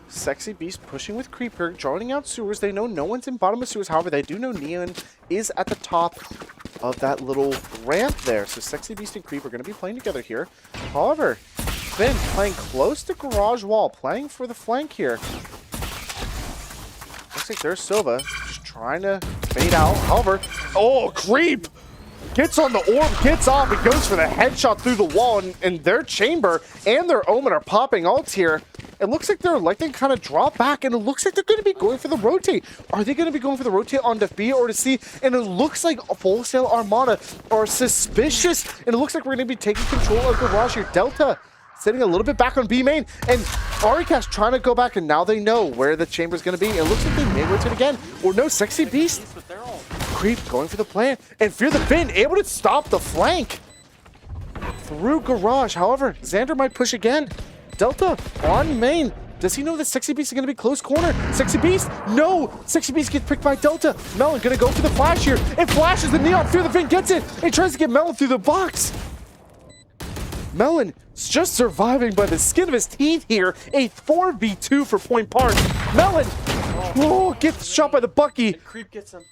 Sexy Beast pushing with Creeper, joining out sewers. They know no one's in bottom of sewers. However, they do know Neon is at the top of that little ramp there. So Sexy Beast and Creeper are going to be playing together here. However, Finn playing close to garage wall, playing for the flank here. Looks like there's Silva just trying to fade out. However, oh, Creep gets on the orb, gets off, and goes for the headshot through the wall, and their Chamber and their Omen are popping ults here. It looks like they're electing kind of drop back, and it looks like they're going to be going for the rotate. Are they going to be going for the rotate onto B or to C? And it looks like Full Sail Armada are suspicious, and it looks like we're going to be taking control of Garage here. Delta sitting a little bit back on B main, and Aricast trying to go back, and now they know where the Chamber's going to be. It looks like they may rotate again. Or no, Sexy Beast. Creep going for the plan, and Fear the Finn able to stop the flank through Garage. However, Xander might push again. Delta on main, Does he know that Sexy Beast is going to be close corner? Sexy Beast? No! Sexy Beast gets picked by Delta. Melon going to go for the flash here. It flashes the Neon. Fear the Fin gets it. It tries to get Melon through the box. Melon just surviving by the skin of his teeth here. A 4v2 for Point Park. Melon gets shot by the Bucky. And Creep gets him.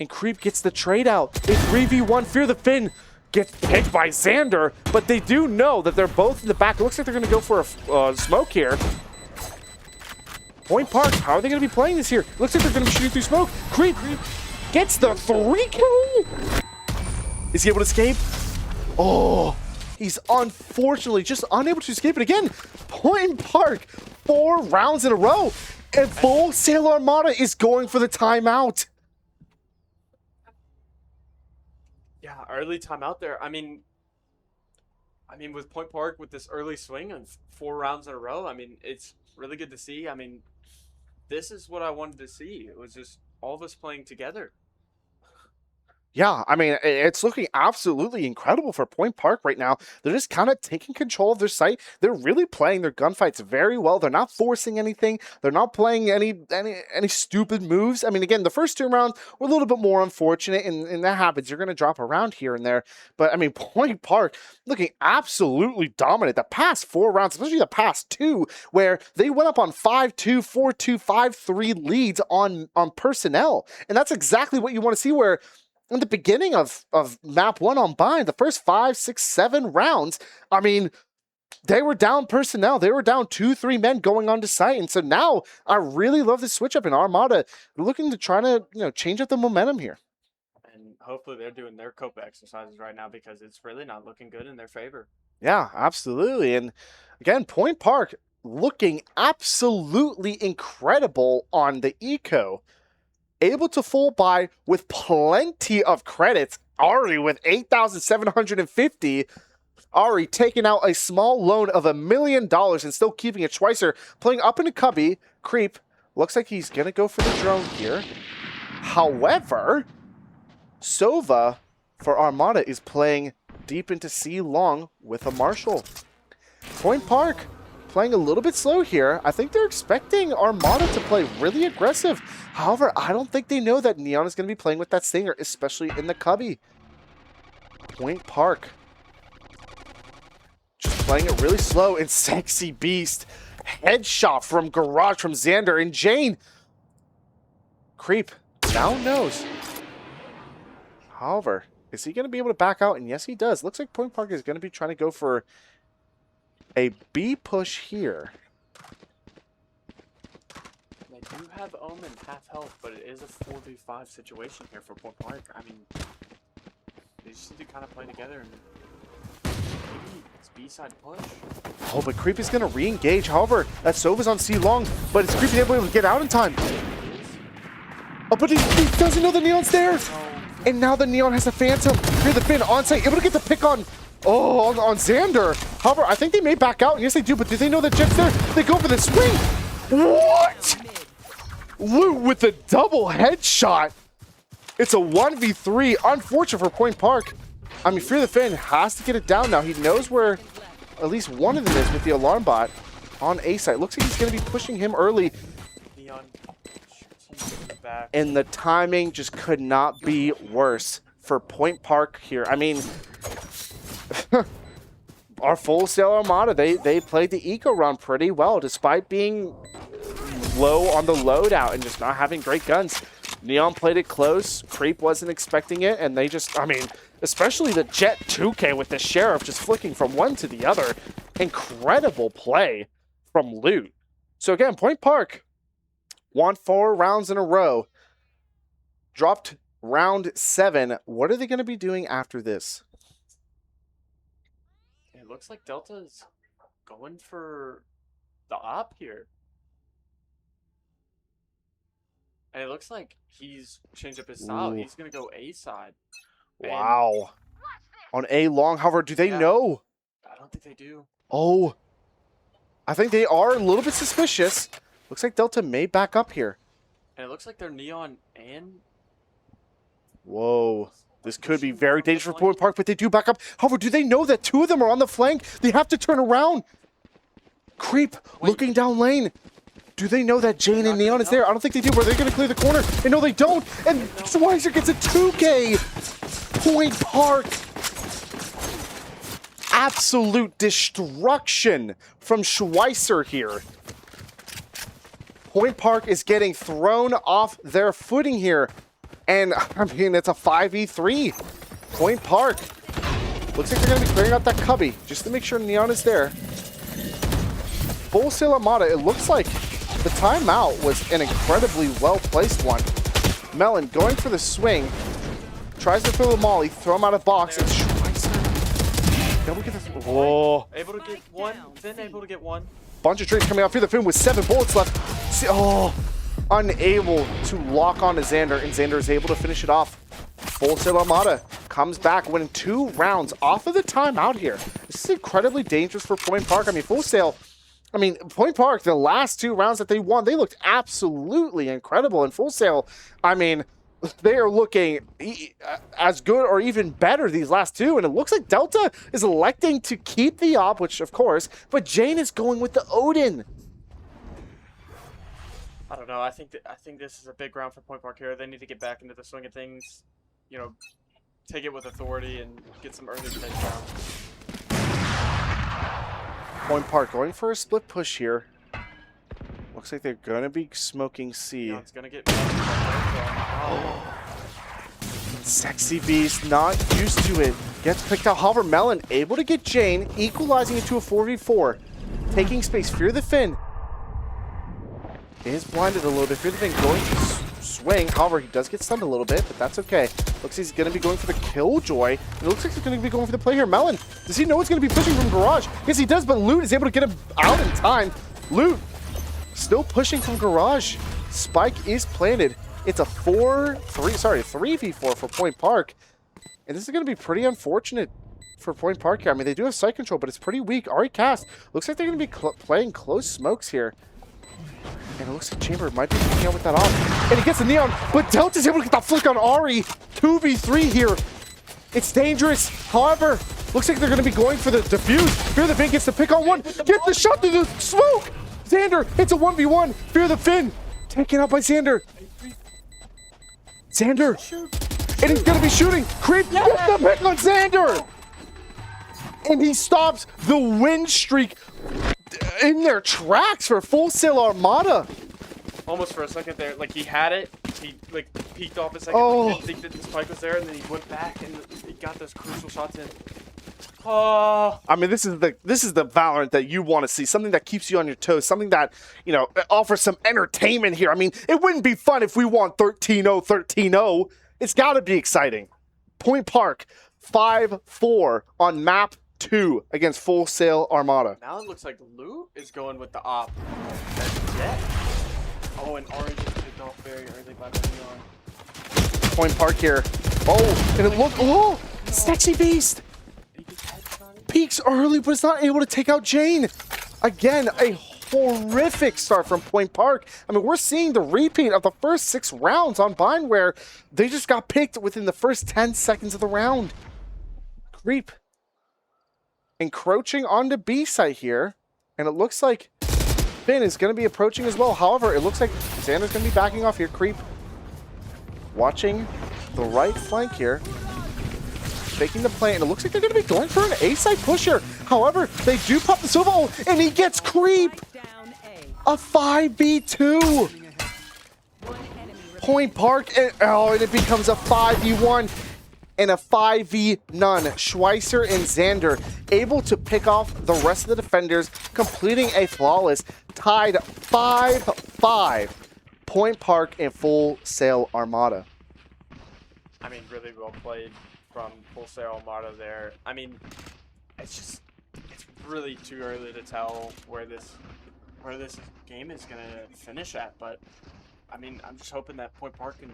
And Creep gets the trade out. A 3v1. Fear the Fin gets picked by Xander, but they do know that they're both in the back. It looks like they're going to go for a smoke here. Point Park, how are they going to be playing this here? Looks like they're going to be shooting through smoke. Creep gets the 3K. Is he able to escape? Oh, he's unfortunately just unable to escape it again. Point Park, 4 rounds in a row. And full Sail Armada is going for the timeout. Yeah, early timeout there. I mean, with Point Park with this early swing of 4 rounds in a row, I mean, it's really good to see. I mean, this is what I wanted to see. It was just all of us playing together. Yeah, I mean, it's looking absolutely incredible for Point Park right now. They're just kind of taking control of their site. They're really playing their gunfights very well. They're not forcing anything. They're not playing any stupid moves. I mean, again, the first 2 rounds were a little bit more unfortunate, and that happens. You're going to drop around here and there. But, I mean, Point Park looking absolutely dominant. The past 4 rounds, especially the past 2, where they went up on 5-2, 4-2, 5-3 leads on personnel. And that's exactly what you want to see, where in the beginning of map 1 on Bind, the first 5, 6, 7 rounds, I mean, they were down personnel. They were down 2, 3 men going onto site. And so now I really love this switch up in Armada, looking to try to, change up the momentum here. And hopefully they're doing their cope exercises right now, because it's really not looking good in their favor. Yeah, absolutely. And again, Point Park looking absolutely incredible on the eco. Able to full buy with plenty of credits. Ari with 8,750. Ari taking out a small loan of $1 million and still keeping it. Schweitzer playing up into Cubby. Creep looks like he's going to go for the drone here. However, Sova for Armada is playing deep into C long with a Marshall. Point Park playing a little bit slow here. I think they're expecting Armada to play really aggressive. However, I don't think they know that Neon is going to be playing with that Stinger, especially in the Cubby. Point Park just playing it really slow. And Sexy Beast headshot from Garage from Xander and Jane. Creep now knows. However, is he going to be able to back out? And yes, he does. Looks like Point Park is going to be trying to go for a B push here. They do have Omen half health, but it is a 4v5 situation here for Point Park. I mean, they just need to kind of play together, and maybe it's B-side push. Oh, but Creep is going to re-engage. However, that Sova's on C long, but is Creep able to get out in time? Oh, but he doesn't know the Neon's there. And now the Neon has a Phantom. Fear the Fin on site, able to get the pick on Xander. However, I think they may back out. Yes, they do, but do they know that Jet's there? They go for the swing. What? Loot with the double headshot. It's a 1v3. Unfortunate for Point Park. I mean, Fear the Fin has to get it down now. He knows where at least one of them is with the alarm bot on A site. Looks like he's going to be pushing him early. Neon shoots him back. And the timing just could not be worse for Point Park here. I mean, our full Sail Armada, they played the eco run pretty well, despite being low on the loadout and just not having great guns. Neon played it close. Creep wasn't expecting it, and they just, I mean, especially the Jet 2K with the Sheriff just flicking from one to the other. Incredible play from Loot. So again, Point Park won 4 rounds in a row. Dropped round 7. What are they going to be doing after this? It looks like Delta's going for the op here. And it looks like he's changed up his style. Ooh. He's going to go A side. Wow. On A long, however, do they know? I don't think they do. Oh. I think they are a little bit suspicious. Looks like Delta may back up here. And it looks like they're Neon and... Whoa. This could be very dangerous for Point Park, but they do back up. However, do they know that 2 of them are on the flank? They have to turn around. Creep looking down lane. Do they know that Jane and Neon is there? I don't think they do. Were they going to clear the corner? And no, they don't. And Schweizer gets a 2K. Point Park. Absolute destruction from Schweizer here. Point Park is getting thrown off their footing here. And, I mean, it's a 5v3. Point Park. Looks like they're going to be clearing out that cubby just to make sure Neon is there. Full Sail Armada, it looks like the timeout was an incredibly well-placed one. Melon going for the swing. Tries to throw the molly, throw him out of box. And Schweizer. Then we get this. Whoa. Able to get one. Finn able to get one. Bunch of trades coming out for the Finn with 7 bullets left. Oh, unable to lock on to Xander, and Xander is able to finish it off. Full Sail Armada comes back, winning 2 rounds off of the timeout here. This is incredibly dangerous for Point Park. I mean, Full Sail, Point Park, the last 2 rounds that they won, they looked absolutely incredible. And Full Sail, I mean, they are looking as good or even better these last 2. And it looks like Delta is electing to keep the op, which of course, but Jane is going with the Odin. I don't know. I think this is a big round for Point Park here. They need to get back into the swing of things. You know, take it with authority and get some early takedowns. Point Park going for a split push here. Looks like they're going to be smoking C. Neon's going to get... Oh. Sexy Beast not used to it. Gets picked out. However, Melon able to get Jane, equalizing it to a 4v4. Taking space. Fear the Finn is blinded a little bit. Fear the Finn going to swing. However, he does get stunned a little bit, but that's okay. Looks like he's going to be going for the Killjoy. And it looks like he's going to be going for the play here. Melon, does he know what's going to be pushing from Garage? Yes, he does, but Loot is able to get him out in time. Loot still pushing from Garage. Spike is planted. It's a 3v4 for Point Park. And this is going to be pretty unfortunate for Point Park here. I mean, they do have site control, but it's pretty weak. Ari Cast looks like they're going to be playing close smokes here. And it looks like Chamber might be picking out with that off. And he gets the Neon, but Delta's able to get that flick on Ari. 2v3 here. It's dangerous. However, looks like they're going to be going for the defuse. Fear the Finn gets the pick on one. Get the shot through the smoke. Xander, it's a 1v1. Fear the Finn. Taken out by Xander. Xander. And he's going to be shooting. Creep gets the pick on Xander. And he stops the win streak in their tracks for Full Sail Armada. Almost for a second there, like he had it, he like peeked off a second, didn't think that the spike was there, and then he went back and he got those crucial shots in. Oh, I mean, this is the Valorant that you want to see, something that keeps you on your toes, something that, you know, offers some entertainment here. I mean, it wouldn't be fun if we won 13-0, 13-0. It's got to be exciting. Point Park, 5-4 on map 2 against Full Sail Armada. now it looks like Loot is going with the op. Yeah. Oh, and Orange is picked off very early by the Neon. Point Park here. Oh, and it looked, oh, Sexy Beast. Peaks early, but it's not able to take out Jane. Again, a horrific start from Point Park. I mean, we're seeing the repeat of the first 6 rounds on Bind where they just got picked within the first 10 seconds of the round. Creep. Encroaching onto B site here. And it looks like Finn is going to be approaching as well. However, it looks like Xander's going to be backing off here. Creep. Watching the right flank here. Faking the play, and it looks like they're going to be going for an A-side pusher. However, they do pop the Silva ult, and he gets Creep. A 5v2. Point Park, and it becomes a 5v1 and a 5v none. Schweizer and Xander able to pick off the rest of the defenders, completing a flawless, tied 5-5. Point Park and Full Sail Armada. I mean, really well played from Full Sail Armada there. I mean, it's really too early to tell where this game is gonna finish at. But I mean, I'm just hoping that Point Park can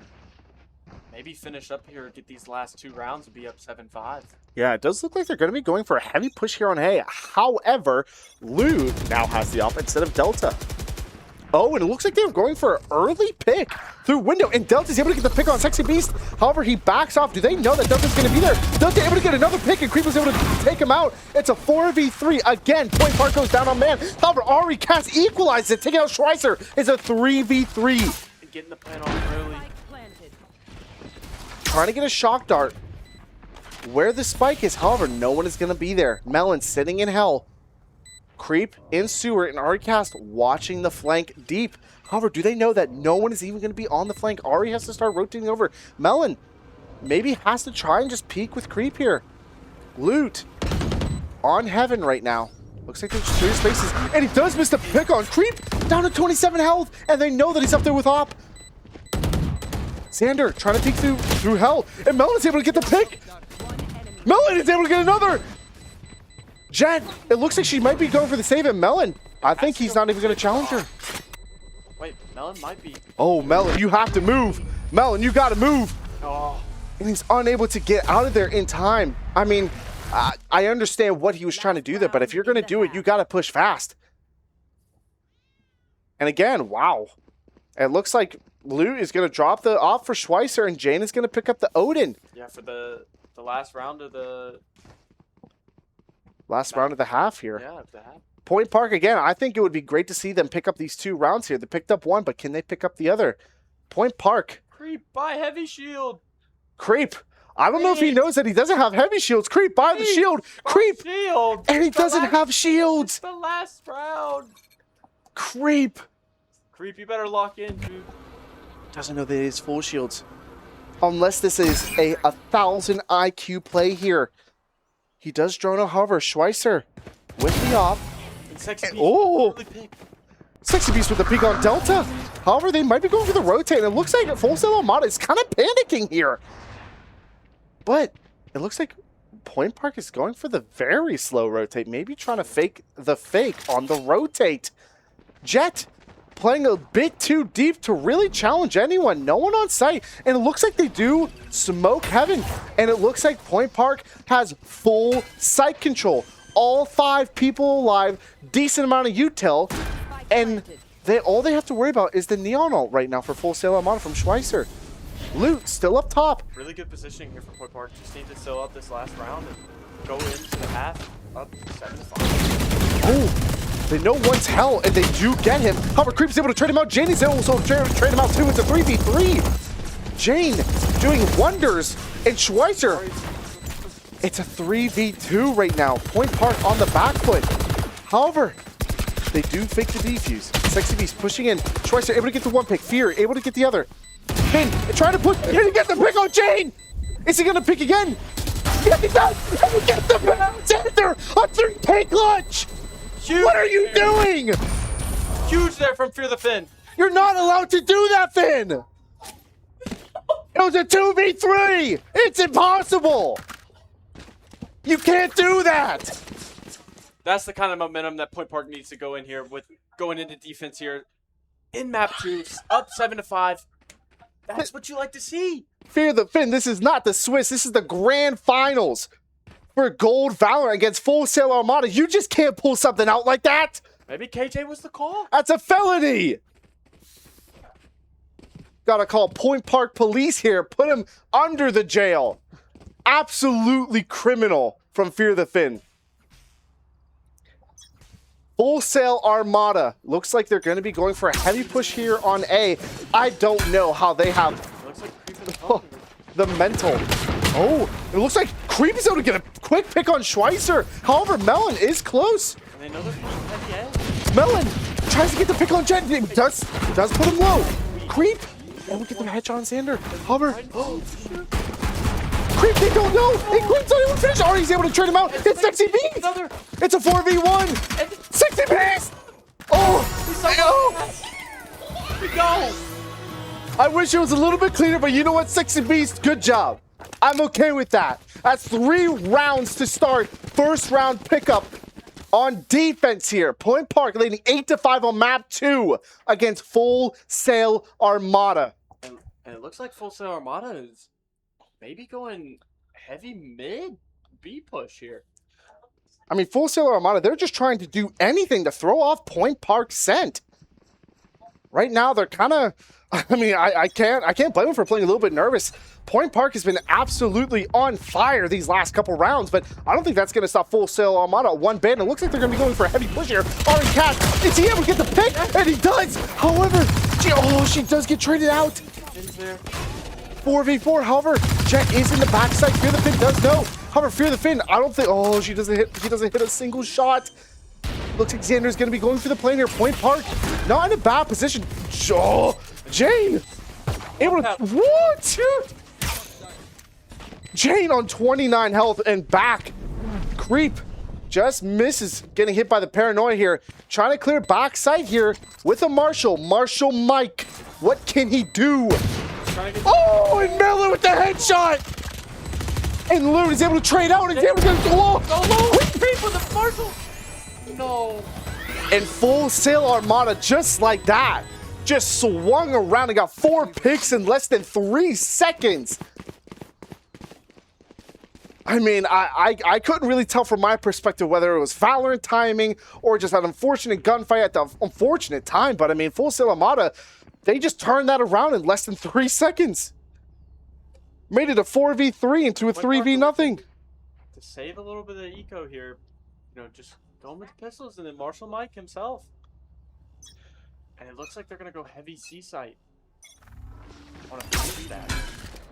maybe finish up here, get these last 2 rounds, and be up 7-5. Yeah, it does look like they're going to be going for a heavy push here on A. However, Lou now has the op instead of Delta. Oh, and it looks like they were going for an early pick through window, and Delta's able to get the pick on Sexy Beast. However, he backs off. Do they know that Delta's going to be there? Delta able to get another pick, and Creep was able to take him out. It's a 4v3. Again, Point Park goes down on man. However, Ari Cass equalizes it. Taking out Schweitzer is a 3v3. Getting the plan off early. Trying to get a shock dart where the spike is. However, no one is going to be there. Melon sitting in hell. Creep in sewer, and Ari Cast watching the flank deep. However, do they know that no one is even going to be on the flank? Ari has to start rotating over. Melon maybe has to try and just peek with Creep here. Loot on Heaven right now. Looks like there's 3 spaces, and he does miss the pick on Creep. Down to 27 health, and they know that he's up there with Op. Xander trying to peek through hell, and Melon is able to get the pick. Melon is able to get another. Jet, it looks like she might be going for the save, and Melon, I think he's not even going to challenge her. Wait, Melon might be. Oh, Melon, you have to move. Melon, you got to move. Oh. And he's unable to get out of there in time. I mean, I understand what he was trying to do there, but if you're going to do it, you got to push fast. And again, wow. It looks like Loot is going to drop the off for Schweitzer, and Jane is going to pick up the Odin. Yeah, for the last round of the... Last round of the half here. Yeah, of the half. Point Park, again, I think it would be great to see them pick up these 2 rounds here. They picked up 1, but can they pick up the other? Point Park. Creep, buy heavy shield. Creep. I don't know if he knows that he doesn't have heavy shields. Creep, buy the shield. Creep. Shield. And he doesn't have shields. The last round. Creep. Creep, you better lock in, dude. Doesn't know that he has full shields. Unless this is a 1,000 IQ play here. He does drone a hover. Schweitzer with the op. And Sexy Beast. Oh! Really big. Sexy Beast with the peek on Delta. However, they might be going for the rotate. And it looks like Full Sail Armada is kind of panicking here. But it looks like Point Park is going for the very slow rotate. Maybe trying to fake the fake on the rotate. Jet playing a bit too deep to really challenge anyone. No one on site. And it looks like they do smoke Heaven. And it looks like Point Park has full site control. All 5 people alive, decent amount of util. And all they have to worry about is the Neon ult right now for Full Sail Armada from Schweitzer. Loot still up top. Really good positioning here for Point Park. Just need to fill out this last round and go into the half up 7-5. Oh. They know one's hell, and they do get him. However, Creep's able to trade him out. Jane is able to trade him out too. It's a 3v3. Jane doing wonders. And Schweitzer, it's a 3v2 right now. Point Park on the back foot. However, they do fake the defuse. Sexy Beast pushing in. Schweitzer able to get the 1 pick. Fear able to get the other. Finn trying to push. Can he get the pick on Jane? Is he going to pick again? Yes, he does. And he gets the pick on Xander. A 3-pick clutch. Huge. What are you doing? Huge there from Fear the Finn. You're not allowed to do that, Finn! It was a 2v3! It's impossible! You can't do that! That's the kind of momentum that Point Park needs to go in here with going into defense here. In map 2, up 7-5. That's what you like to see. Fear the Finn, this is not the Swiss, this is the grand finals. For Gold Valorant against Full Sail Armada. You just can't pull something out like that. Maybe KJ was the call. That's a felony. Gotta call Point Park police here. Put him under the jail. Absolutely criminal from Fear the Finn. Full Sail Armada. Looks like they're going to be going for a heavy push here on A. I don't know how they have Looks like Creep in the the mental. Oh, it looks like Creep is able to get a quick pick on Schweitzer. However, Melon is close. And they know they're pushing heavy edge. Melon tries to get the pick on Jet. It does put him low. Creep. Oh, we get the headshot on Xander. Hover. Oh, shoot. Creep, they don't know. And Creep's not even finished. He's able to trade him out. It's Sexy Beast. Another. It's a 4v1. Sexy Beast. Oh, Here we go. I wish it was a little bit cleaner, but you know what, Sexy Beast? Good job. I'm okay with that. That's 3 rounds to start. First round pickup on defense here. Point Park leading 8-5 on map 2 against Full Sail Armada. And it looks like Full Sail Armada is maybe going heavy mid B push here. I mean, Full Sail Armada, they're just trying to do anything to throw off Point Park's scent. right now they're kind of, I mean, I can't blame them for playing a little bit nervous. Point Park has been absolutely on fire these last couple rounds, but I don't think that's going to stop Full Sail Armada one bit. And it looks like they're going to be going for a heavy push here. Ari Cat, is he able to get the pick? And he does. However, she does get traded out. 4v4. However, Jet is in the backside. Fear the Fin does know. However, Fear the Fin, I don't think. Oh, he doesn't hit a single shot. Looks like Xander's going to be going for the plane here. Point Park, not in a bad position. Oh, Jane, able to. What? Jane on 29 health and back. Creep just misses getting hit by the paranoia here. Trying to clear backside here with a Marshall. Marshall Mike. What can he do? Oh, and Miller with the headshot. And Loon is able to trade out. And Xander's going to go low. Creep with the Marshall. No. And Full Sail Armada just like that. Just swung around and got 4 picks in less than 3 seconds. I mean, I couldn't really tell from my perspective whether it was Valorant timing or just an unfortunate gunfight at the unfortunate time. But I mean, Full Sail Armada, they just turned that around in less than 3 seconds. Made it a 4v3 into a 3v nothing. To save a little bit of eco here, you know, just going with the pistols and then Marshall Mike himself. And it looks like they're going to go heavy C-site. On a 3 stat.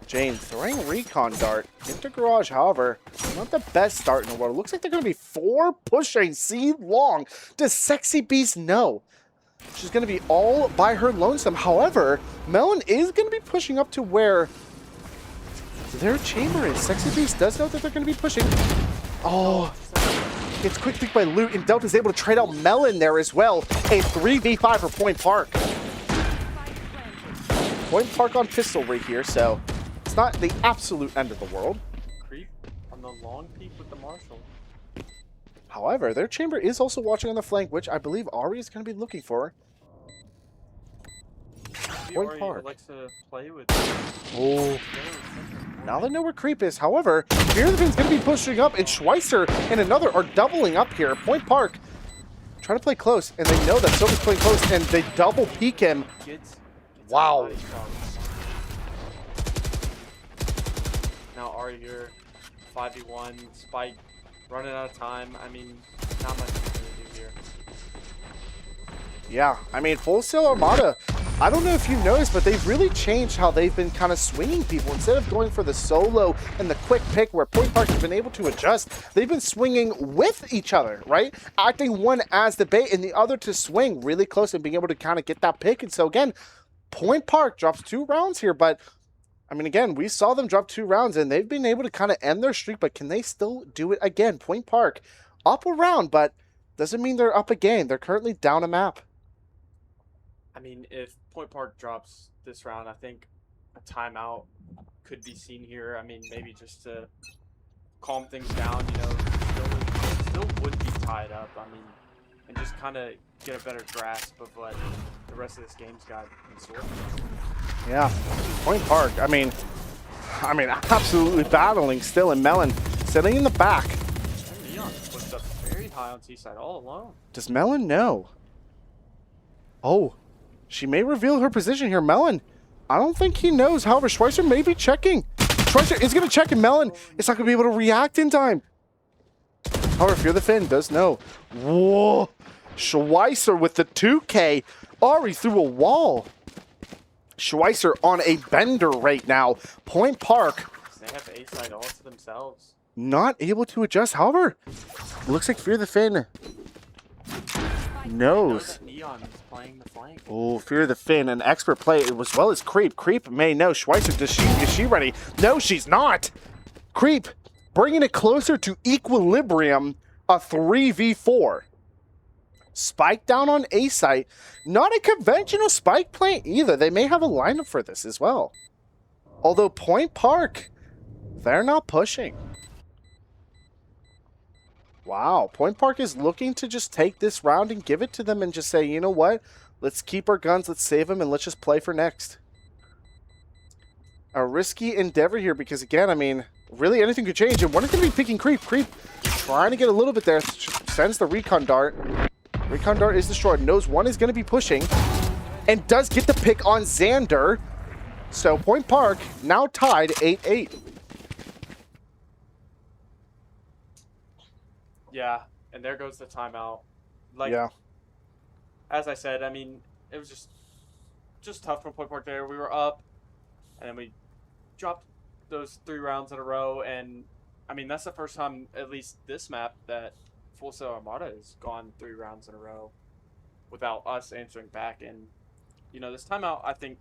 Jane throwing recon dart into garage, however, not the best start in the world. It looks like they're going to be 4 pushing C long. Does Sexy Beast know? She's going to be all by her lonesome. However, Melon is going to be pushing up to where their chamber is. Sexy Beast does know that they're going to be pushing. Oh, it's quick pick by Loot, and Delta's able to trade out Melon there as well. A 3v5 for Point Park. Point Park on pistol right here, so it's not the absolute end of the world. Creep on the long peak with the Marshall. However, their chamber is also watching on the flank, which I believe Ari is going to be looking for. Point Park likes to play with. Oh. Now they know where Creep is. However, Fear the Fin's going to be pushing up, and Schweitzer and another are doubling up here. Point Park trying to play close, and they know that Silver's playing close, and they double peek him. Wow. Now Ari here, 5v1, Spike, running out of time. I mean, not much to do here. Yeah, I mean, Full Sail Armada, I don't know if you noticed, but they've really changed how they've been kind of swinging people. Instead of going for the solo and the quick pick where Point Park has been able to adjust, they've been swinging with each other, right? Acting one as the bait and the other to swing really close and being able to kind of get that pick. And so again, Point Park drops 2 rounds here, but I mean, again, we saw them drop 2 rounds and they've been able to kind of end their streak, but can they still do it again? Point Park up a round, but doesn't mean they're up a game. They're currently down a map. I mean, if Point Park drops this round, I think a timeout could be seen here. I mean, maybe just to calm things down, you know, still would be tied up. I mean, and just kind of get a better grasp of what the rest of this game's got in store. Yeah, Point Park, I mean, absolutely battling still, and Melon sitting in the back. Neon pushed up very high on T-side all alone. Does Melon know? Oh, she may reveal her position here. Melon, I don't think he knows. However, Schweitzer may be checking. Schweitzer is going to check, and Melon is not going to be able to react in time. However, Fear the Fin does know. Whoa. Schweitzer with the 2K. Ari through a wall. Schweitzer on a bender right now. Point Park. They have A-side all to themselves. Not able to adjust. However, it looks like Fear the Fin knows. Neon is playing the flank. Oh, Fear the Fin, an expert play as well as Creep. Creep may know. Schweitzer, is she ready? No, she's not. Creep bringing it closer to equilibrium, a 3v4. Spike down on A site. Not a conventional spike play either. They may have a lineup for this as well. Although Point Park, they're not pushing. Wow, Point Park is looking to just take this round and give it to them and just say, you know what? Let's keep our guns, let's save them, and let's just play for next. A risky endeavor here because, again, I mean, really anything could change. And one is going to be picking Creep. Creep trying to get a little bit there. Sends the recon dart. Recon dart is destroyed. Knows one is going to be pushing. and does get the pick on Xander. So Point Park now tied 8-8. Yeah, and there goes the timeout. Like, Yeah. as I said, I mean, it was just tough from Point Park there. We were up, and then we dropped those 3 rounds in a row, and I mean, that's the first time, at least this map, that Full Sail Armada has gone 3 rounds in a row without us answering back. And you know, this timeout, I think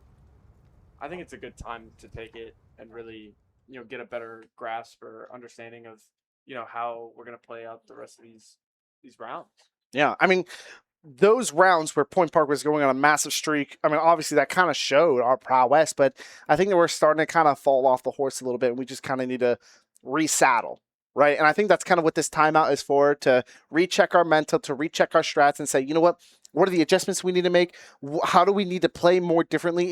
it's a good time to take it and really, you know, get a better grasp or understanding of, you know, how we're gonna play out the rest of these rounds. Yeah, I mean, those rounds where Point Park was going on a massive streak, I mean, obviously that kind of showed our prowess, but I think that we're starting to kind of fall off the horse a little bit, and we just kind of need to resaddle, right? And I think that's kind of what this timeout is for, to recheck our mental, to recheck our strats and say, you know what are the adjustments we need to make? How do we need to play more differently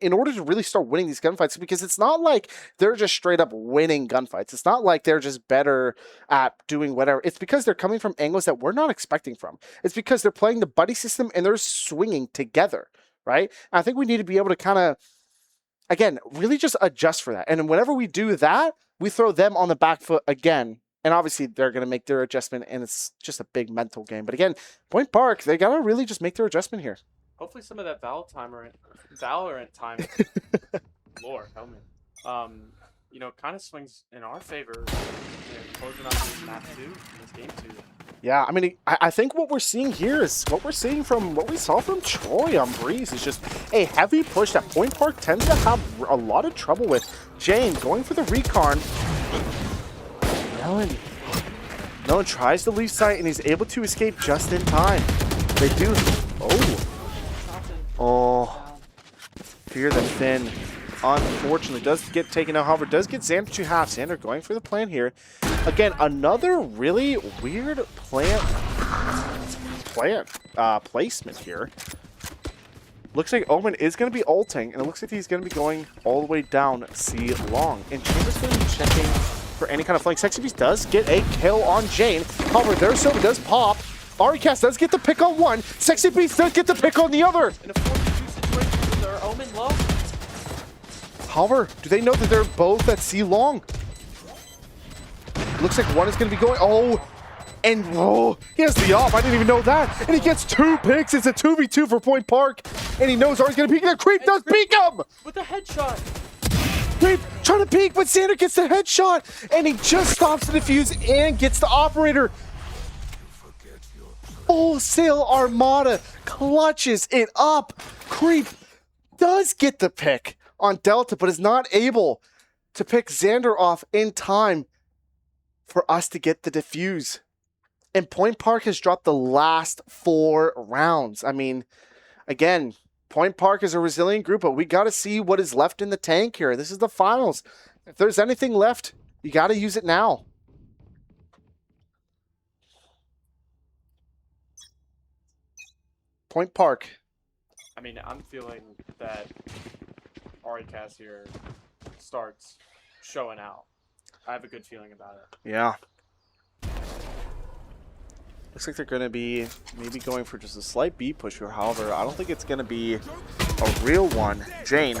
in order to really start winning these gunfights? Because it's not like they're just straight up winning gunfights. It's not like they're just better at doing whatever. It's because they're coming from angles that we're not expecting from. It's because they're playing the buddy system and they're swinging together, right? And I think we need to be able to kind of, again, really just adjust for that. And whenever we do that, we throw them on the back foot again. And obviously, they're going to make their adjustment, and it's just a big mental game. But again, Point Park, they got to really just make their adjustment here. Hopefully, some of that Valorant time, Lord, help me, you know, kind of swings in our favor, you know, closing out this map 2, this game 2. Yeah, I mean, I think what we're seeing here is what we're seeing from what we saw from Troy on Breeze is just a heavy push that Point Park tends to have a lot of trouble with. Jane going for the recon. Melon tries to leave sight, and he's able to escape just in time. They do. Oh. Fear the Finn. Unfortunately, does get taken out. However, does get Xander to half. Xander going for the plan here. Again, another really weird placement here. Looks like Omen is going to be ulting, and it looks like he's going to be going all the way down C long. And Chamber's going to be checking for any kind of flank. Sexy Beast does get a kill on Jane. However, their Sova does pop. Aricast does get the pick on one. Sexy Beast does get the pick on the other. In a 4-2 situation with their Omen low. However, do they know that they're both at C long? Looks like one is going to be going. He has the off. I didn't even know that. And he gets 2 picks. It's a 2v2 for Point Park. And he knows Ari's going to peek. The Creep does peek him! With a headshot. Creep trying to peek, but Xander gets the headshot. And he just stops the defuse and gets the operator. Full Sail Armada clutches it up. Creep does get the pick on Delta, but is not able to pick Xander off in time for us to get the defuse. And Point Park has dropped the last 4 rounds. I mean, again, Point Park is a resilient group, but we got to see what is left in the tank here. This is the finals. If there's anything left, you got to use it now. Point Park. I mean, I'm feeling that Aricast here starts showing out. I have a good feeling about it. Yeah. Looks like they're going to be maybe going for just a slight B push here. However, I don't think it's going to be a real one. Jane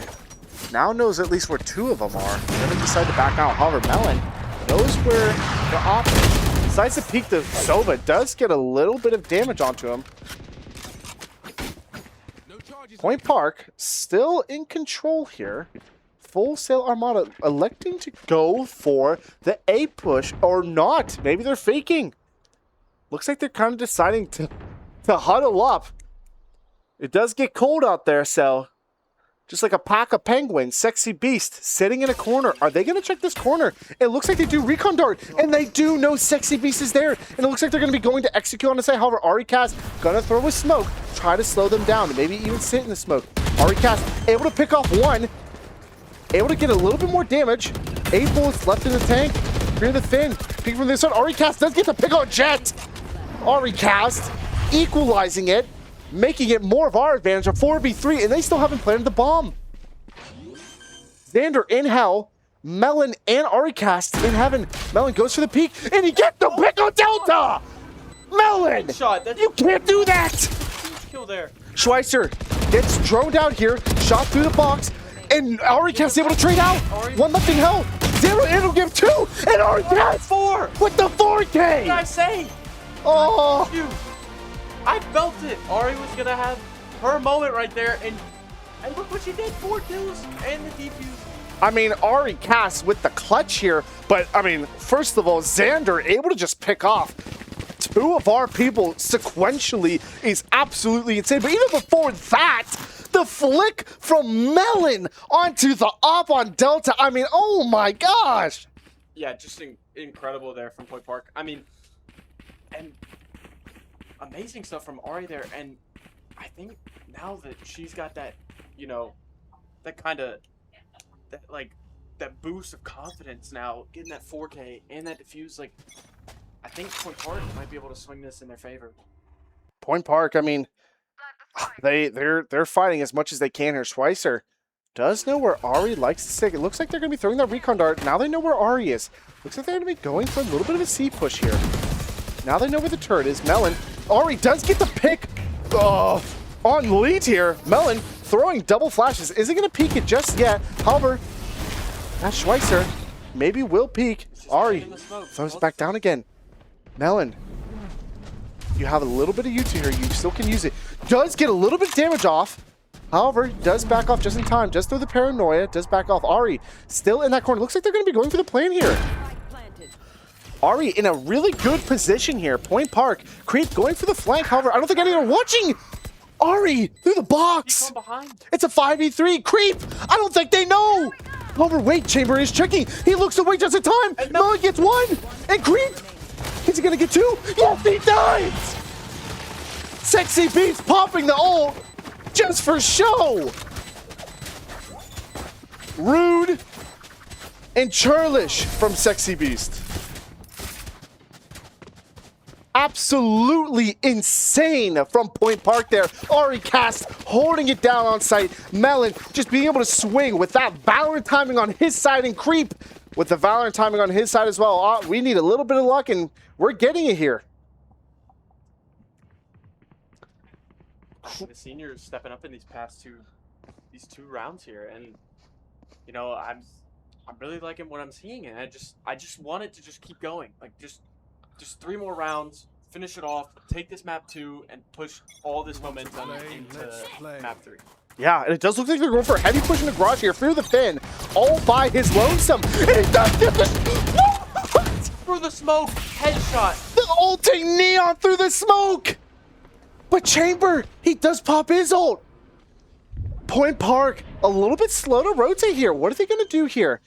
now knows at least where 2 of them are. They're going to decide to back out. However, Melon knows where the op is. Decides to peek the Sova. Does get a little bit of damage onto him. Point Park still in control here. Full Sail Armada electing to go for the A push or not. Maybe they're faking. Looks like they're kind of deciding to huddle up. It does get cold out there, so just like a pack of penguins, Sexy Beast sitting in a corner. Are they going to check this corner? It looks like they do recon dart, and they do know Sexy Beast is there. And it looks like they're going to be going to execute on the side. However, Aricast going to throw a smoke, try to slow them down, and maybe even sit in the smoke. Aricast able to pick off one, able to get a little bit more damage. 8 bullets left in the tank. Fear the Finn. Peek from this side. Aricast does get the pick on Jet. Aricast equalizing it, making it more of our advantage, a 4v3, and they still haven't planted the bomb. Xander in hell, Melon and Aricast in heaven. Melon goes for the peek, and he gets the pick on Delta! Melon! Shot. That's You can't do that! huge kill there. Schweitzer Gets droned out here, shot through the box, and ARMADA's able to trade out. One left in hell. Zero, it'll give 2, and ARMADA 4. with the 4K. What did I say? Oh, Dude, I felt it. Ari was gonna have her moment right there, and look what she did. 4 kills and the defuse. I mean, Ari Cass with the clutch here, but I mean, first of all, Xander able to just pick off 2 of our people sequentially is absolutely insane. But even before that, the flick from Melon onto the op on Delta. I mean, oh my gosh. Yeah, just incredible there from Point Park. I mean, and amazing stuff from Ari there. And I think now that she's got that, you know, that kind of, that boost of confidence now, getting that 4K and that defuse, like, I think Point Park might be able to swing this in their favor. Point Park, I mean, they're fighting as much as they can here. Schweitzer does know where Ari likes to stick. It looks like they're going to be throwing that recon dart. Now they know where Ari is. Looks like they're going to be going for a little bit of a C push here. Now they know where the turret is. Melon, Ari does get the pick on lead here. Melon throwing double flashes. Isn't going to peek it just yet. However, that Schweitzer maybe will peek. Ari throws it back down again. Melon, you have a little bit of U2 here. You still can use it. Does get a little bit of damage off. However, does back off just in time. Just through the paranoia. Does back off. Ari still in that corner. Looks like they're going to be going for the plan here. Ari in a really good position here. Point Park. Creep going for the flank. However, I don't think anyone watching. Ari through the box. It's a 5v3. Creep. I don't think they know. However, wait. Chamber is checking. He looks away just in time. And Melon gets 1. And Creep. Is he going to get 2? Yes, he does. Sexy Beast popping the ult just for show. Rude and churlish from Sexy Beast. Absolutely insane from Point Park there. Ari Cast holding it down on site. Melon just being able to swing with that Valorant timing on his side, and Creep with the Valorant timing on his side as well. We need a little bit of luck, and we're getting it here. The seniors stepping up in these two rounds here, and you know, I'm really liking what I'm seeing, and I just want it to just keep going. Like just 3 more rounds, finish it off, take this map 2, and push all this momentum into map 3. Yeah, and it does look like they're going for a heavy push in the garage here through the pin, all by his lonesome. And he does get the through the smoke, headshot. The ulting Neon through the smoke. But Chamber, he does pop his ult. Point Park, a little bit slow to rotate here. What are they going to do here?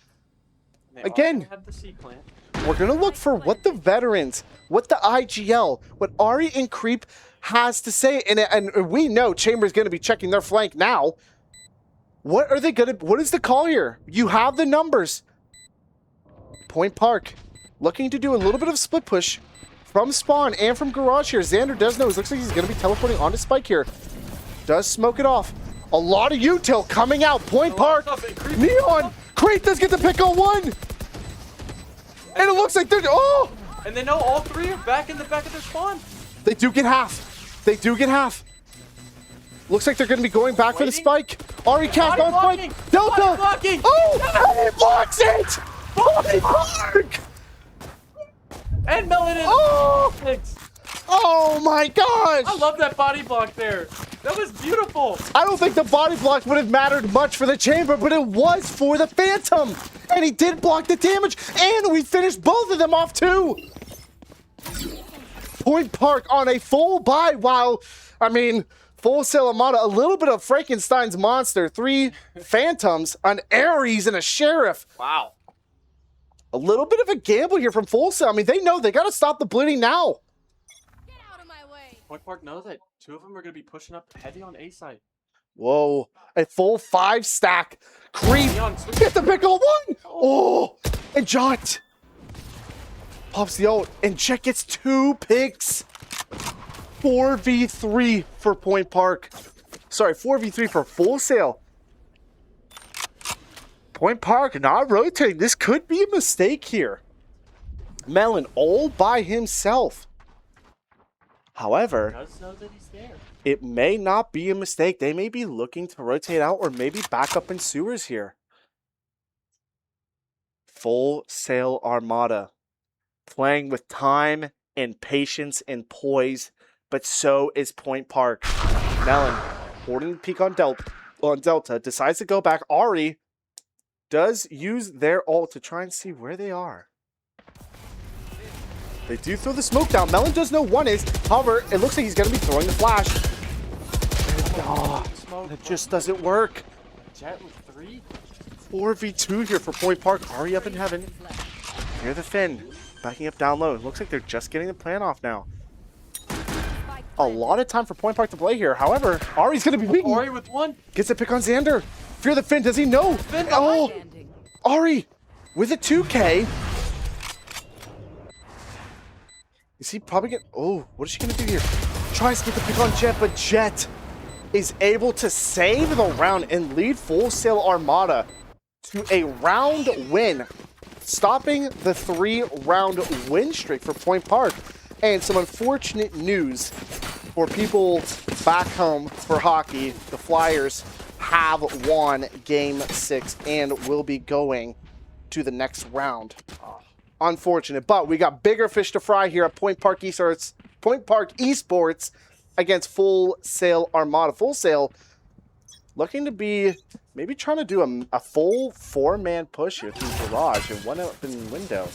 Again, have the C plant. We're going to look for what the veterans, what the IGL, what Ari and Creep has to say. And we know Chamber's going to be checking their flank now. What are they going to, what is the call here? You have the numbers. Point Park looking to do a little bit of split push from spawn and from garage here. Xander does know. It looks like he's going to be teleporting onto Spike here. Does smoke it off. A lot of util coming out. Point Park. Neon. Creep does get the pick on 1. And it looks like they're, oh! And they know all 3 are back in the back of their spawn. They do get half. They do get half. Looks like they're going to be going back for the spike. Ari cast on spike. Delta. Oh! And he blocks it! Body Park! And Melon in. Oh! Oh my gosh! I love that body block there. That was beautiful. I don't think the body block would have mattered much for the Chamber, but it was for the Phantom. And he did block the damage, and we finished both of them off too. Point Park on a full buy, while, I mean, full sale ARMADA, a little bit of Frankenstein's monster, 3 Phantoms, an Ares, and a Sheriff. Wow. A little bit of a gamble here from Full Sail. I mean, they know they got to stop the bleeding now. Get out of my way. Point Park knows that 2 of them are going to be pushing up heavy on A side. Whoa, a full 5 stack. Creep, get the pick on 1. Oh, and Jot pops the ult, and Jet gets 2 picks. 4v3 for Point Park. Sorry, 4v3 for Full Sail. Point Park not rotating. This could be a mistake here. Melon all by himself. However, Does know that he's there. it may not be a mistake. They may be looking to rotate out or maybe back up in sewers here. Full Sail Armada. Playing with time and patience and poise, but so is Point Park. Melon, holding the peak on Delta, decides to go back. Ari does use their ult to try and see where they are. They do throw the smoke down. Melon does know one is. However, it looks like he's going to be throwing the flash. It just doesn't work. Jet with 3. 4v2 here for Point Park. Ari up in heaven. Near the Finn. Backing up down low. It looks like they're just getting the plan off now. A lot of time for Point Park to play here. However, Ari's going to be beaten. Ari with 1. Gets a pick on Xander. Fear the Finn. Does he know? Oh, Ari with a 2K. Is he probably going to... Oh, what is she going to do here? Tries to get the pick on Jet, but Jet is able to save the round and lead Full Sail Armada to a round win, stopping the 3-round win streak for Point Park. And some unfortunate news for people back home for hockey. The Flyers have won Game 6 and will be going to the next round. Unfortunate, but we got bigger fish to fry here at Point Park Esports. Point Park Esports against Full Sail Armada. Full Sail looking to be maybe trying to do a full 4-man push here through Garage and one open window.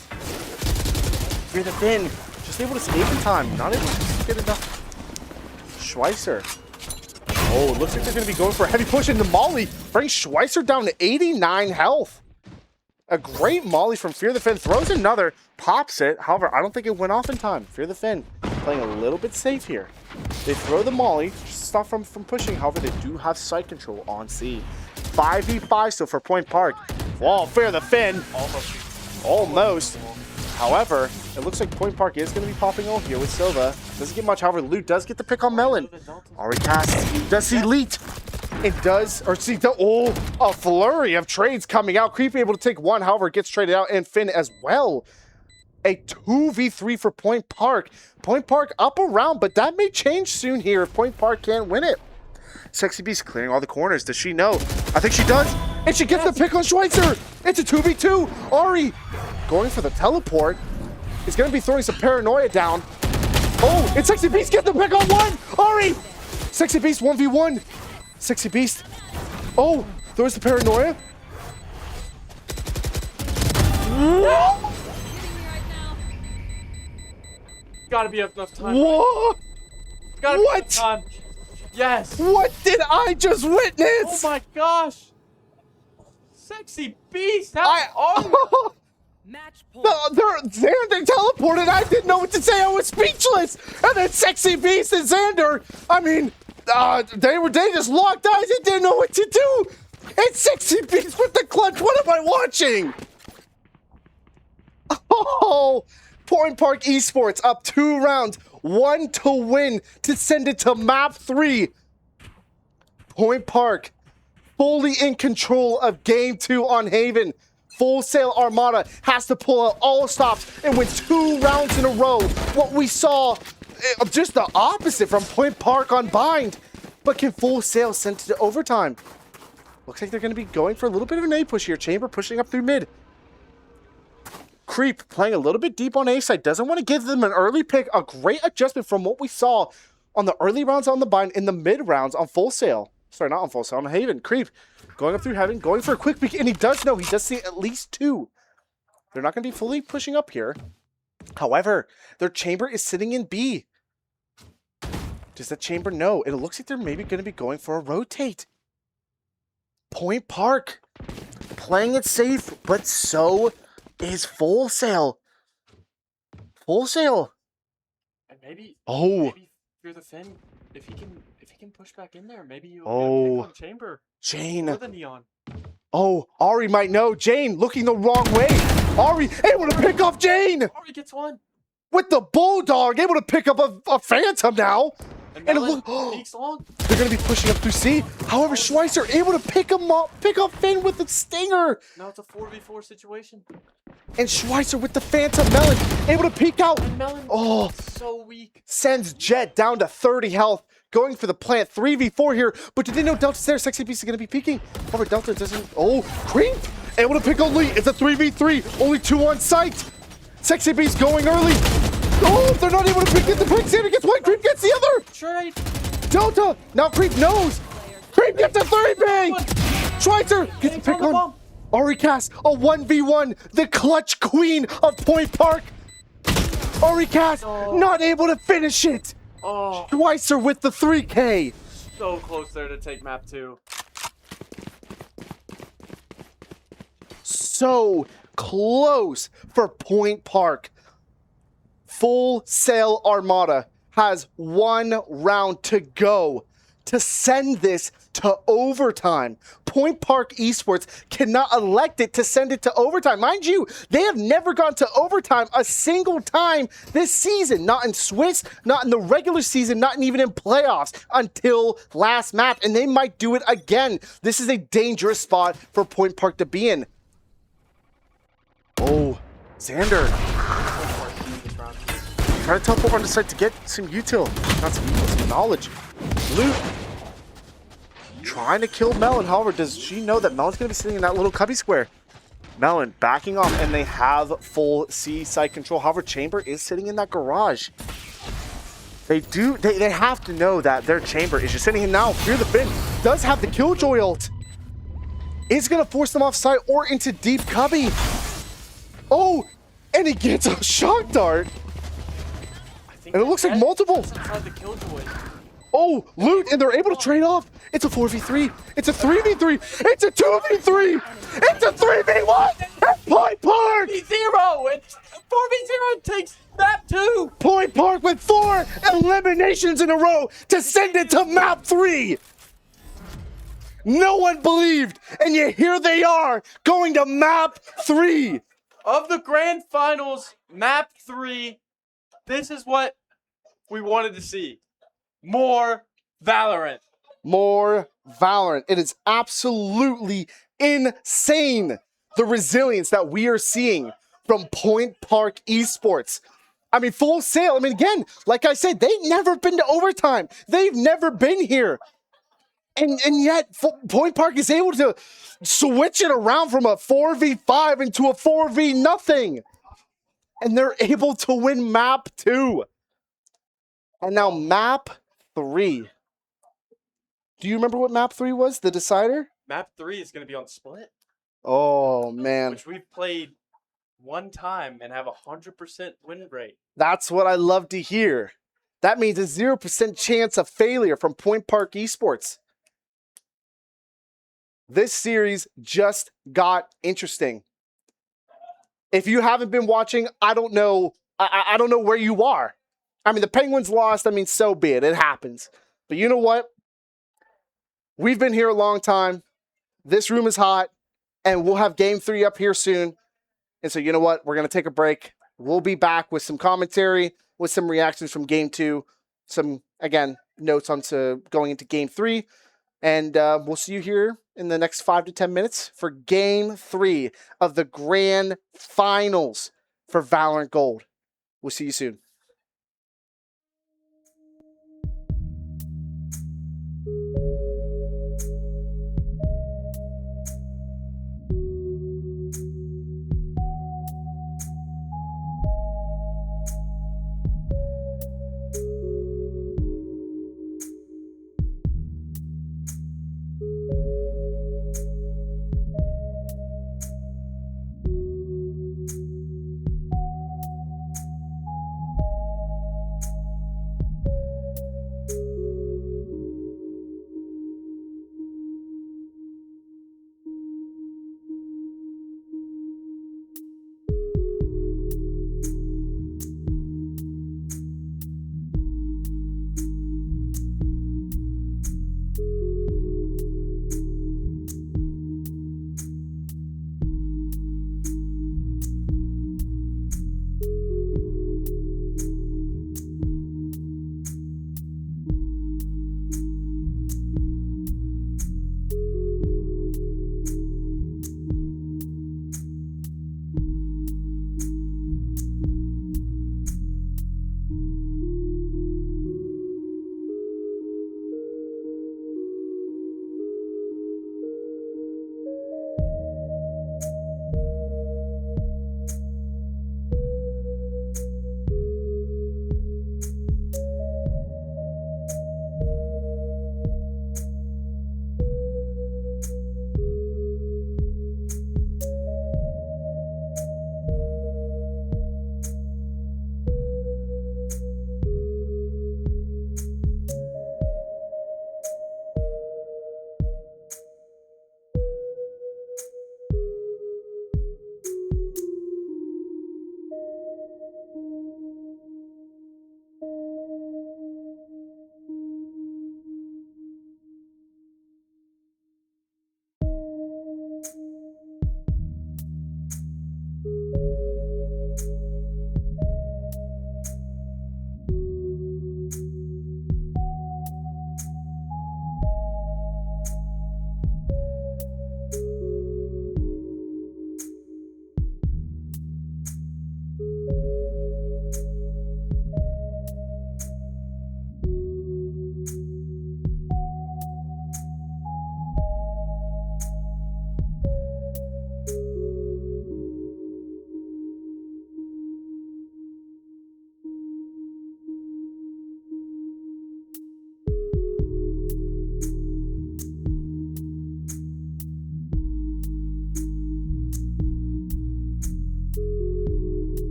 Here's the Finn, just able to escape in time, not able to get enough. Schweitzer. Oh, it looks like they're going to be going for a heavy push into Molly. Brings Schweitzer down to 89 health. A great Molly from Fear the Finn. Throws another, pops it. However, I don't think it went off in time. Fear the Finn playing a little bit safe here. They throw the Molly, just to stop from pushing. However, they do have site control on C. 5v5 still for Point Park. Oh, Fear the Finn. Almost. However, it looks like Point Park is going to be popping ult here with Silva. Doesn't get much. However, Loot does get the pick on Melon. Ari casts. Does see Leet. It does, or see, oh, a flurry of trades coming out. Creep able to take one, however, gets traded out, and Finn as well. A 2v3 for Point Park. Point Park up around, but that may change soon here if Point Park can't win it. Sexy Beast clearing all the corners. Does she know? I think she does. And she gets the pick on Schweitzer. It's a 2v2. Ari going for the teleport. Is going to be throwing some paranoia down. Oh, and Sexy Beast get the pick on one. Ari. Sexy Beast 1v1. Sexy Beast. Oh, throws the paranoia. Gotta be enough time. What? Gotta be What? enough time. Yes. What did I just Oh witness? my gosh. Sexy Beast. How are you? Match point. Xander teleported. I didn't know what to say. I was speechless. And then Sexy Beast and Xander. I mean, they just locked eyes and didn't know what to do. And Sexy Beast with the clutch. What am I watching? Oh, Point Park Esports up 2 rounds, 1 to win to send it to map 3. Point Park fully in control of game 2 on Haven. Full Sail Armada has to pull out all stops and win 2 rounds in a row. What we saw, just the opposite from Point Park on Bind. But can Full Sail send it to overtime? Looks like they're going to be going for a little bit of an A push here. Chamber pushing up through mid. Creep playing a little bit deep on A side. Doesn't want to give them an early pick. A great adjustment from what we saw on the early rounds on the Bind, in the mid rounds on Full Sail. Sorry, not on Full Sail, on Haven. Creep going up through Heaven, going for a quick peek, and he does know. He does see at least 2. They're not going to be fully pushing up here. However, their Chamber is sitting in B. Does that Chamber know? It looks like they're maybe going to be going for a rotate. Point Park playing it safe, but so is Full Sail. Full Sail. And maybe. Oh. Maybe Fear the Finn. If he can push back in there, maybe you'll get a pick on Chamber. Jane. Or the Neon. Oh, Ari might know. Jane looking the wrong way. Ari able to pick off Jane. Ari gets one. With the Bulldog, able to pick up a Phantom now. And And it Melon look, sneaks on. they're going to be pushing up through C. However, Schweitzer able to pick up Finn with the Stinger. Now it's a 4v4 situation. And Schweitzer with the Phantom Melon, able to peek out. Melon Oh, so weak. sends Jet down to 30 health, going for the plant. 3v4 here, but did they know Delta's there? Sexy Beast is going to be peeking. However, Delta doesn't. Oh, Creep able to pick on Lee. It's a 3v3, only 2 on site. Sexy Beast going early. Oh, they're not able to get the pick. Xander gets one, Creep gets the other. Trade. Delta, now Creep knows. Creep gets a 3B. Schweitzer gets the pick on. Aricast, a 1v1, the clutch queen of Point Park. Aricast not able to finish it. Oh, Schweitzer with the 3K. so close there to take map 2. So close for Point Park. Full Sail Armada has 1 round to go to send this to overtime. Point Park Esports cannot elect it to send it to overtime. Mind you, they have never gone to overtime a single time this season. Not in Swiss, not in the regular season, not even in playoffs until last map. And they might do it again. This is a dangerous spot for Point Park to be in. Oh, Xander. Try to teleport on the site to get some util. Not some util, some knowledge. Loot. Trying to kill Melon. However, does she know that Melon's going to be sitting in that little cubby square? Melon backing off, and they have full C site control. However, Chamber is sitting in that garage. They have to know that their Chamber is just sitting in now. Fear the Fin does have the Killjoy ult. Is going to force them off site or into deep cubby. Oh, and he gets a shock dart. And it looks like multiple. Inside the Killjoy. Oh, loot, and they're able to trade off. It's a 4v3. It's a 3v3. It's a 2v3. It's a 3v1 at Point Park. 0. It's 4v0 takes map 2. Point Park with 4 eliminations in a row to send it to map 3. No one believed, and yet here they are going to map 3. Of the grand finals, map 3, this is what we wanted to see. More Valorant. More Valorant. It is absolutely insane, the resilience that we are seeing from Point Park Esports. I mean, Full Sail. I mean, again, like I said, they've never been to overtime. They've never been here. And yet, Point Park is able to switch it around from a 4v5 into a 4v nothing. And they're able to win map 2. And now map 3. Do you remember what map 3 was? The decider? Map 3 is going to be on Split, Oh, man. which we've played one time and have a 100% win rate. That's what I love to hear. That means a 0% chance of failure from Point Park Esports. This series just got interesting. If you haven't been watching, I don't know. I don't know where you are. I mean, the Penguins lost. I mean, so be it. It happens. But you know what? We've been here a long time. This room is hot. And we'll have Game 3 up here soon. And so you know what? We're going to take a break. We'll be back with some commentary, with some reactions from Game 2. Some, again, notes on to going into Game 3. And we'll see you here in the next 5 to 10 minutes for Game 3 of the Grand Finals for Valorant Gold. We'll see you soon.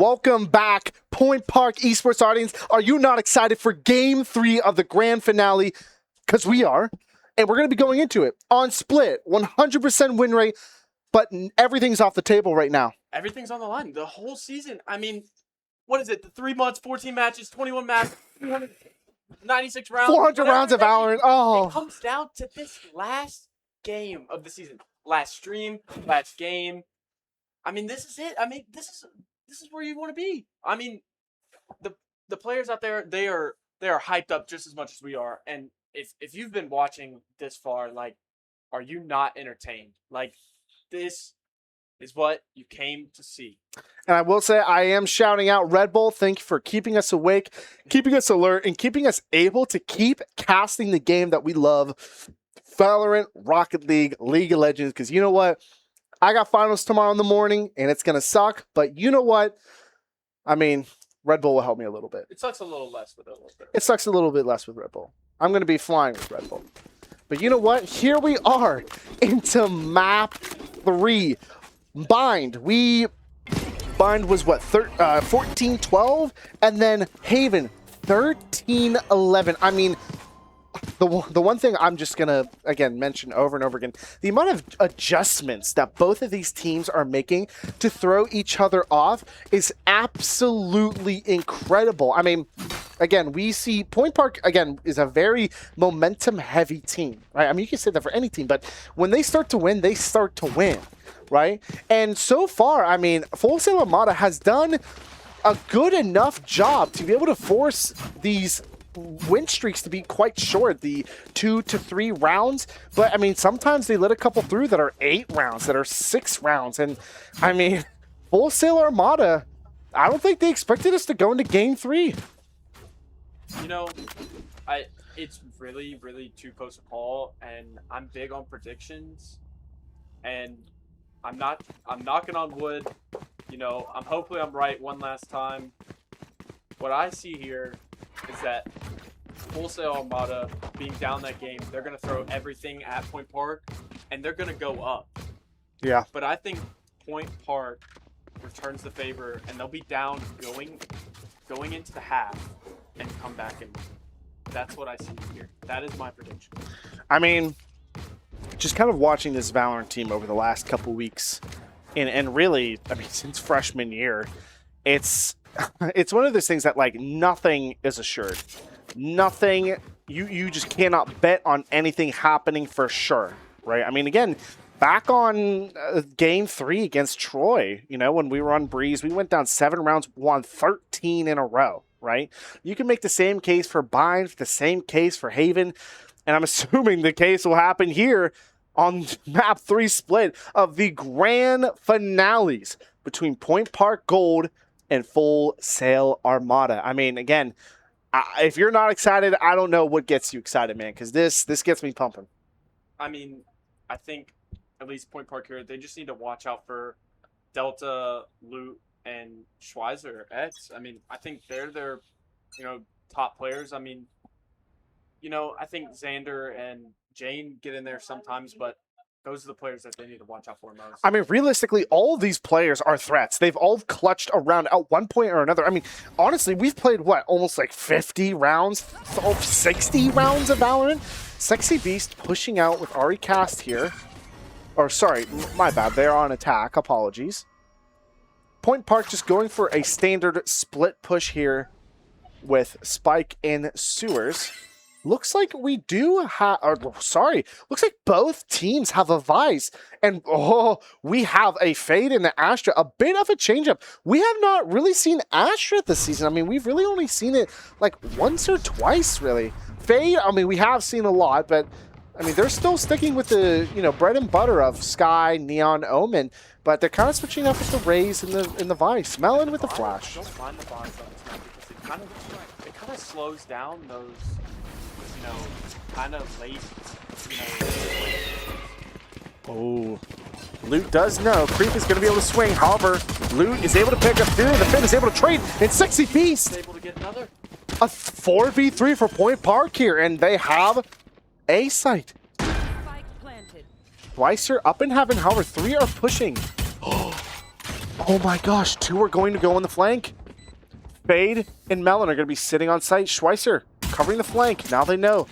welcome back, Point Park Esports audience. Are you not excited for Game 3 of the grand finale? Because we are. And we're going to be going into it on split, 100% win rate, but everything's off the table right now. Everything's on the line. The whole season. I mean, what is it? The 3 months, 14 matches, 21 matches, 396 rounds. 400 rounds of Valorant. Oh. It comes down to this last game of the season. Last stream, last game. I mean, this is it. I mean, this is where you want to be. I mean, the players out there, they are hyped up just as much as we are. And if you've been watching this far, like, are you not entertained? Like, this is what you came to see. And I will say, I am shouting out Red Bull. Thank you for keeping us awake, keeping us alert, and keeping us able to keep casting the game that we love. Valorant, Rocket League, League of Legends. Because you know what? I got finals tomorrow in the morning, and it's going to suck. But you know what? I mean, Red Bull will help me a little bit. It sucks a little less with it a little bit. It sucks a little bit less with Red Bull. I'm going to be flying with Red Bull. But you know what? Here we are into map 3. Bind. Bind was what? 14-12? And then Haven, 13-11. I mean, the one thing I'm just going to, again, mention over and over again, the amount of adjustments that both of these teams are making to throw each other off is absolutely incredible. I mean, again, we see Point Park, again, is a very momentum-heavy team, right? I mean, you can say that for any team, but when they start to win, they start to win, right? And so far, I mean, Full Sail Armada has done a good enough job to be able to force these win streaks to be quite short, the 2 to 3 rounds. But I mean, sometimes they let a couple through that are 8 rounds, that are 6 rounds. And I mean, Full Sail Armada, I don't think they expected us to go into game 3. You know, it's really, really too close to call, and I'm big on predictions, and I'm knocking on wood. You know, hopefully I'm right one last time. What I see here is that Full Sail Armada being down that game, they're going to throw everything at Point Park, and they're going to go up. Yeah. But I think Point Park returns the favor, and they'll be down going into the half and come back and win. That's what I see here. That is my prediction. I mean, just kind of watching this Valorant team over the last couple weeks, and really, I mean, since freshman year, it's one of those things that, like, nothing is assured. Nothing, you just cannot bet on anything happening for sure, right? I mean, again, back on game 3 against Troy, you know, when we were on Breeze, we went down 7 rounds, won 13 in a row, right? You can make the same case for Bind, the same case for Haven, and I'm assuming the case will happen here on map 3 split of the grand finales between Point Park Gold and Full Sail Armada. I mean, again, if you're not excited, I don't know what gets you excited, man, because this gets me pumping. I mean, I think at least Point Park here, they just need to watch out for Delta, Loot, and Schweizer X. I mean, I think they're their, you know, top players. I mean, you know, I think Xander and Jane get in there sometimes, but those are the players that they need to watch out for most. I mean, realistically, all of these players are threats. They've all clutched around at one point or another. I mean, honestly, we've played, what, almost like 50 rounds, 60 rounds of Valorant? Sexy Beast pushing out with Ari Cast here. Or, sorry, my bad. They're on attack. Apologies. Point Park just going for a standard split push here with Spike and Sewers. Looks like we do have, looks like both teams have a Vice. And, we have a Fade and an Astra, a bit of a changeup. We have not really seen Astra this season. I mean, we've really only seen it like once or twice, really. Fade, I mean, we have seen a lot, but, I mean, they're still sticking with the, you know, bread and butter of Sky, Neon, Omen, but they're kind of switching up with the Rays and the Vice. Melon with the Flash. I don't mind the Vice on this map because it kind of slows down those, you know, kind of late, you know. Oh, Loot does know. Creep is going to be able to swing. However, Loot is able to pick up through. The Finn is able to trade. And Sexy Beast. Able to get another. A 4v3 for Point Park here. And they have a site. Weiser up in heaven. However, 3 are pushing. Oh my gosh, 2 are going to go on the flank. Fade and Melon are going to be sitting on site. Schweitzer covering the flank. Now they know.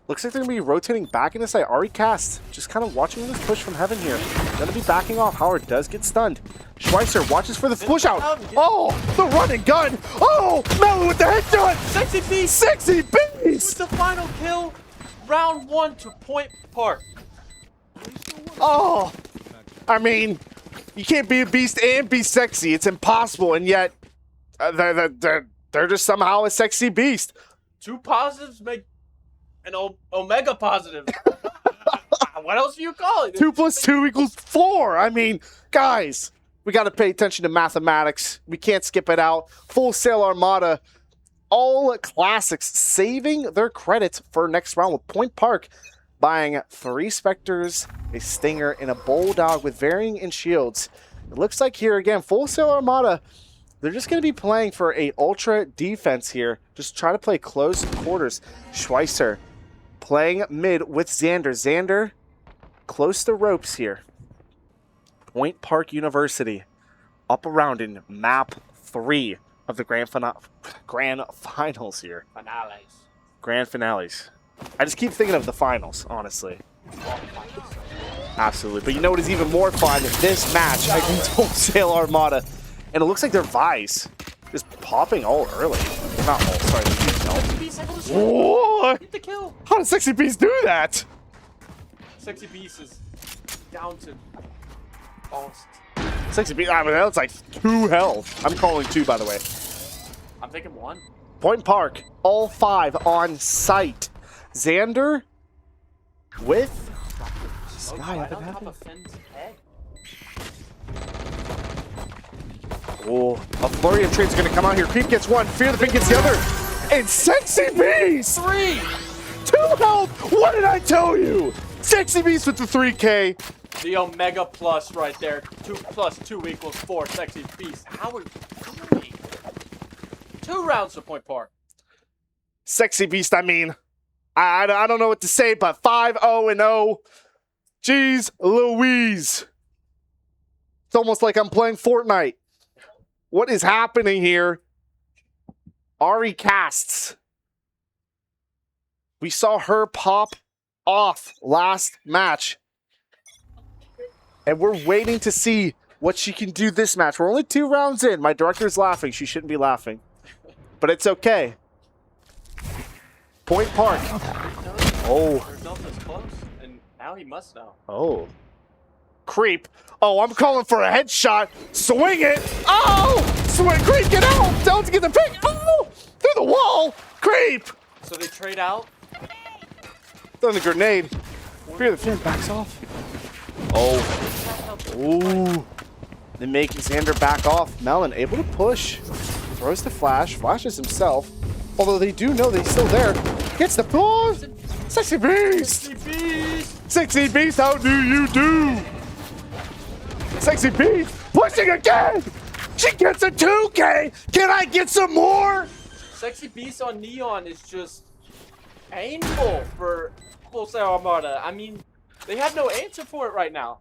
Looks like they're going to be rotating back into site. Ari Cast just kind of watching this push from heaven here. Going to be backing off. Howard does get stunned. Schweitzer watches for the push out. Oh, the run and gun. Oh, Melon with the headshot. Sexy Beast. Sexy With Beast. the final kill. Round 1 to Point Park. Oh, I mean, you can't be a beast and be sexy. It's impossible. And yet, they're just somehow a sexy beast. 2 positives make an omega positive. What else do you call it? 2 + 2 = 4. I mean, guys, we got to pay attention to mathematics. We can't skip it out. Full Sail Armada, all classics, saving their credits for next round with Point Park buying 3 Spectres, a Stinger, and a Bulldog with varying in shields. It looks like here again, Full Sail Armada, they're just going to be playing for a ultra defense here. Just try to play close quarters. Schweitzer playing mid with Xander. Xander close to ropes here. Point Park University up around in map 3 of the grand finals here. Grand finales. I just keep thinking of the finals, honestly. Absolutely. But you know what is even more fun? This match against Full Sail Armada. And it looks like their Vice is popping all early. Not all, sorry. Sexy Beast able to swing. What? Get the kill. How does Sexy Beast do that? Sexy Beast is down to almost. Sexy Beast, I mean, that's like 2 health. I'm calling 2, by the way. I'm thinking 1. Point Park, all 5 on site. Xander with Sky Right up in on top heaven. of Finn's head. Oh, a flurry of trades going to come out here. Creep gets 1, Fear the Pink gets the other. And Sexy Beast! 3! 2 health! What did I tell you? Sexy Beast with the 3K. The Omega Plus right there. 2 + 2 = 4. Sexy Beast. Howard 3. 2 rounds to Point Park. Sexy Beast, I mean, I don't know what to say, but 5-0-0. Jeez Louise. It's almost like I'm playing Fortnite. What is happening here? Ari Casts. We saw her pop off last match. And we're waiting to see what she can do this match. We're only 2 rounds in. My director's laughing. She shouldn't be laughing. But it's okay. Point Park. Oh. Delta's close, and now he must know. Oh. Creep. Oh, I'm calling for a headshot. Swing it. Oh! Swing. Creep, get out. Delta get the pick. Oh! Through the wall. Creep. So they trade out. Throwing the grenade. Fear the Fin backs off. Oh. Ooh. Then making Xander back off. Melon able to push. Throws the flash. Flashes himself. Although they do know they're still there. Gets the pull. Sexy Beast. Sexy Beast. Sexy Beast, how do you do? Sexy Beast pushing again. She gets a 2K. Can I get some more? Sexy Beast on Neon is just painful for Full Sail Armada. I mean, they have no answer for it right now.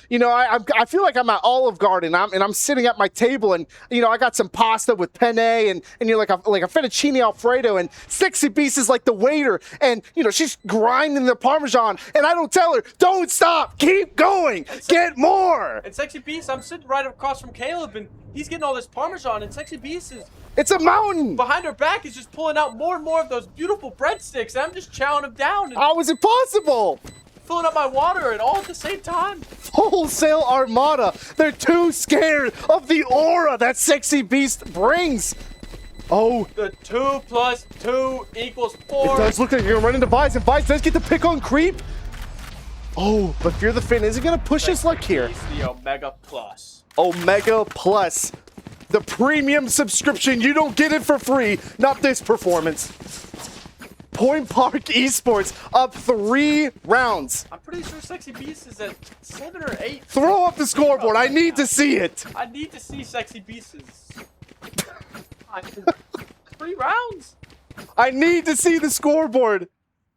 You know, I feel like I'm at Olive Garden, and I'm sitting at my table, and you know, I got some pasta with penne, and you're like a fettuccine alfredo, and Sexy Beast is like the waiter, and you know, she's grinding the Parmesan, and I don't tell her, don't stop, keep going, get more. And Sexy Beast, I'm sitting right across from Caleb, and he's getting all this Parmesan, and Sexy Beast is It's a mountain. behind her back is just pulling out more and more of those beautiful breadsticks, and I'm just chowing them down and How is it possible? filling up my water, and all at the same time. Full Sail Armada. They're too scared of the aura that Sexy Beast brings. Oh, The 2 + 2 = 4. it does look like you're gonna run into Vice, and Vice does get the pick on Creep. Oh, but Fear the Fin isn't gonna push his luck here. Beast, the Omega Plus. Omega Plus, the premium subscription. You don't get it for free. Not this performance. Point Park Esports up 3 rounds. I'm pretty sure Sexy Beast is at 7 or 8. Throw up the scoreboard. I need to see it. I need to see Sexy Beast's 3 rounds. I need to see the scoreboard.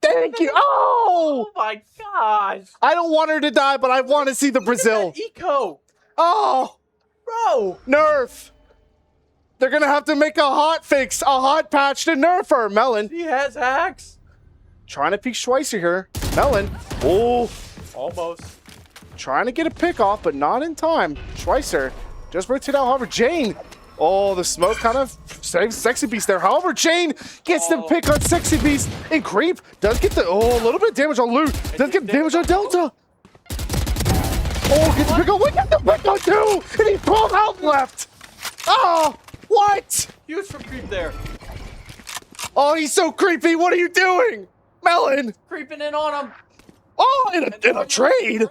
Thank you. Oh! Oh my gosh. I don't want her to die, but I want to see the Brazil. Eco. Oh! Bro! Nerf. They're going to have to make a hot fix, a hot patch to nerf her. Melon He has hacks. trying to peek Schweitzer here. Melon. Oh, Almost. trying to get a pick off, but not in time. Schweitzer just rotate out. However, Jane. Oh, the smoke kind of saves Sexy Beast there. However, Jane gets the pick on Sexy Beast. And Creep does get the, a little bit of damage on Loot. Does get damage on Delta. Oh, gets the pick on, we got the pick on two. And he's 12 health left. Oh, what? Huge from Creep there. Oh, he's so creepy. What are you doing? Melon. Creeping in on him. Oh, in a trade.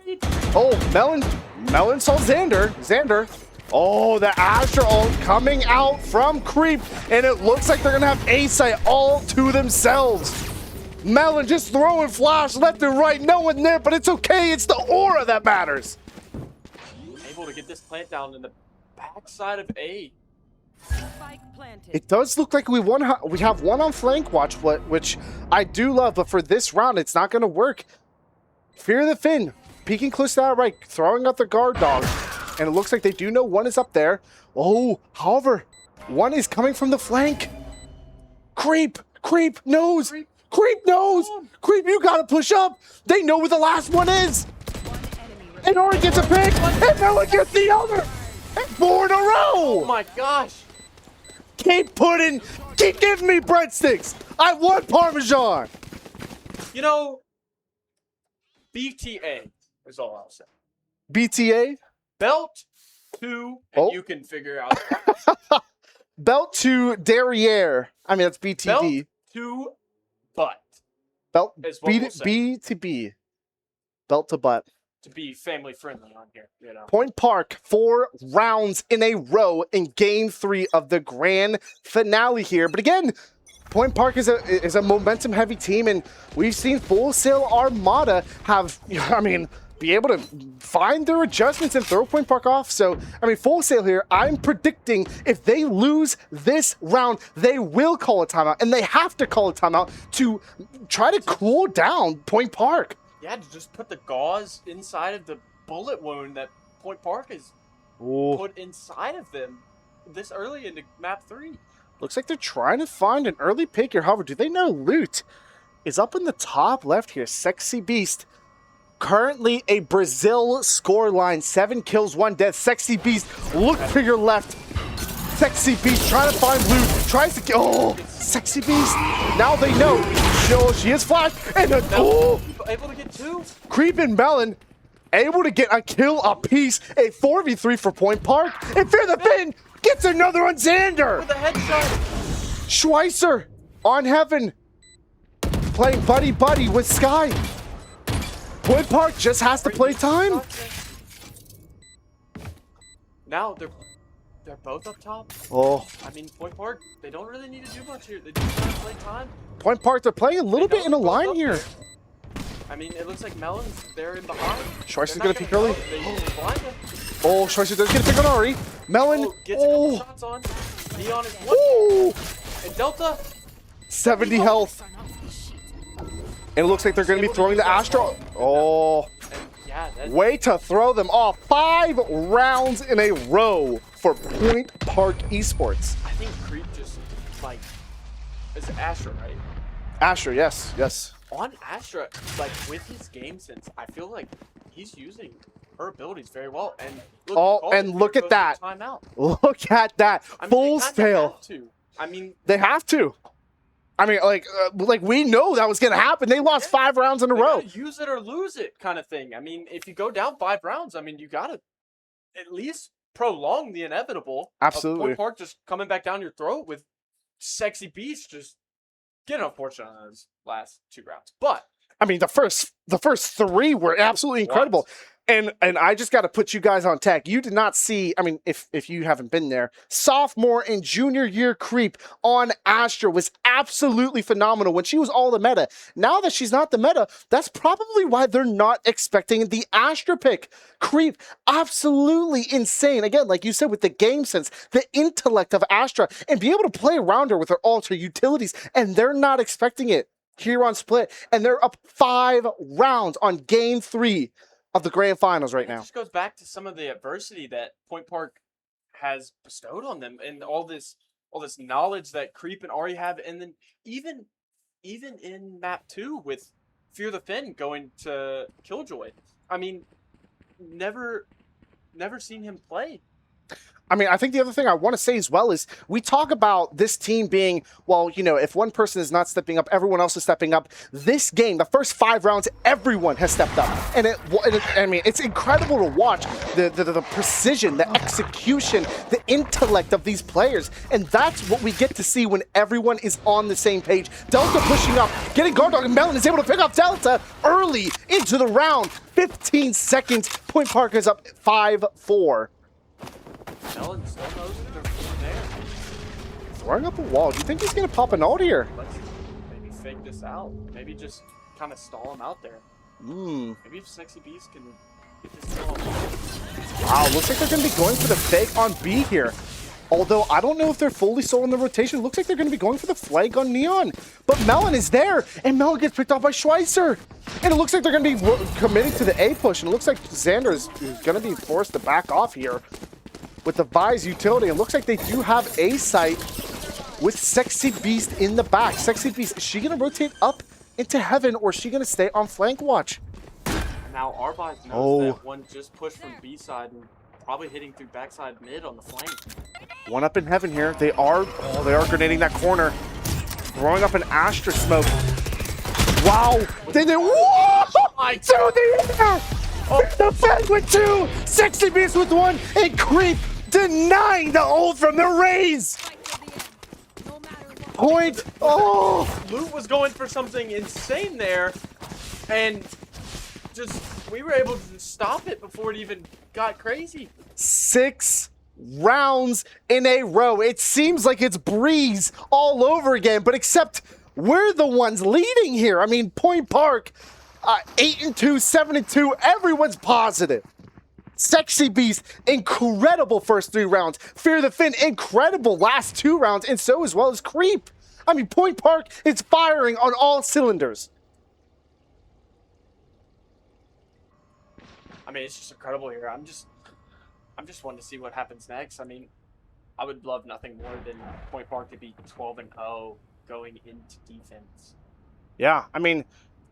Oh, Melon saw Xander. Oh, the Astra ult coming out from Creep, and it looks like they're gonna have A-site all to themselves. Melon just throwing flash left and right, no one there, but it's okay. It's the aura that matters. Able to get this plant down in the backside of A. Spike planted. It does look like we have one on flank watch, which I do love, but for this round, it's not gonna work. Fear the Finn, peeking close to that right, throwing out the guard dog. And it looks like they do know one is up there. Oh, however, one is coming from the flank. Creep knows. Creep knows. Creep, you gotta push up. They know where the last one is. And Ori gets a pick, and Melon gets the other. And 4 in a row. Oh my gosh. Keep giving me breadsticks. I want Parmesan. You know, BTA is all I'll say. BTA. Belt to, and you can figure out. Belt to derriere. I mean, that's BTD. Belt to butt. Belt is what B, we'll say. B to B. Belt to butt. To be family friendly on here, you know. Point Park, 4 rounds in a row in game 3 of the grand finale here. But again, Point Park is a momentum heavy team, and we've seen Full Sail Armada have, I mean, be able to find their adjustments and throw Point Park off. So, I mean, Full Sail here, I'm predicting if they lose this round, they will call a timeout, and they have to call a timeout to try to cool down Point Park. Yeah, to just put the gauze inside of the bullet wound that Point Park has put inside of them this early into map 3. Looks like they're trying to find an early pick here. However, do they know Loot is up in the top left here? Sexy Beast. Currently a Brazil scoreline. 7 kills, 1 death. Sexy Beast, look to your left. Sexy Beast trying to find Loot. Tries to kill. Oh, Sexy Beast. Now they know. She is flashed. And Able to get 2. Creep and Melon able to get a kill apiece. A 4v3 for Point Park. And Fear the Finn gets another on Xander. With a headshot. Schweitzer on Heaven. Playing buddy with Sky. Point Park just has to play time. Now they're both up top. Oh, I mean, Point Park, they don't really need to do much here. They just need to play time. Point Park, they're playing a little bit in a line here. I mean, it looks like Melon's there in behind. Schweizer's They're gonna not peek early. They usually blind him. Oh, Schweitzer does get a pick on Ari. Melon. Gets a couple Oh, shots on. Neon is one. ooh, And Delta. 70 health. And it looks like they're going to be throwing the Astro. Oh, And yeah, that's way to throw them off. 5 rounds in a row for Point Park Esports. I think Creep just, like, is Astra, right? Asher, yes. On Astra, like, with his game sense, I feel like he's using her abilities very well. And look, Oh, and look at that. Timeout. Look at that. I mean, Full they kinda fail. have to. I mean, They have to. I mean, like we know that was going to happen. They lost 5 rounds in a they row. gotta use it or lose it kind of thing. I mean, if you go down 5 rounds, I mean, you got to at least prolong the inevitable. Absolutely. Of Point Park just coming back down your throat with Sexy Beast just getting unfortunate on those last 2 rounds. But I mean, the first 3 were absolutely incredible. And I just got to put you guys on tech. You did not see, I mean, if you haven't been there, sophomore and junior year Creep on Astra was absolutely phenomenal when she was all the meta. Now that she's not the meta, that's probably why they're not expecting the Astra pick. Creep, absolutely insane. Again, like you said, with the game sense, the intellect of Astra, and be able to play around her with her ult, her utilities, and they're not expecting it here on Split. And they're up 5 rounds on game 3 of the grand finals right it now. just goes back to some of the adversity that Point Park has bestowed on them, and all this knowledge that Creep and Ari have, and then even in map 2 with Fear the Fin going to Killjoy. I mean, never seen him play. I mean, I think the other thing I want to say as well is we talk about this team being, well, you know, if one person is not stepping up, everyone else is stepping up. This game, the first 5 rounds, everyone has stepped up. And I mean, it's incredible to watch the precision, the execution, the intellect of these players. And that's what we get to see when everyone is on the same page. Delta pushing up, getting guard dog, and Melon is able to pick up Delta early into the round. 15 seconds, Point Park is up 5-4. Melon still knows that they're there. Throwing up a wall. Do you think he's going to pop an ult here? Let's maybe fake this out. Maybe just kind of stall him out there. Maybe if Sexy Beast can get this kill. Wow, looks like they're going to be going for the fake on B here. Although I don't know if they're fully sold on the rotation. Looks like they're going to be going for the flag on Neon. But Melon is there, and Melon gets picked off by Schweitzer. And it looks like they're going to be committing to the A push. And it looks like Xander is going to be forced to back off here with the Vi's utility. It looks like they do have A site with Sexy Beast in the back. Sexy Beast, is she going to rotate up into heaven, or is she going to stay on flank watch? Now Arbise knows that one just pushed from B side and probably hitting through backside mid on the flank. One up in heaven here. They are grenading that corner. Throwing up an Astra smoke. Wow. They did. Whoa! To the air! The Fed with 2, Sexy Beast with 1, and Creep denying the ult from the Rays. Point. Oh! Loot was going for something insane there, and just we were able to stop it before it even got crazy. 6 rounds in a row. It seems like it's Breeze all over again, but except we're the ones leading here. I mean, Point Park, 8-2, 7-2, everyone's positive. Sexy Beast, incredible first 3 rounds. Fear the Fin, incredible last 2 rounds, and so as well as Creep. I mean, Point Park is firing on all cylinders. I mean, it's just incredible here. I'm just wanting to see what happens next. I mean, I would love nothing more than Point Park to be 12-0 going into defense. Yeah, I mean,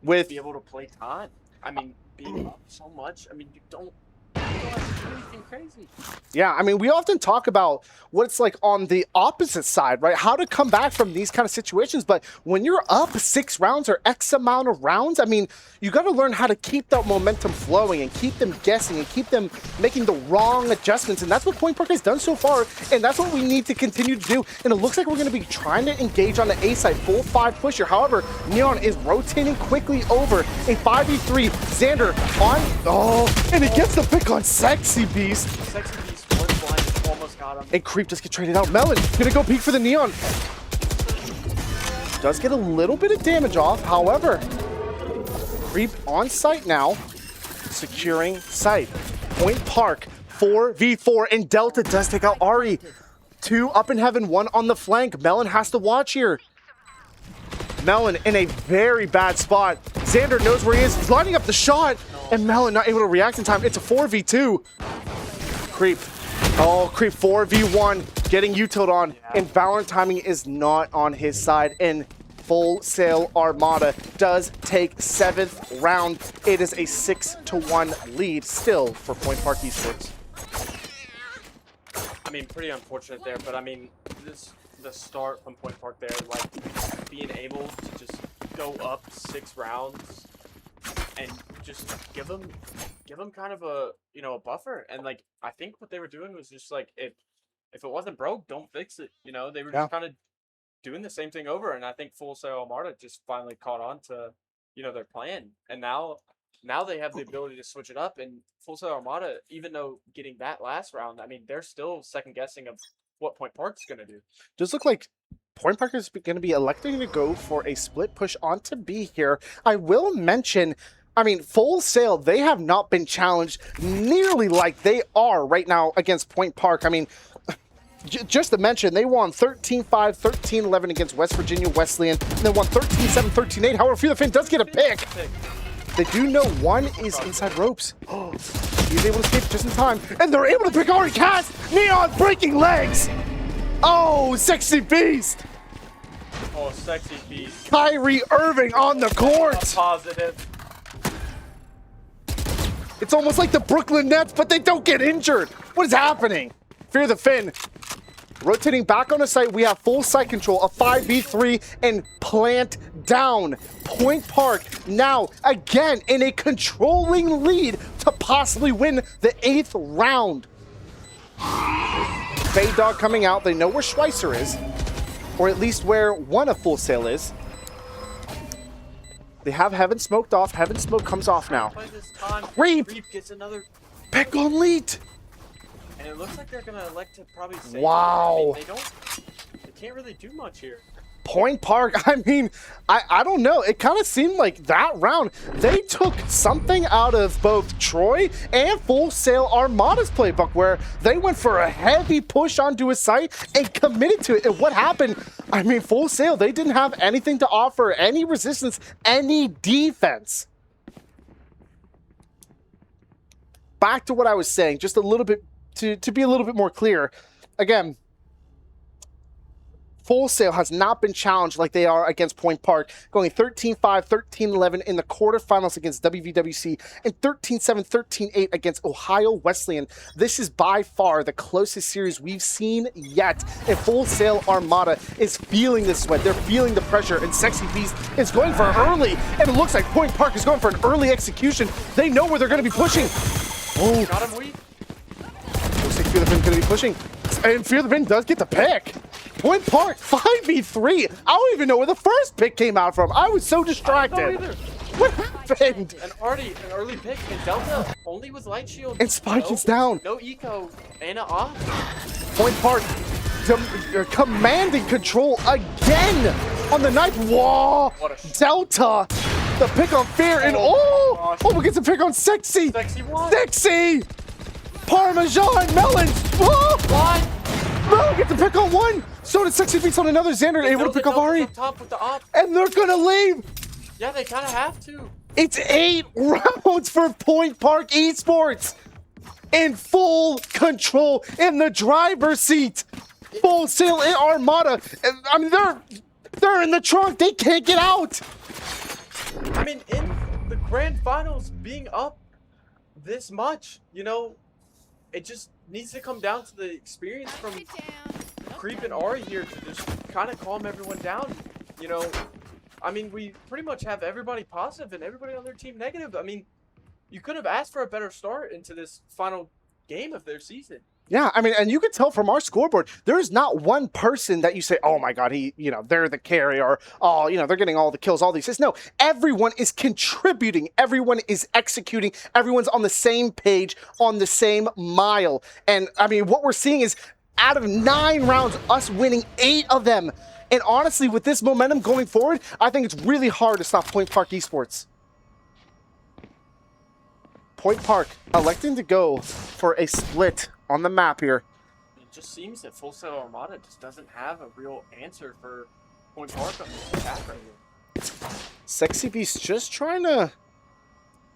with be able to play time. I mean, being up so much. I mean, you don't have to do anything crazy. Yeah, I mean, we often talk about what it's like on the opposite side, right? How to come back from these kind of situations. But when you're up 6 rounds or X amount of rounds, I mean, you got to learn how to keep that momentum flowing and keep them guessing and keep them making the wrong adjustments. And that's what Point Park has done so far. And that's what we need to continue to do. And it looks like we're going to be trying to engage on the A side, full 5 pusher. However, Neon is rotating quickly over a 5v3. Xander on, and he gets the pick on Sexy Beast. Sexy Beast was blind, almost got him. And Creep just get traded out. Melon gonna go peek for the Neon. Does get a little bit of damage off. However, Creep on site now, securing site. Point Park 4v4, and Delta does take out Ari. 2 up in heaven, 1 on the flank. Melon has to watch here. Melon in a very bad spot. Xander knows where he is. He's lining up the shot, and Melon not able to react in time. It's a 4v2. Creep. Oh, Creep 4v1, getting utiled on, and Valorant timing is not on his side, and Full Sail Armada does take 7th round. It is a 6-1 lead still for Point Park Esports. I mean, pretty unfortunate there, but I mean, the start from Point Park there, like being able to just go up 6 rounds and just give them kind of a, you know, a buffer. And like, I think what they were doing was just like, if it wasn't broke, don't fix it. You know, they were just kind of doing the same thing over. And I think Full Sail Armada just finally caught on to, you know, their plan. And now they have the ability to switch it up. And Full Sail Armada, even though getting that last round, I mean, they're still second guessing of what Point Park's going to do. Does look like Point Park is going to be electing to go for a split push onto B here. I will mention, I mean, Full Sail, they have not been challenged nearly like they are right now against Point Park. I mean, just to mention, they won 13-5, 13-11 against West Virginia Wesleyan, and then won 13-7, 13-8. However, Fear the Fin does get a pick. They do know one is inside ropes. He's able to escape just in time. And they're able to pick Ari Cast. Neon breaking legs. Oh, Sexy Beast. Oh, Sexy Beast. Kyrie Irving on the court. Positive. It's almost like the Brooklyn Nets, but they don't get injured. What is happening? Fear the Fin. Rotating back on the site, we have full site control, a 5v3, and plant down. Point Park now, again, in a controlling lead to possibly win the 8th round. Bay Dog coming out. They know where Schweitzer is, or at least where one of Full Sail is. They have Heaven smoked off. Heaven smoke comes off now. By this time, Reap gets another pick on lead. And it looks like they're gonna elect to probably save it. Wow. I mean, they can't really do much here. Point Park, I mean, I don't know. It kind of seemed like that round, they took something out of both Troy and Full Sail Armada's playbook, where they went for a heavy push onto a site and committed to it. And what happened? I mean, Full Sail, they didn't have anything to offer, any resistance, any defense. Back to what I was saying, just a little bit, to be a little bit more clear. Again, Full Sail has not been challenged like they are against Point Park, going 13-5, 13-11 in the quarterfinals against WVWC, and 13-7, 13-8 against Ohio Wesleyan. This is by far the closest series we've seen yet, and Full Sail Armada is feeling the sweat. They're feeling the pressure, and Sexy Beast is going for early, and it looks like Point Park is going for an early execution. They know where they're going to be pushing. Oh, Got him weak. looks like Fear the Fin going to be pushing, and Fear the Fin does get the pick. Point Park, 5v3. I don't even know where the first pick came out from. I was so distracted. What happened? An early pick, and Delta only with Light Shield. And Spike is down. No eco, and a off. Point Park commanding control again on the knife. Whoa! What a Delta, the pick on Fear, and gosh. we get the pick on Sexy. Sexy one. Sexy! Parmesan Melon. Whoa! One. Melon gets the pick on one. So did Sexy Beats on another. Xander able to pick off Ari. Up top with the op. And they're gonna leave. Yeah, they kind of have to. It's 8 rounds for Point Park Esports. In full control, in the driver's seat. Full Sail in Armada. I mean, they're in the trunk. They can't get out. I mean, in the grand finals, being up this much, you know, it just needs to come down to the experience from Creep and Ari here to just kind of calm everyone down. You know, I mean, we pretty much have everybody positive and everybody on their team negative. I mean, you could have asked for a better start into this final game of their season. Yeah, I mean, and you can tell from our scoreboard, there is not one person that you say, oh my God, they're the carry, or, oh, they're getting all the kills, all these things. No, everyone is contributing. Everyone is executing. Everyone's on the same page, on the same mile. And I mean, what we're seeing is out of 9 rounds, us winning 8 of them. And honestly, with this momentum going forward, I think it's really hard to stop Point Park Esports. Point Park electing to go for a split on the map here. It just seems that Full Sail Armada just doesn't have a real answer for Point Park on this attack right here. Sexy Beast just trying to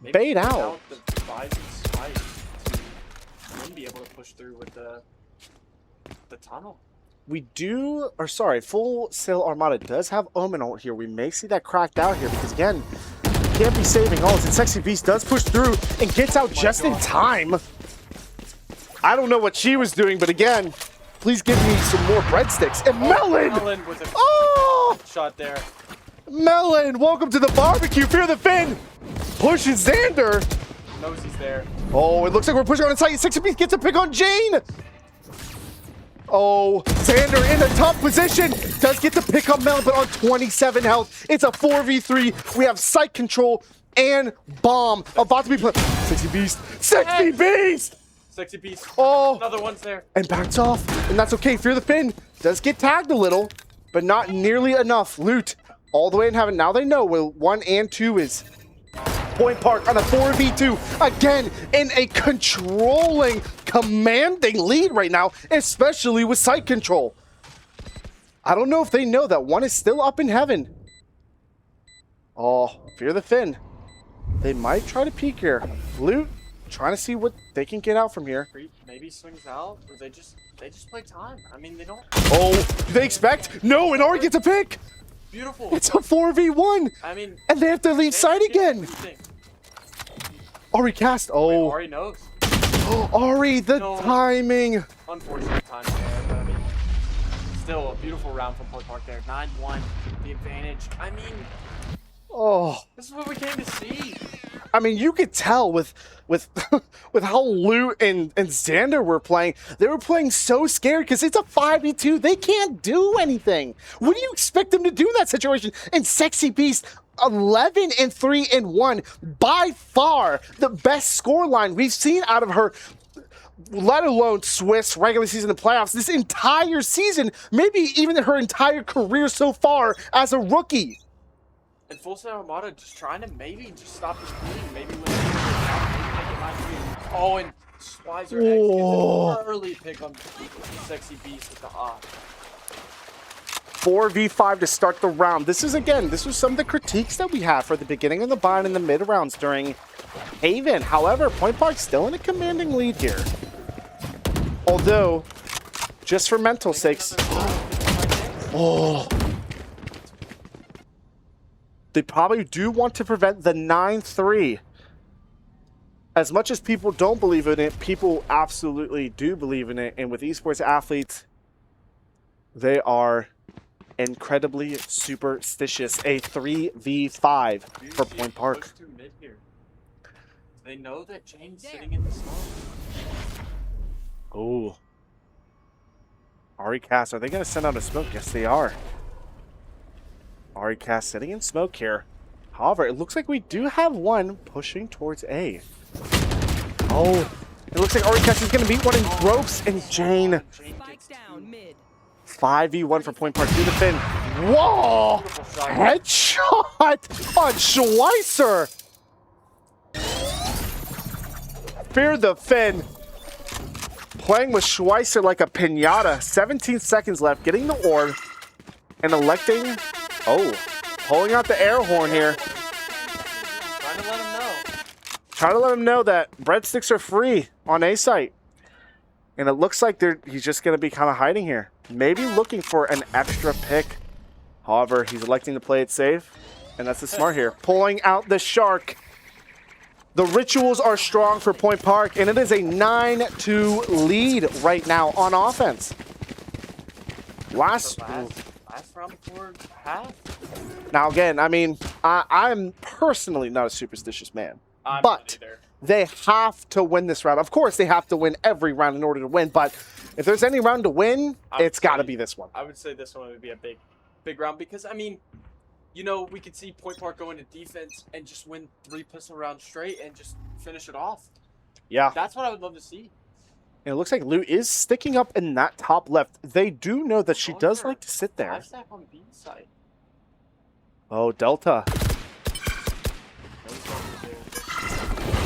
Maybe bait out. The Bison Spike to then be able to push through with the tunnel. Full Sail Armada does have Omen ult here. We may see that cracked out here because, again, can't be saving ults, and Sexy Beast does push through and gets out just in time. I don't know what she was doing, but again, please give me some more breadsticks. And Melon! Melon with a shot there. Melon, welcome to the barbecue. Fear the Fin pushes Xander. Knows he's there. Oh, it looks like we're pushing on inside. Sexy Beast gets a pick on Jane. Oh, Xander in a tough position. Does get the pick on Melon, but on 27 health. It's a 4v3. We have site control and bomb about to be played. Sexy Beast. Sexy Beast! Sexy Beast. Oh. Another one's there. And backs off. And that's okay. Fear the Fin does get tagged a little, but not nearly enough loot. All the way in heaven. Now they know where 1 and 2 is. Point Park on a 4v2. Again, in a controlling, commanding lead right now, especially with site control. I don't know if they know that 1 is still up in heaven. Oh, Fear the Fin. They might try to peek here. Loot trying to see what they can get out from here. Maybe swings out, or they just play time. I mean, they don't. Oh, do they expect? No, and Ari gets a pick. Beautiful. It's a 4v1. I mean, And they have to leave side again. Ari cast. Oh, Ari knows. Ari, the No. timing. Unfortunate time there, but I mean, still a beautiful round from Point Park there. 9-1, the advantage. I mean, Oh, this is what we came to see. I mean, you could tell with with how Lou and Xander were playing. They were playing so scared because it's a 5v2. They can't do anything. What do you expect them to do in that situation? And Sexy Beast, 11-3-1, by far the best scoreline we've seen out of her, let alone Swiss regular season and playoffs, this entire season, maybe even her entire career so far as a rookie. And Full Sail Armada just trying to maybe just stop this bleeding. Maybe win the round, maybe make it 9-3. Oh, and Schweizer X gets an early pick on Sexy Beast with the off. 4v5 to start the round. This was some of the critiques that we had for the beginning of the bind and the mid rounds during Haven. However, Point Park still in a commanding lead here. Although, just for mental sakes, they probably do want to prevent the 9-3. As much as people don't believe in it, people absolutely do believe in it. And with esports athletes, they are incredibly superstitious. A 3v5 for Point Park. Mid here. They know that Jane's sitting in the smoke. Oh. Ari Cass, are they going to send out a smoke? Yes, they are. Ari Cass sitting in smoke here. However, it looks like we do have one pushing towards A. Oh, it looks like Ari Cass is going to beat one in ropes, and Jane. Spike down mid. 5v1 for Point Park through the fin. Whoa! Headshot on Schweizer. Fear the fin. Playing with Schweizer like a pinata. 17 seconds left, getting the orb, and electing. Oh, pulling out the air horn here. Trying to let him know. Trying to let him know that breadsticks are free on A site. And it looks like he's just going to be kind of hiding here. Maybe looking for an extra pick. However, he's electing to play it safe. And that's the smart here. Pulling out the shark. The rituals are strong for Point Park. And it is a 9-2 lead right now on offense. Last round before half. Now, again, I mean, I'm personally not a superstitious man. I'm but not either. they have to win this round. Of course, they have to win every round in order to win. But if there's any round to win, it's got to be this one. I would say this one would be a big round because, I mean, you know, we could see Point Park go into defense and just win 3 pistol rounds straight and just finish it off. Yeah. That's what I would love to see. And it looks like Lou is sticking up in that top left. They do know that she does like to sit there. 5-stack on B side. Oh, Delta.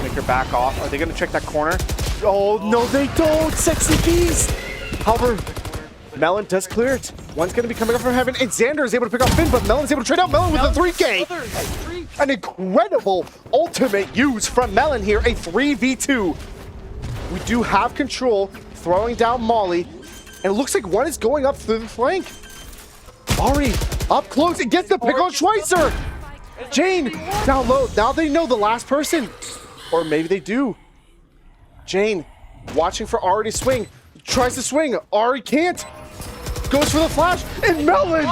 Make her back off. Are they going to check that corner? Oh, no, they don't. Sexy Beast. However, Melon does clear it. One's going to be coming up from heaven, and Xander is able to pick up Finn, but Melon is able to trade out Melon with a 3K. An incredible ultimate use from Melon here, a 3v2. We do have control, throwing down Molly, and it looks like one is going up through the flank. Ari, up close, and gets the pick on Schweizer. Jane, down low. Now they know the last person. Or maybe they do. Jane, watching for Ari to swing. Tries to swing. Ari can't. Goes for the flash. And Melon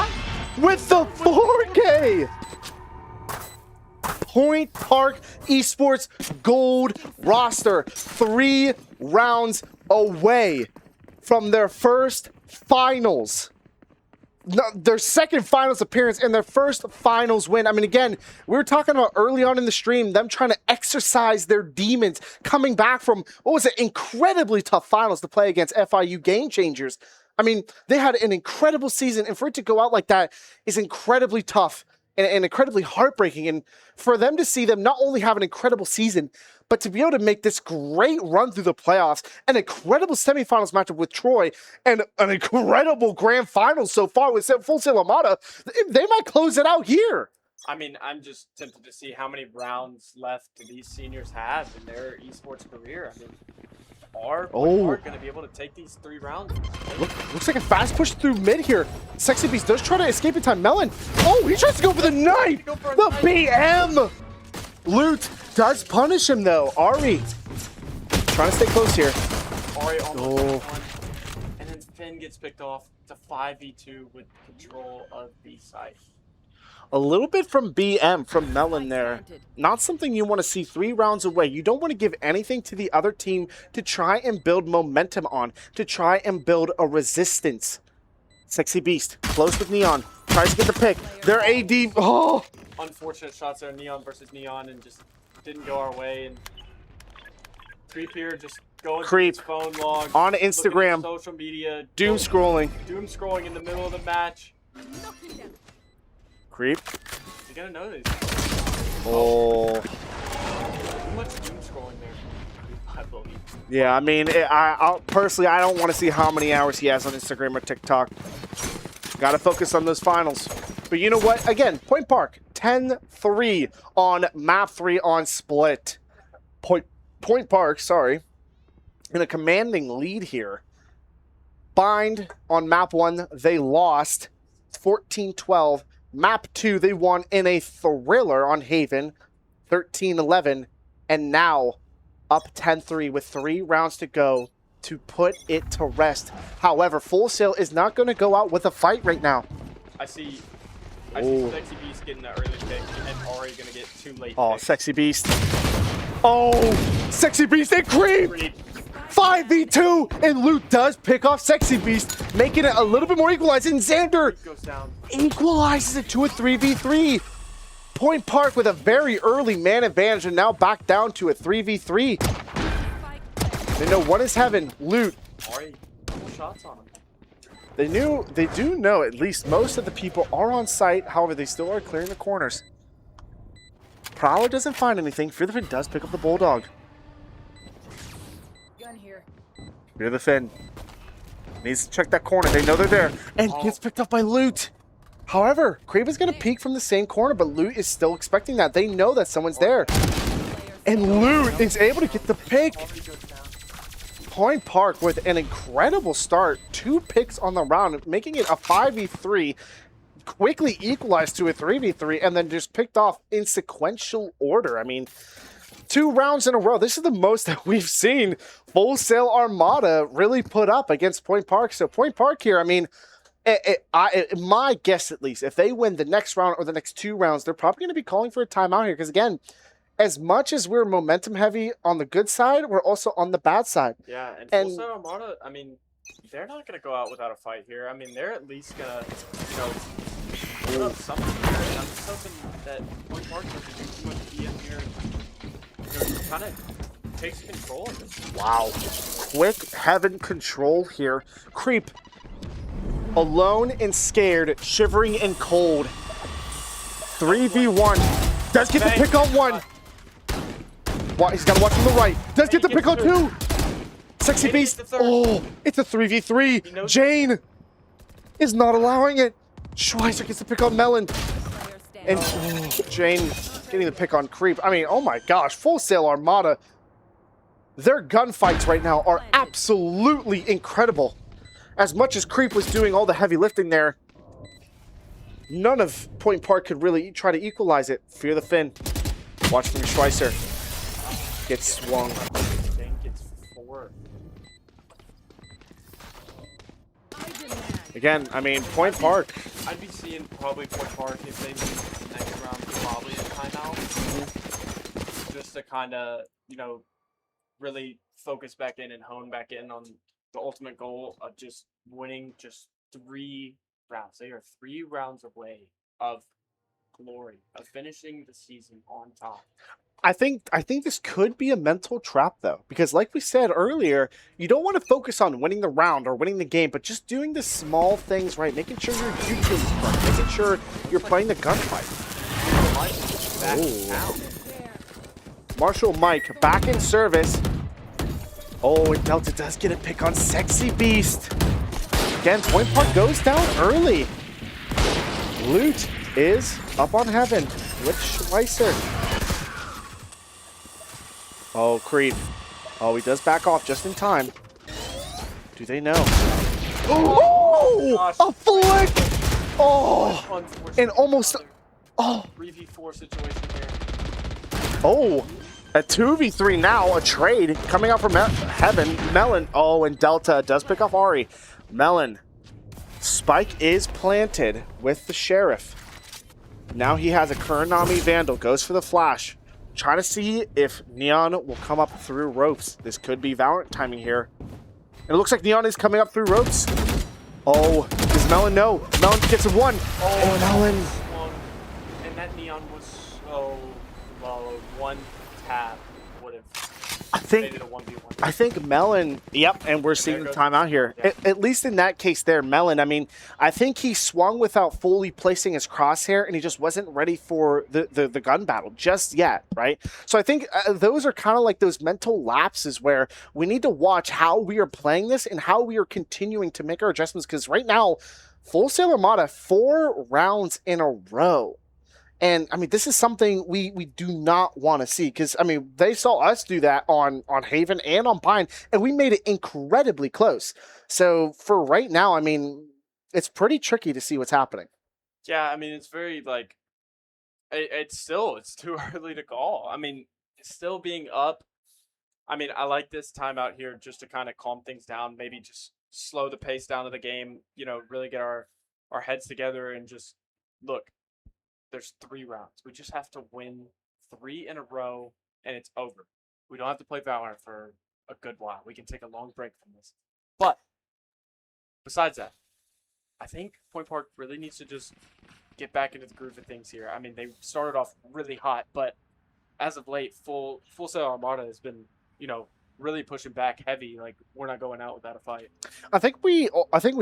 with the 4K. Point Park Esports Gold roster. 3 rounds away from their first finals. No, their second finals appearance and their first finals win. I mean, again, we were talking about early on in the stream, them trying to exercise their demons, coming back from, what was it, incredibly tough finals to play against FIU Game Changers. I mean, they had an incredible season, and for it to go out like that is incredibly tough and incredibly heartbreaking. And for them to see them not only have an incredible season, but to be able to make this great run through the playoffs, an incredible semifinals matchup with Troy, and an incredible grand finals so far with Full Sail Armada, they might close it out here. I mean, I'm just tempted to see how many rounds left do these seniors have in their esports career. I mean, are going to be able to take these 3 rounds? Looks like a fast push through mid here. Sexy Beast does try to escape in time. Melon. Oh, he tries to go for the knife. The BM. Loot does punish him though. Ari trying to stay close here. Ari almost got one. And then Finn gets picked off to 5v2 with control of B site. A little bit from BM, from Melon there. Not something you want to see 3 rounds away. You don't want to give anything to the other team to try and build momentum on, to try and build a resistance. Sexy Beast, close with Neon, tries to get the pick. Their AD, oh! Unfortunate shots there, Neon versus Neon, and just didn't go our way. And Creep here just going to his phone log. On Instagram. Social media. Doom scrolling. Doom scrolling in the middle of the match. Creep. You gotta know this. Oh. Too much doom scrolling there, I believe. Yeah, I mean, I personally, I don't want to see how many hours he has on Instagram or TikTok. Got to focus on those finals. But you know what? Again, Point Park, 10-3 on map 3 on split. Point Park, sorry, in a commanding lead here. Bind on map 1, they lost 14-12. Map 2, they won in a thriller on Haven, 13-11, and now up 10-3 with 3 rounds to go to put it to rest. However, Full Sail is not going to go out with a fight right now. I see Sexy Beast getting the early pick, and Ari going to get 2 late picks. Sexy Beast. Oh, Sexy Beast and Creep! 5v2, and Loot does pick off Sexy Beast, making it a little bit more equalized, and Xander equalizes it to a 3v3. Point Park with a very early man advantage, and now back down to a 3v3. They know what is heaven. Loot. Already couple shots on him. They do know at least most of the people are on site, however, they still are clearing the corners. Prowler doesn't find anything. Fear the Fin does pick up the Bulldog. Fear the Fin needs to check that corner. They know they're there. And gets picked up by Loot. However, Crave is going to peek from the same corner, but Loot is still expecting that. They know that someone's there. And Loot is able to get the pick. Point Park with an incredible start. 2 picks on the round, making it a 5v3. Quickly equalized to a 3v3, and then just picked off in sequential order. I mean, 2 rounds in a row. This is the most that we've seen Full Sail Armada really put up against Point Park. So Point Park here, I mean, my guess at least, if they win the next round or the next 2 rounds, they're probably going to be calling for a timeout here. Because again, as much as we're momentum heavy on the good side, we're also on the bad side. Yeah, and Full Sail Armada, I mean, they're not going to go out without a fight here. I mean, they're at least going to, you know, put up something here. And I'm just hoping that Point Park doesn't do too much BM here. Kind of takes control of this. Wow. Quick heaven control here. Creep. Alone and scared, shivering and cold. 3v1. Does get the pick on 1. He's got to watch from the right. Does get the pick on 2. Sexy Beast. Oh, it's a 3v3. Jane is not allowing it. Schweizer gets the pick on Melon. And Jane getting the pick on Creep. I mean, oh my gosh, Full Sail Armada. Their gunfights right now are absolutely incredible. As much as Creep was doing all the heavy lifting there, none of Point Park could really try to equalize it. Fear the Fin. Watch from Schweizer. Gets swung. Jane gets 4. Again, I mean, Point Park. I'd be seeing probably Point Park if they move the next round, probably a timeout. Just to kind of, you know, really focus back in and hone back in on the ultimate goal of just winning just 3 rounds. They are 3 rounds away of glory, of finishing the season on top. I think this could be a mental trap, though, because like we said earlier, you don't want to focus on winning the round or winning the game, but just doing the small things right, making sure your utility is right, making sure you're playing the gunfight. Marshall Mike back in service. Oh, and Delta does get a pick on Sexy Beast. Again, Point Park goes down early. Loot is up on heaven with Schweitzer. Oh, Creep. Oh, he does back off just in time. Do they know? Oh, gosh. a flick! Oh, Unfortunate. and almost. Oh, 3v4 situation here. oh, a 2v3 now, a trade coming out from heaven. Melon. Oh, and Delta does pick off Ari. Melon. Spike is planted with the Sheriff. Now he has a Kuronami Vandal. Goes for the flash. Trying to see if Neon will come up through ropes. This could be VALORANT timing here. And it looks like Neon is coming up through ropes. Oh, does Melon know? Melon gets a one. Oh, Melon. And that Neon was so low. One tap would have made it a 1v1. I think Melon, yep, and we're seeing the timeout here. Yeah. At least in that case there, Melon, I mean, I think he swung without fully placing his crosshair, and he just wasn't ready for the gun battle just yet, right? So I think those are kind of like those mental lapses where we need to watch how we are playing this and how we are continuing to make our adjustments, because right now, Full Sail Armada, 4 rounds in a row. And, I mean, this is something we do not want to see because, I mean, they saw us do that on Haven and on Pine, and we made it incredibly close. So, for right now, I mean, it's pretty tricky to see what's happening. Yeah, I mean, it's very, like, it's too early to call. I mean, still being up. I mean, I like this timeout here just to kind of calm things down, maybe just slow the pace down of the game, you know, really get our heads together and just look. There's 3 rounds. We just have to win 3 in a row, and it's over. We don't have to play Valorant for a good while. We can take a long break from this. But besides that, I think Point Park really needs to just get back into the groove of things here. I mean, they started off really hot, but as of late, Full Sail Armada has been, you know, really pushing back heavy. Like, we're not going out without a fight. I think we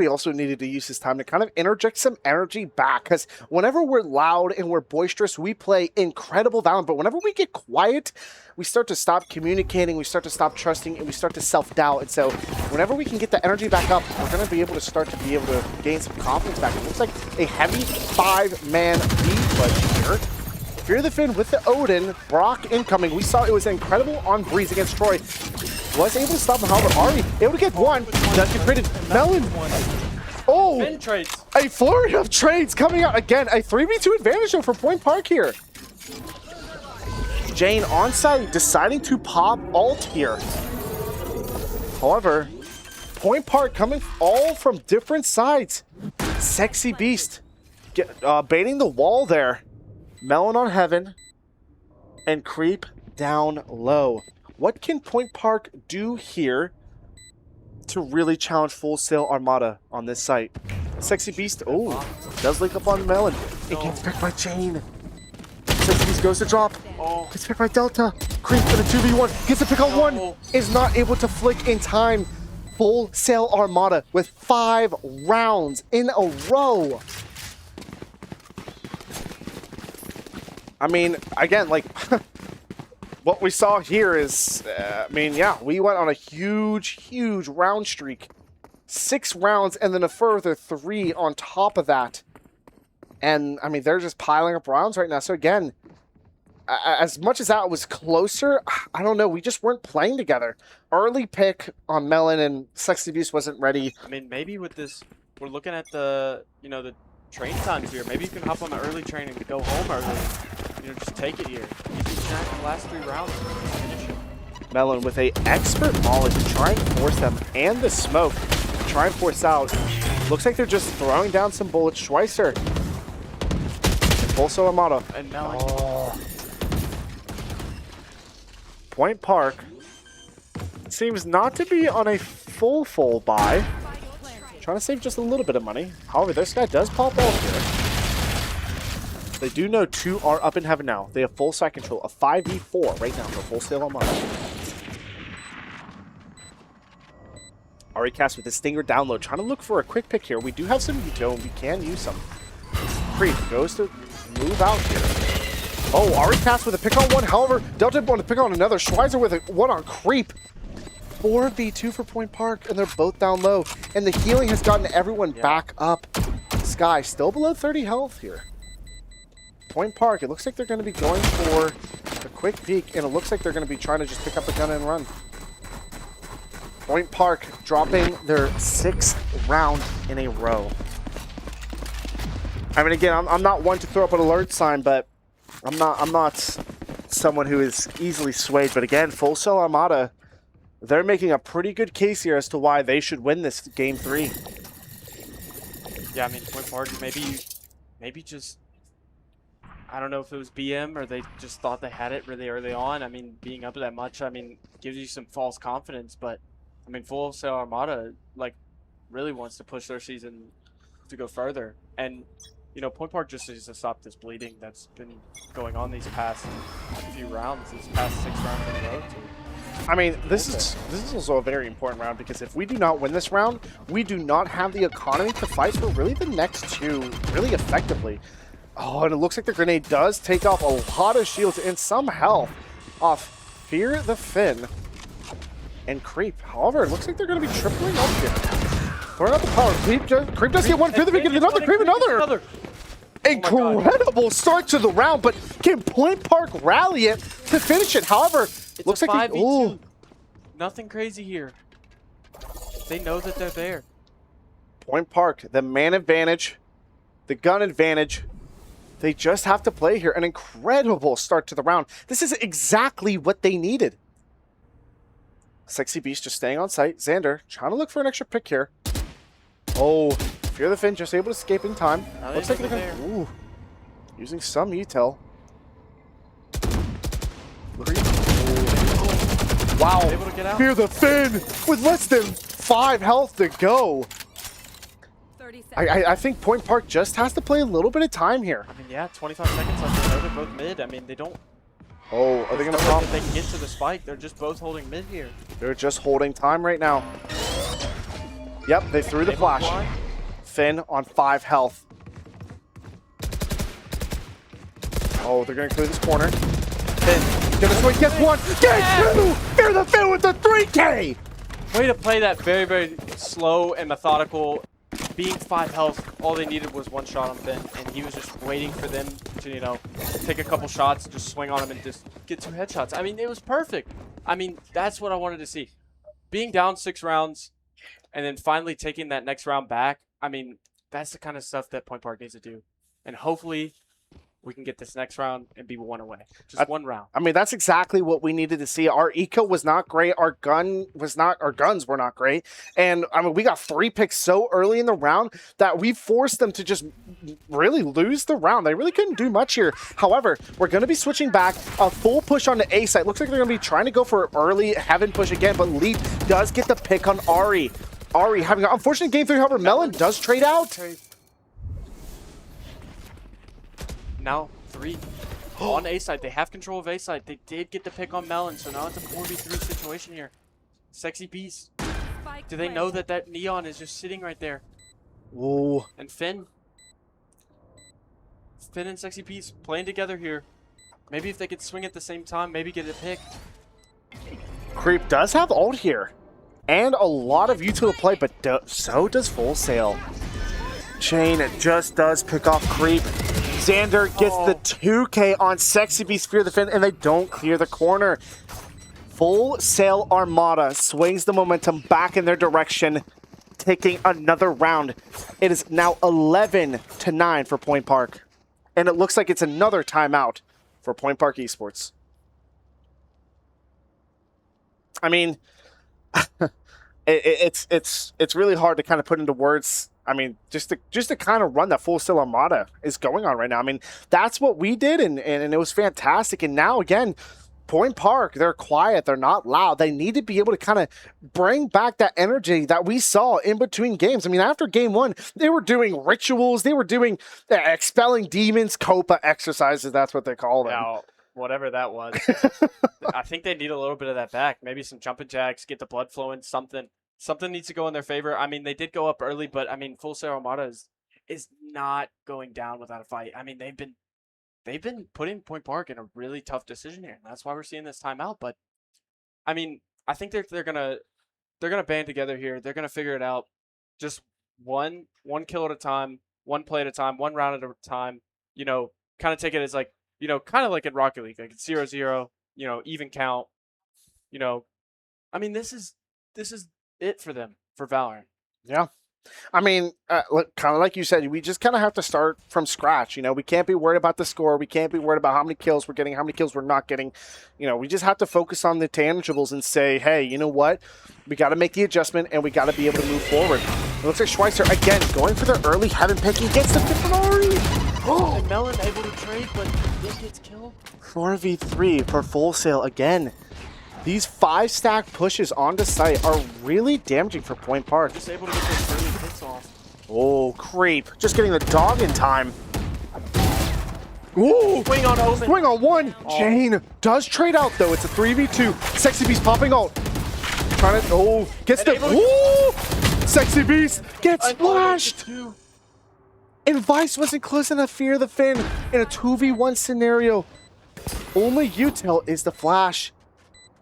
also needed to use this time to kind of interject some energy back, because whenever we're loud and we're boisterous, we play incredible Valorant. But whenever we get quiet, we start to stop communicating, we start to stop trusting, and we start to self-doubt. And so whenever we can get the energy back up, we're going to be able to gain some confidence back. It looks like a heavy 5-man lead clutch here. Fear the Fin with the Odin. Brock incoming. We saw it was incredible on Breeze against Troy. Was able to stop him, however, Ari able to get one. Does get created. Melon. Oh, Fin trades. a flurry of trades coming out again. A 3v2 advantage though for Point Park here. Jane on site deciding to pop ult here. However, Point Park coming all from different sides. Sexy Beast baiting the wall there. Melon on heaven and Creep down low. What can Point Park do here to really challenge Full Sail Armada on this site? Sexy Beast, oh, does link up on Melon. It gets picked by Jane. Sexy Beast goes to drop. Oh. Gets picked by Delta. Creep for the 2v1. Gets a pick on one. Is not able to flick in time. Full Sail Armada with 5 rounds in a row. I mean, again, like, what we saw here is, I mean, yeah, we went on a huge round streak. 6 rounds and then a further 3 on top of that. And, I mean, they're just piling up rounds right now. So, again, as much as that was closer, I don't know, we just weren't playing together. Early pick on Melon and Sexy Beast wasn't ready. I mean, maybe with this, we're looking at the, you know, the train times here. Maybe you can hop on the early train and go home early. You know, just take it here. You can snap the last 3 rounds and finish it. Melon with a expert molly to try and force them, and the smoke to try and force out. Looks like they're just throwing down some bullets. Schweitzer. Full Sail Armada. And Melon. Oh. Point Park seems not to be on a full buy. Trying to save just a little bit of money. However, this guy does pop off here. They do know 2 are up in heaven now. They have full side control. A 5v4 right now for Full Sail Armada. Ari Cast with a Stinger download. Trying to look for a quick pick here. We do have some Uto, and we can use some. Creep goes to move out here. Oh, Ari Cast with a pick on one. However, Delta want to pick on another. Schweitzer with a one on Creep. 4v2 for Point Park, and they're both down low. And the healing has gotten everyone back up. Sky still below 30 health here. Point Park, it looks like they're going to be going for a quick peek, and it looks like they're going to be trying to just pick up the gun and run. Point Park dropping their 6th round in a row. I mean, again, I'm not one to throw up an alert sign, but I'm not someone who is easily swayed. But again, Full Sail Armada, they're making a pretty good case here as to why they should win this game 3. Yeah, I mean, Point Park, maybe just, I don't know if it was BM or they just thought they had it really early on. I mean, being up that much, I mean, gives you some false confidence. But, I mean, Full Sail Armada, like, really wants to push their season to go further. And, you know, Point Park just needs to stop this bleeding that's been going on these past few rounds, these past 6 rounds in a row, too. I mean, this is also a very important round because if we do not win this round, we do not have the economy to fight for really the next 2 really effectively. Oh, and it looks like the grenade does take off a lot of shields and some health off Fear the Fin and Creep. However, it looks like they're going to be tripling up here. Throwing out the power. Creep does get one. Fear the Fin gets another. Creep another. Incredible start to the round, but can Point Park rally it to finish it? However, It's looks a like 5v2. Nothing crazy here. They know that they're there. Point Park, the man advantage, the gun advantage. They just have to play here. An incredible start to the round. This is exactly what they needed. Sexy Beast just staying on site. Xander trying to look for an extra pick here. Oh, Fear the Fin just able to escape in time. Looks like they're going to... Using some util. Wow. Able to get out. Fear the Fin with less than 5 health to go. 30 seconds. I think Point Park just has to play a little bit of time here. I mean, yeah, 25 seconds left. They know they're both mid. I mean, they don't... Oh, are they going to know pop? that they can get to the spike. They're just both holding mid here. They're just holding time right now. Yep, they threw the Able to flash. fly. Finn on 5 health. Oh, they're going to clear this corner. Finn gonna swing. Gets 1. Gets 2. Fear the Fin with the 3K. Way to play that very, very slow and methodical. Being 5 health, all they needed was 1 shot on Finn, and he was just waiting for them to, you know, take a couple shots, just swing on him and just get 2 headshots. I mean, it was perfect. I mean, that's what I wanted to see. Being down 6 rounds and then finally taking that next round back, I mean, that's the kind of stuff that Point Park needs to do. And hopefully we can get this next round and be 1 away. Just 1 round. I mean, that's exactly what we needed to see. Our eco was not great. Our guns were not great. And I mean, we got 3 picks so early in the round that we forced them to just really lose the round. They really couldn't do much here. However, we're going to be switching back a full push on the A site. Looks like they're going to be trying to go for early heaven push again, but Leap does get the pick on Ari. Ari having an unfortunate game 3. However, Melon does trade out. Now 3 on A side. They have control of A side. They did get the pick on Melon, so now it's a 4v3 situation here. Sexy Beast. Spike Do they know planted. that Neon is just sitting right there? Ooh. And Finn and Sexy Beast playing together here. Maybe if they could swing at the same time, maybe get a pick. Creep does have ult here. And a lot of util to play, but so does Full Sail. Chain just does pick off Creep. Xander gets the 2K on Sexy Beast, Fear the Fin, and they don't clear the corner. Full Sail Armada swings the momentum back in their direction, taking another round. It is now 11-9 for Point Park. And it looks like it's another timeout for Point Park Esports. I mean, it's really hard to kind of put into words. I mean, just to kind of run that Full Sail Armada is going on right now. I mean, that's what we did, and it was fantastic. And now, again, Point Park, they're quiet. They're not loud. They need to be able to kind of bring back that energy that we saw in between games. I mean, after game 1, they were doing rituals. They were doing expelling demons, Copa exercises. That's what they call them. Now, whatever that was, I think they need a little bit of that back. Maybe some jumping jacks, get the blood flowing, something. Something needs to go in their favor. I mean, they did go up early, but I mean, Full Sail Armada is not going down without a fight. I mean, they've been putting Point Park in a really tough decision here, and that's why we're seeing this timeout. But I mean, I think they're gonna band together here. They're gonna figure it out. Just one kill at a time, one play at a time, one round at a time. You know, kind of take it as like, kind of like in Rocket League, like it's 0-0, even count. I mean, this is it for them for Valorant. Yeah. I mean, look, kind of like you said, we just kind of have to start from scratch. We can't be worried about the score. We can't be worried about how many kills we're getting, how many kills we're not getting. We just have to focus on the tangibles and say, hey, you know what? We got to make the adjustment, and we got to be able to move forward. It looks like Schweitzer, again, going for the early heaven pick. He gets the Ferrari. And Melon able to trade, but he gets killed. 4v3 for Full Sail again. These 5-stack pushes onto site are really damaging for Point Park. Just able to get those early hits off. Oh, creep. Just getting the dog in time. Ooh! Swing on Omen. Swing on one. Oh. Jane does trade out, though. It's a 3v2. Sexy Beast popping out. Trying to... gets the... Ooh! Sexy Beast gets splashed. And Vice wasn't close enough to fear the Finn in a 2v1 scenario. Only Utel is the flash.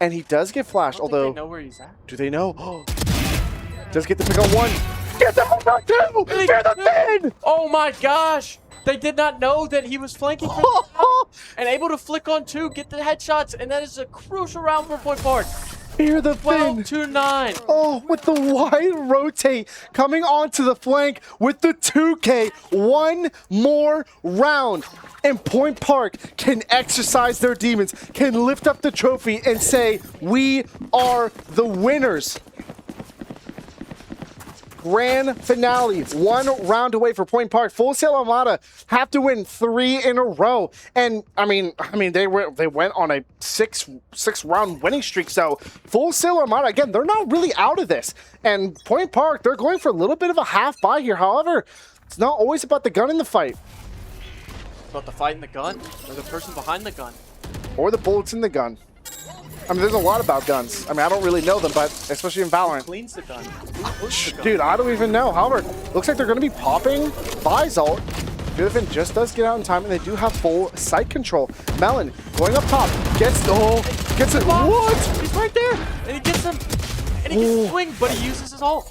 And he does get flashed, although... They know where he's at. Do they know? Does get the pick on one. Get the hook on two! Fear the Finn! Oh my gosh! They did not know that he was flanking for and able to flick on two, get the headshots, and that is a crucial round for Point Park. Fear the Finn! 12-9. Oh, with the wide rotate coming onto the flank with the 2K. One more round. And Point Park can exercise their demons, can lift up the trophy and say, we are the winners. Grand finale, one round away for Point Park. Full Sail Armada have to win 3 in a row, and I mean they went on a six round winning streak. So Full Sail Armada again, they're not really out of this. And Point Park, they're going for a little bit of a half buy here. However, it's not always about the gun in the fight, About the fight in the gun, or the person behind the gun. or the bullets in the gun. I mean, there's a lot about guns. I mean, I don't really know them, but especially in Valorant. Cleans the gun. Who puts the gun? Dude, I don't even know. However, looks like they're going to be popping Vi's ult. Griffin just does get out in time, and they do have full sight control. Melon going up top. Gets it. What? He's right there, and he gets him, and he gets a swing, but he uses his ult.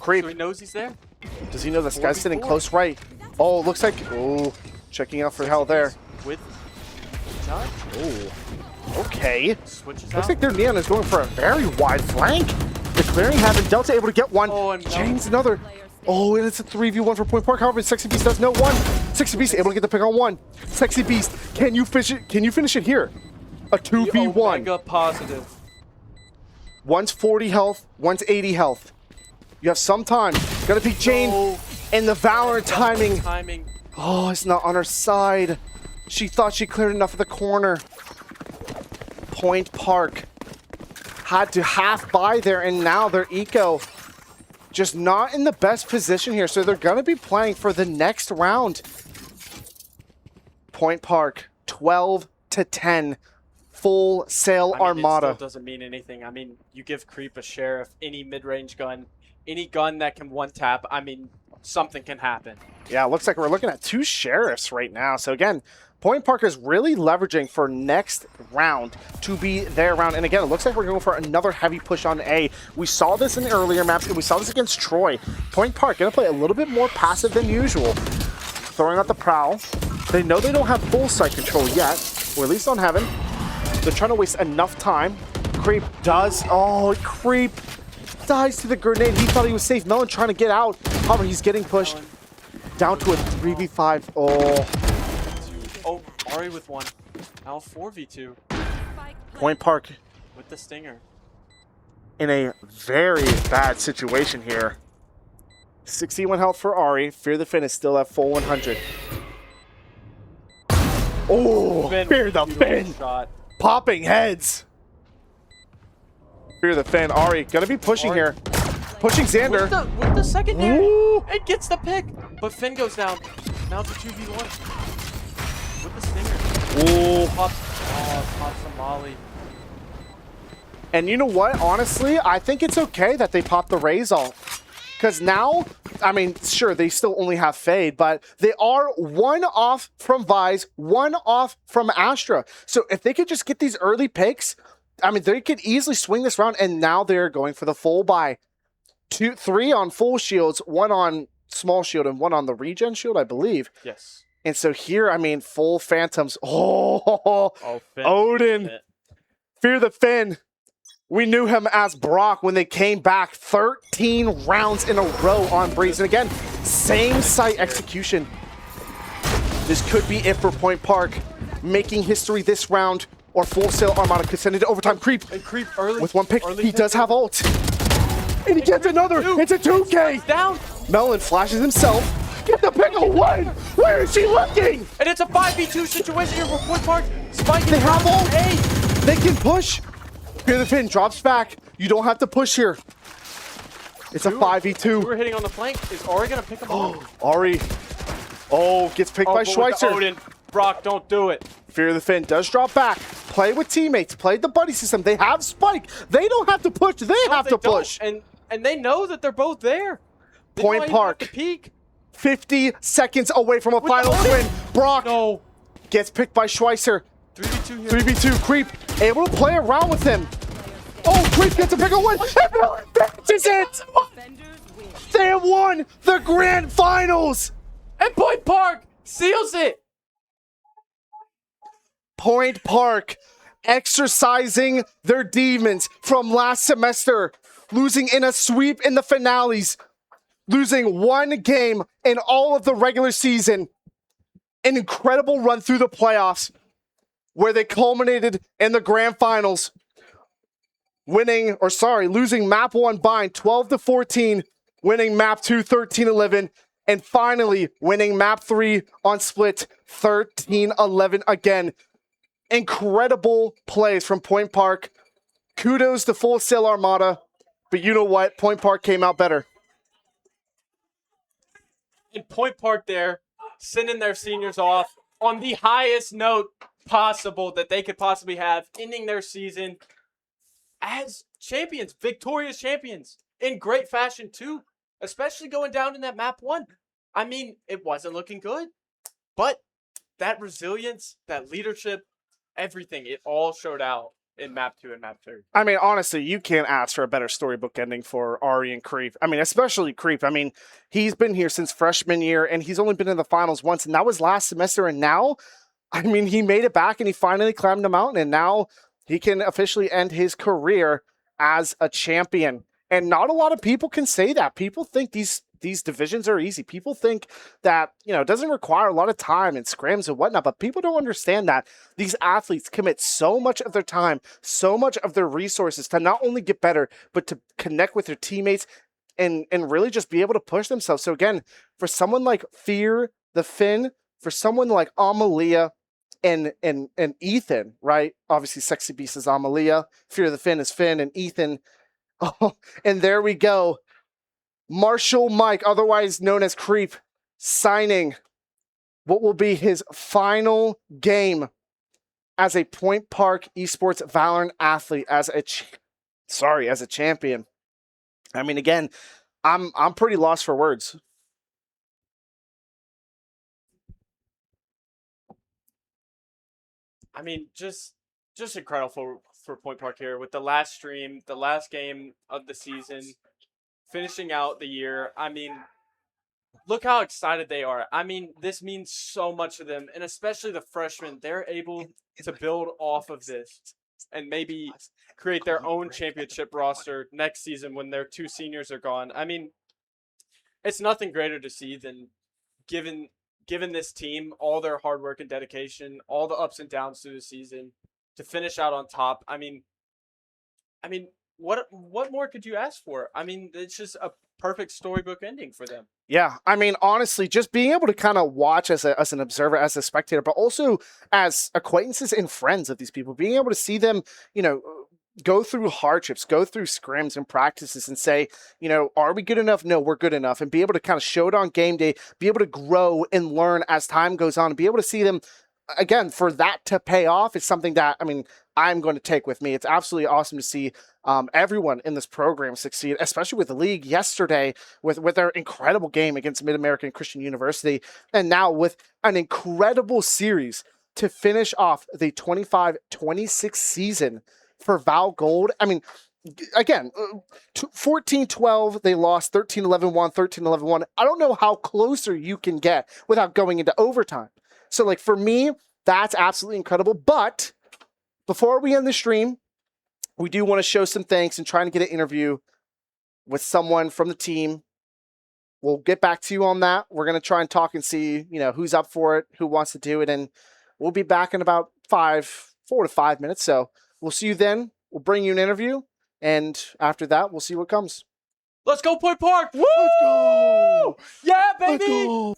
Creep. So he knows he's there. Does he know this guy's sitting 4v4. close right? Oh, looks like... Oh, checking out for hell there. With Judge. Oh, okay. Switches Looks out. like their Neon is going for a very wide flank. Declaring having Delta able to get one. Oh, and James another. Oh, and it's a 3v1 for Point Park. However, Sexy Beast does know one. Sexy Beast able to get the pick on one. Sexy Beast, can you finish it? Can you finish it here? A 2v1. Omega positive. One's 40 health, one's 80 health. You have some time. Gonna peek Jane. No. And the Valorant timing. Timing. Oh, it's not on her side. She thought she cleared enough of the corner. Point Park had to half buy there, and now their eco just not in the best position here. So they're going to be playing for the next round. Point Park, 12-10. Full Sail Armada. It still doesn't mean anything. I mean, you give Creep a sheriff, any mid-range gun, any gun that can one-tap, I mean, something can happen. Yeah, it looks like we're looking at 2 sheriffs right now. So again, Point Park is really leveraging for next round to be their round. And again, it looks like we're going for another heavy push on A. We saw this in earlier maps, and we saw this against Troy. Point Park going to play a little bit more passive than usual. Throwing out the prowl. They know they don't have full sight control yet, or at least on Heaven. They're trying to waste enough time. Creep does. Oh, Creep dies to the grenade. He thought he was safe. Melon trying to get out. However, he's getting pushed down to a 3v5. Oh, Ari with one. Now 4v2 Point Park with the Stinger. in a very bad situation here. 61 health for Ari. Fear the Finn is still at full 100. Oh, Fear the Finn. Shot. Popping heads. Fear the Finn. Ari gonna be pushing here. Pushing Xander. With the secondary. Ooh. It gets the pick. But Finn goes down. Now it's a 2v1. With the Stinger. Ooh. Pops a Molly. And you know what? Honestly, I think it's okay that they pop the Raze ult. Because now, I mean, sure, they still only have Fade, but they are one off from Vise, one off from Astra. So if they could just get these early picks, I mean, they could easily swing this round, and now they're going for the full buy. 3 on full shields, 1 on small shield, and 1 on the regen shield, I believe. Yes. And so here, I mean, full Phantoms. Oh, Finn. Odin. Fear the Finn. We knew him as Brock when they came back 13 rounds in a row on Breeze. And again, same site execution. This could be it for Point Park. Making history this round, or Full Sail Armada could send it to overtime. Creep. And Creep early. With one pick, early he does have ult. And he gets another. It's a 2K. Down. Melon flashes himself. Get the pick of one. Where is she looking? And it's a 5v2 situation here for Point Park. Spike. They have ult. Hey. They can push. Fear the Finn drops back. You don't have to push here. It's a 5v2. We're hitting on the flank. Is Ari gonna pick him up? Ari. Oh, gets picked by but with the Schweitzer. Odin. Brock, don't do it. Fear the Finn does drop back. Play with teammates. Play the buddy system. They have Spike. They don't have to push. They have to push. And they know that they're both there. They Point don't even have Park. to peek. 50 seconds away from a With finals the win. Odin. Brock No. gets picked by Schweitzer. 3v2 here. 3v2. Creep able to play around with him. Oh, Creep gets a pick of one. This is it. Defenders win. They have won the grand finals. And Point Park seals it. Point Park exercising their demons from last semester, losing in a sweep in the finales, losing one game in all of the regular season. An incredible run through the playoffs where they culminated in the grand finals, losing map 1 bind 12-14, winning map 2 13-11, and finally winning map 3 on split 13-11 again. Incredible plays from Point Park. Kudos to Full Sail Armada. But you know what? Point Park came out better. In Point Park there, sending their seniors off on the highest note possible that they could possibly have, ending their season as champions, victorious champions, in great fashion too, especially going down in that map 1. I mean, it wasn't looking good, but that resilience, that leadership, everything, it all showed out in map 2 and map 3. I mean, honestly, you can't ask for a better storybook ending for Ari and Creep. I mean, especially Creep. I mean, he's been here since freshman year, and he's only been in the finals once, and that was last semester. And now, I mean, he made it back, and he finally climbed the mountain, and now he can officially end his career as a champion. And not a lot of people can say that. People think these divisions are easy. People think that, it doesn't require a lot of time and scrims and whatnot, but people don't understand that these athletes commit so much of their time, so much of their resources to not only get better, but to connect with their teammates and really just be able to push themselves. So again, for someone like Fear the Finn, for someone like Amalia and Ethan, right? Obviously, Sexy Beast is Amalia, Fear the Finn is Finn, and Ethan. Oh, and there we go. Marshall Mike, otherwise known as Creep, signing what will be his final game as a Point Park Esports Valorant athlete, as a champion. I mean, again, I'm pretty lost for words. I mean, just incredible for Point Park here with the last stream, the last game of the season, finishing out the year. I mean, look how excited they are. I mean, this means so much to them, and especially the freshmen. They're able to build off of this and maybe create their own championship roster next season when their 2 seniors are gone. I mean, it's nothing greater to see than given this team all their hard work and dedication, all the ups and downs through the season, to finish out on top. I mean, what more could you ask for? I mean, it's just a perfect storybook ending for them. Yeah, I mean, honestly, just being able to kind of watch as an observer, as a spectator, but also as acquaintances and friends of these people, being able to see them, go through hardships, go through scrims and practices and say, are we good enough? No, we're good enough. And be able to kind of show it on game day, be able to grow and learn as time goes on, and be able to see them, again, for that to pay off is something that, I mean, I'm going to take with me. It's absolutely awesome to see everyone in this program succeed, especially with the league yesterday with their incredible game against Mid-American Christian University, and now with an incredible series to finish off the 25-26 season for Val Gold. I mean, again, 14-12, they lost 13-11-1, 13-11-1. I don't know how closer you can get without going into overtime. So, like, for me, that's absolutely incredible. But before we end the stream, we do want to show some thanks and try to get an interview with someone from the team. We'll get back to you on that. We're going to try and talk and see, who's up for it, who wants to do it. And we'll be back in about 4 to 5 minutes. So we'll see you then. We'll bring you an interview. And after that, we'll see what comes. Let's go, Point Park! Woo! Let's go! Yeah, baby! Let's go!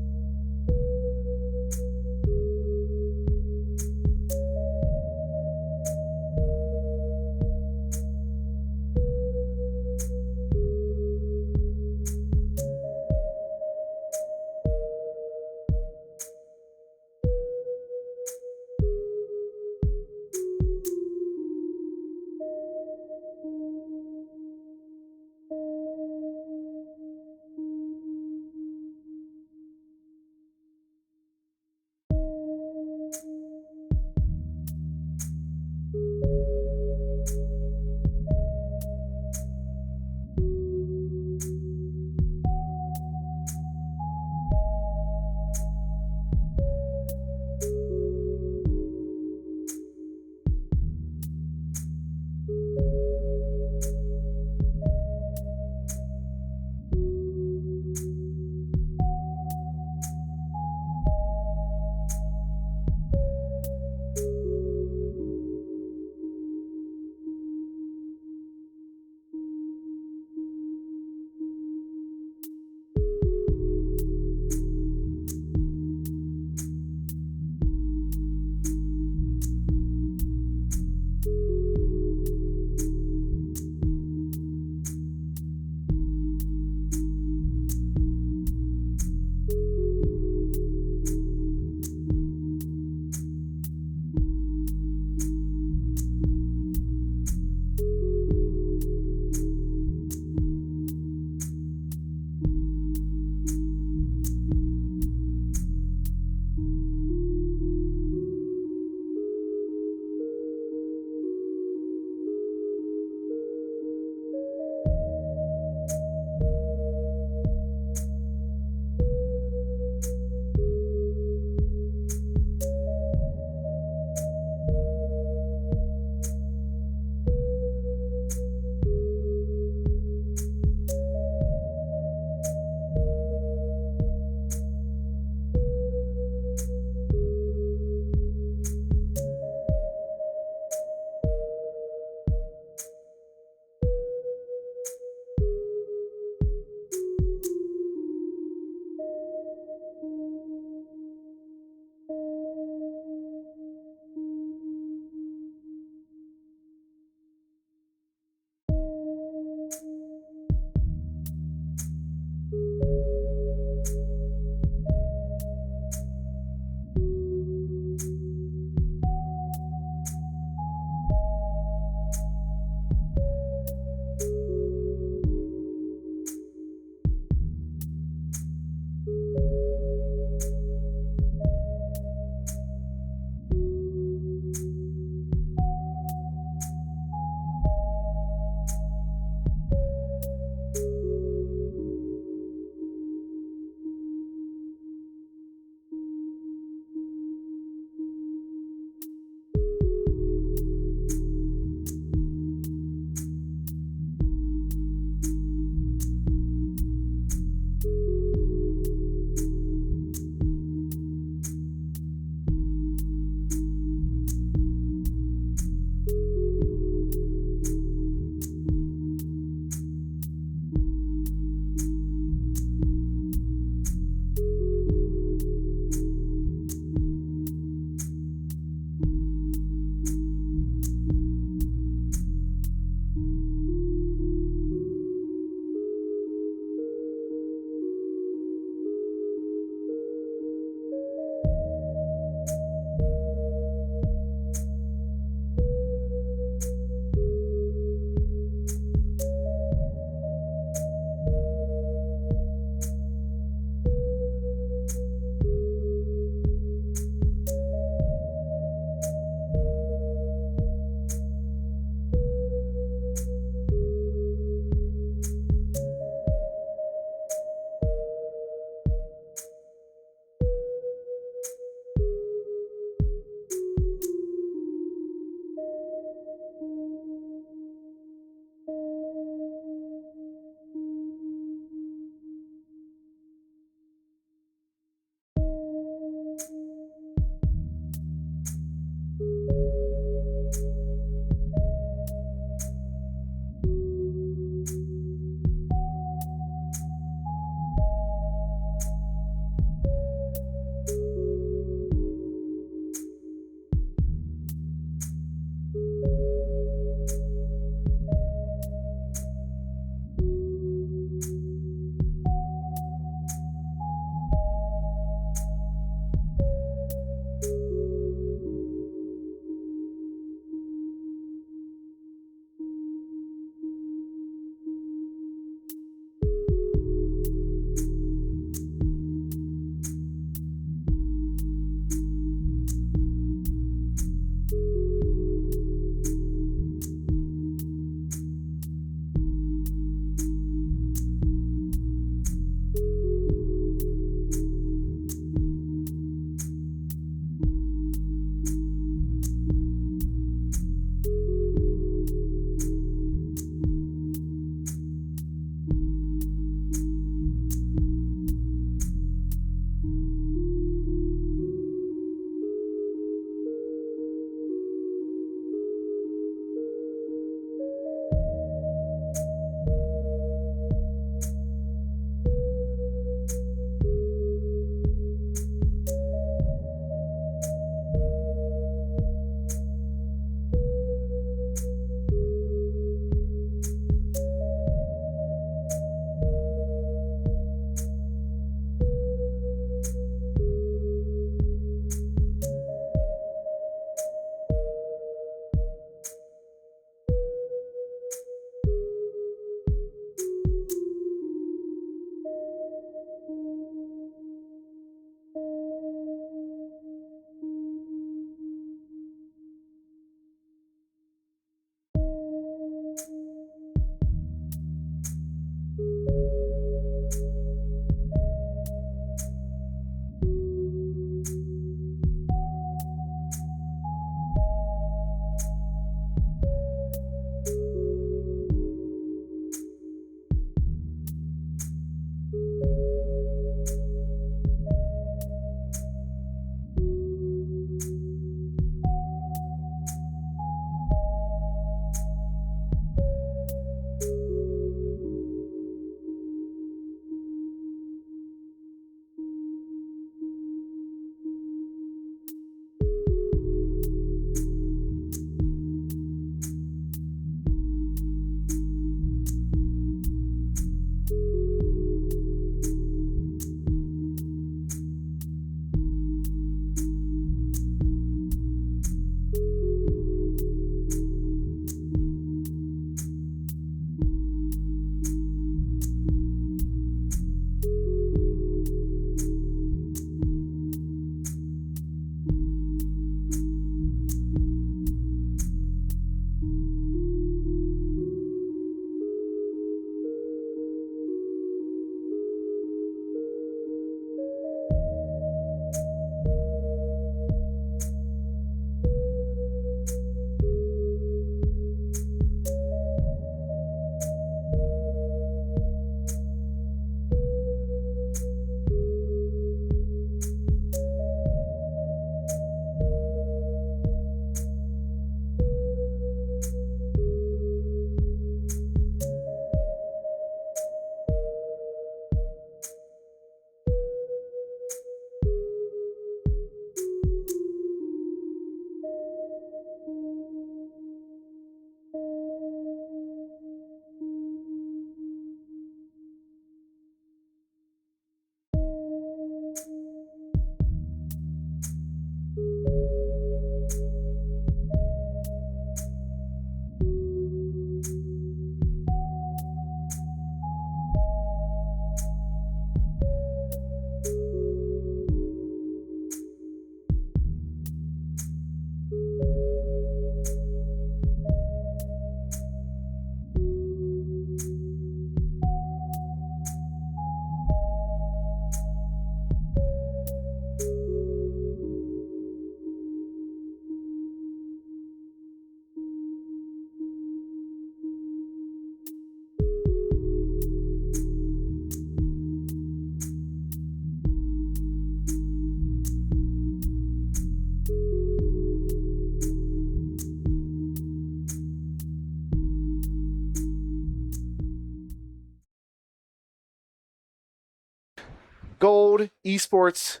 Gold Esports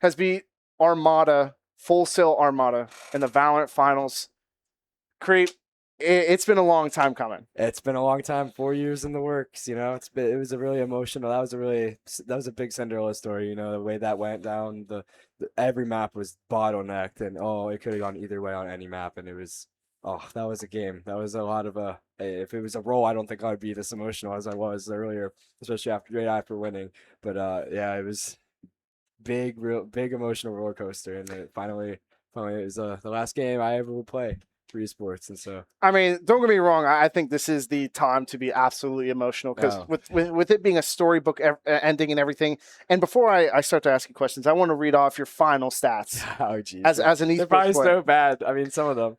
has beat Armada, Full Sail Armada, in the Valorant finals. Creep, it's been a long time coming. It's been a long time, 4 years in the works. It was a really emotional. That was a big Cinderella story. The way that went down. Every map was bottlenecked, and it could have gone either way on any map, and it was. Oh, that was a game. That was a lot of if it was a role, I don't think I'd be this emotional as I was earlier, especially right after winning. But yeah, it was big emotional roller coaster, and then finally it was the last game I ever will play for esports, and so. I mean, don't get me wrong. I think this is the time to be absolutely emotional because Oh. with it being a storybook ending and everything. And before I start to ask you questions, I want to read off your final stats Oh, geez. as an They're esports probably player. so bad. I mean, some of them.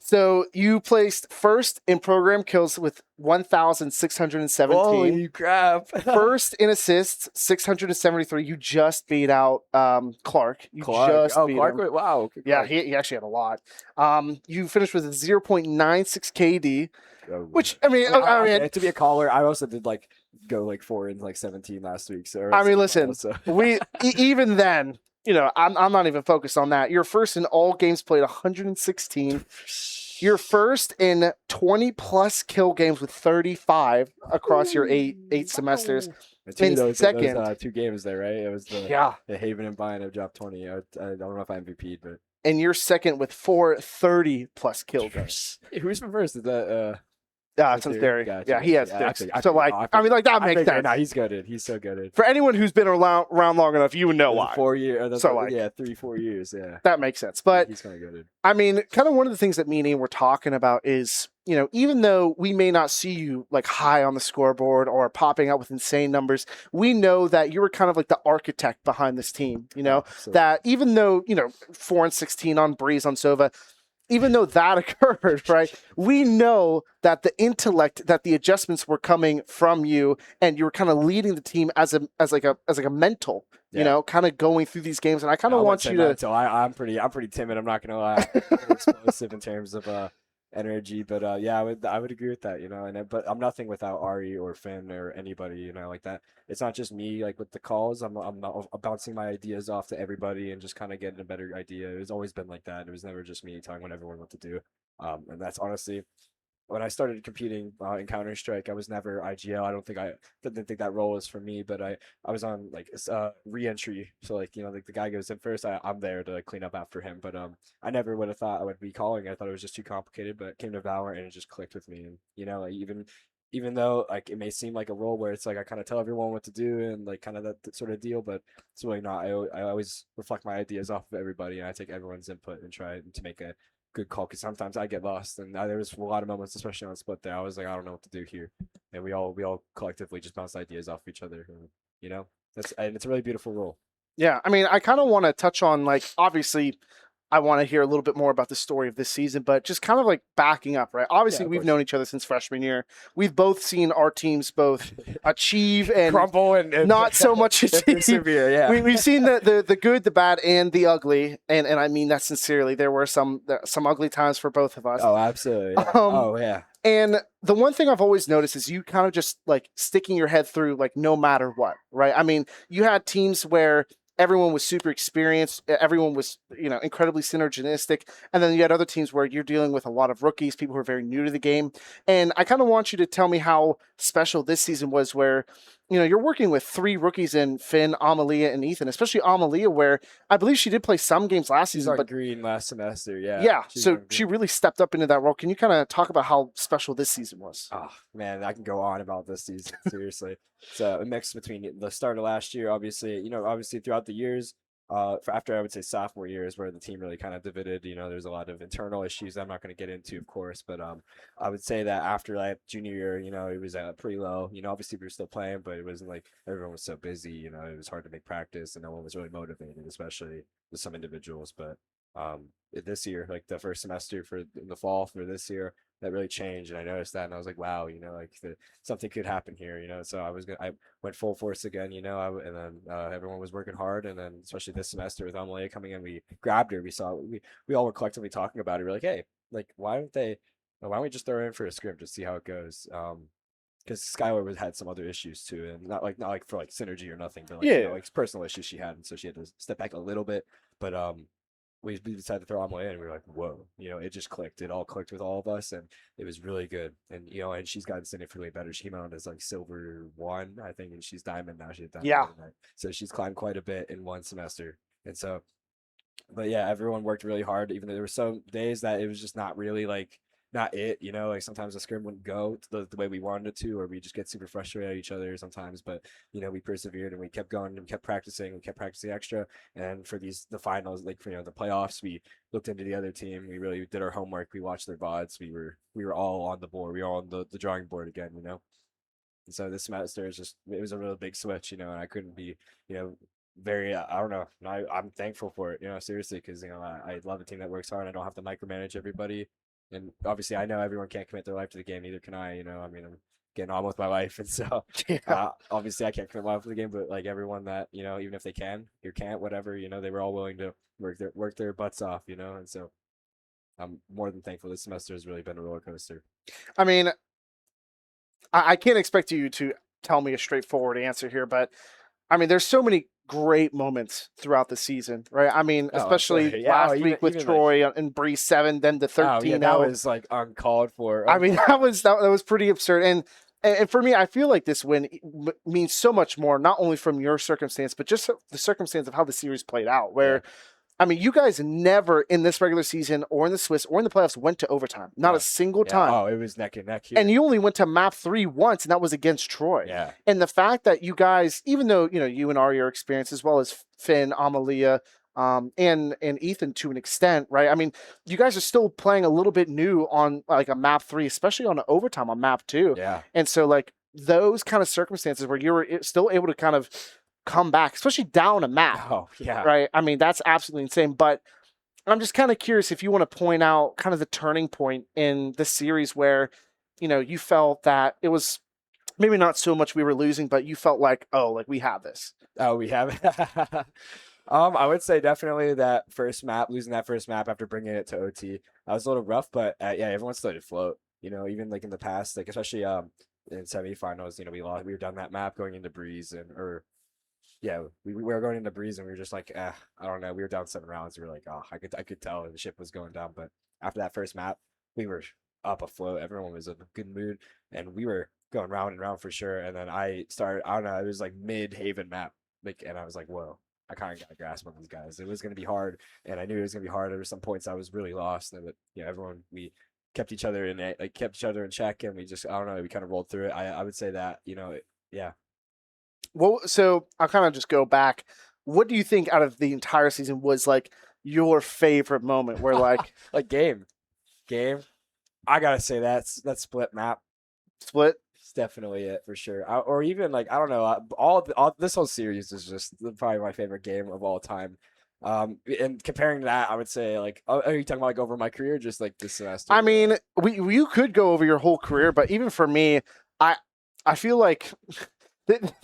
So you placed first in program kills with 1,617. Holy crap. First in assists, 673. You just beat out Clark. You just beat Clark, him. wow. Yeah, he actually had a lot. You finished with a 0.96 KD, which I mean, Okay, to be a caller, I also did go 4 in 17 last week. So I mean, listen, even then, I'm not even focused on that. You're first in all games played, 116. You're first in 20 plus kill games with 35 across your eight semesters. In those second. 2 games there, right? It was the Haven and Bayern have dropped 20. I don't know if I MVP'd, but. And you're second with 30 plus kill games. Who's been first? Is that it's Theory. Gotcha. Yeah, he has Yeah, 6. I So that makes sense. Nah, he's good. He's so good. For anyone who's been around long enough, you would know why. 4 years. So, 3-4 years. Yeah. That makes sense. But He's kind of good. I mean, kind of one of the things that me and Ian were talking about is, even though we may not see you high on the scoreboard or popping out with insane numbers, we know that you were kind of like the architect behind this team. That even though 4-16 on Breeze on Sova, even though that occurred, right? We know that the intellect, that the adjustments were coming from you, and you were kind of leading the team as a mental, kind of going through these games. And I kind of want you to. I'm pretty timid. I'm not gonna lie. I'm explosive in terms of energy, but yeah, I would agree with that. But I'm nothing without Ari or Finn or anybody. Like that. It's not just me. With the calls, I'm not bouncing my ideas off to everybody and just kind of getting a better idea. It's always been like that. It was never just me telling everyone what to do. And that's honestly. When I started competing in Counter Strike, I was never IGL. I didn't think that role was for me. But I was on re-entry, so the guy goes in first. I'm there to clean up after him. But I never would have thought I would be calling. I thought it was just too complicated. But it came to Valorant and it just clicked with me. And even though it may seem like a role where it's I kind of tell everyone what to do and kind of that sort of deal, but it's really not. I always reflect my ideas off of everybody, and I take everyone's input and try to make a good call, because sometimes I get lost, and there was a lot of moments, especially on split there, I was I don't know what to do here, and we all collectively just bounce ideas off each other, and, it's a really beautiful role. Yeah, I mean, I kind of want to touch on obviously I want to hear a little bit more about the story of this season, but just kind of backing up, right? Obviously, we've known each other since freshman year. We've both seen our teams both achieve and crumble and not so much achieve. Severe, yeah. We've seen the good, the bad, and the ugly, and I mean that sincerely. There were some ugly times for both of us. Oh, absolutely. Yeah. Yeah. And the one thing I've always noticed is you kind of just sticking your head through no matter what, right? I mean, you had teams where everyone was super experienced. Everyone was, incredibly synergistic. And then you had other teams where you're dealing with a lot of rookies, people who are very new to the game. And I kind of want you to tell me how special this season was where, you're working with 3 rookies in Finn, Amalia, and Ethan, especially Amalia, where I believe she did play some games last season. But green last semester, yeah. Yeah, so she really stepped up into that role. Can you kind of talk about how special this season was? Oh, man, I can go on about this season, seriously. It's a mix between the start of last year, obviously throughout the years, after I would say sophomore years where the team really kind of divided, there's a lot of internal issues I'm not going to get into, of course, but I would say that after junior year, it was pretty low. Obviously we were still playing, but it wasn't everyone was so busy, it was hard to make practice and no one was really motivated, especially with some individuals. But this year, the first semester in the fall for this year, that really changed, and I noticed that, and I was like, wow, something could happen here, So I went full force again, and then everyone was working hard, and then especially this semester with Amalia coming in, we grabbed her, we all were collectively talking about it. We're like, hey, why don't we just throw her in for a scrim to see how it goes? because Skylar had some other issues too, and not like for like synergy or nothing, but like Yeah. like personal issues she had, and so she had to step back a little bit. But we decided to throw Amelie in, and we were like, whoa, it just clicked. It all clicked with all of us, and it was really good. And and she's gotten significantly better. She came out as like silver 1, I think, and she's diamond now. She's diamond Yeah. overnight. So she's climbed quite a bit in 1 semester, and so. But yeah, everyone worked really hard, even though there were some days that it was just not really like not it, like sometimes the scrim wouldn't go the way we wanted it to, or we just get super frustrated at each other sometimes. But we persevered and we kept going and we kept practicing extra. And for the finals, like for the playoffs, we looked into the other team. We really did our homework. We watched their VODs. We were all on the board. We were all on the drawing board again, And so this semester it was a really big switch, and I couldn't be, very I don't know. I'm thankful for it, seriously, because I love a team that works hard. I don't have to micromanage everybody, and obviously I know everyone can't commit their life to the game, neither can I. I mean, I'm getting on with my life, and so obviously I can't commit my life to the game, but like everyone that even if they can or can't, whatever, they were all willing to work their butts off, and so I'm more than thankful. This semester has really been a roller coaster. I mean, I can't expect you to tell me a straightforward answer here, but I mean, there's so many great moments throughout the season, right? I mean, especially last week with Troy and Breeze 7, then the 13. That was like uncalled for. I mean, that was pretty absurd. And for me, I feel like this win means so much more, not only from your circumstance, but just the circumstance of how the series played out, where I mean, you guys never in this regular season or in the Swiss or in the playoffs went to overtime. Not a single time. Oh, it was neck and neck here. And you only went to map 3 once, and that was against Troy. Yeah. And the fact that you guys, even though, you and Ari are experienced, as well as Finn, Amalia, and Ethan to an extent, right? I mean, you guys are still playing a little bit new on like a map 3, especially on an overtime on map 2. Yeah. And so like those kind of circumstances where you were still able to kind of come back, especially down a map. Oh, yeah. Right. I mean, that's absolutely insane. But I'm just kind of curious if you want to point out kind of the turning point in the series where, you felt that it was maybe not so much we were losing, but you felt like, oh, like we have this. Oh, we have it. I would say definitely that first map, losing that first map after bringing it to OT, that was a little rough, but everyone still did float, even like in the past, like especially in semifinals, we were down that map going into Breeze we were going into Breeze and we were just like, I don't know. We were down 7 rounds. We were like, oh, I could tell the ship was going down. But after that first map, we were up afloat. Everyone was in a good mood, and we were going round and round for sure. And then I don't know. It was like mid-Haven map, and I was like, whoa, I kind of got a grasp on these guys. It was going to be hard, and I knew it was going to be hard. There were some points I was really lost, but everyone kept each other in check, and we just I don't know. We kind of rolled through it. I would say that yeah. Well, so I'll kind of just go back. What do you think out of the entire season was like your favorite moment where like like game? I gotta say that split map. Split? It's definitely it for sure. Or even like I don't know. All this whole series is just probably my favorite game of all time. And comparing to that, I would say like, are you talking about like over my career, or just like this semester? I mean, you could go over your whole career, but even for me, I feel like.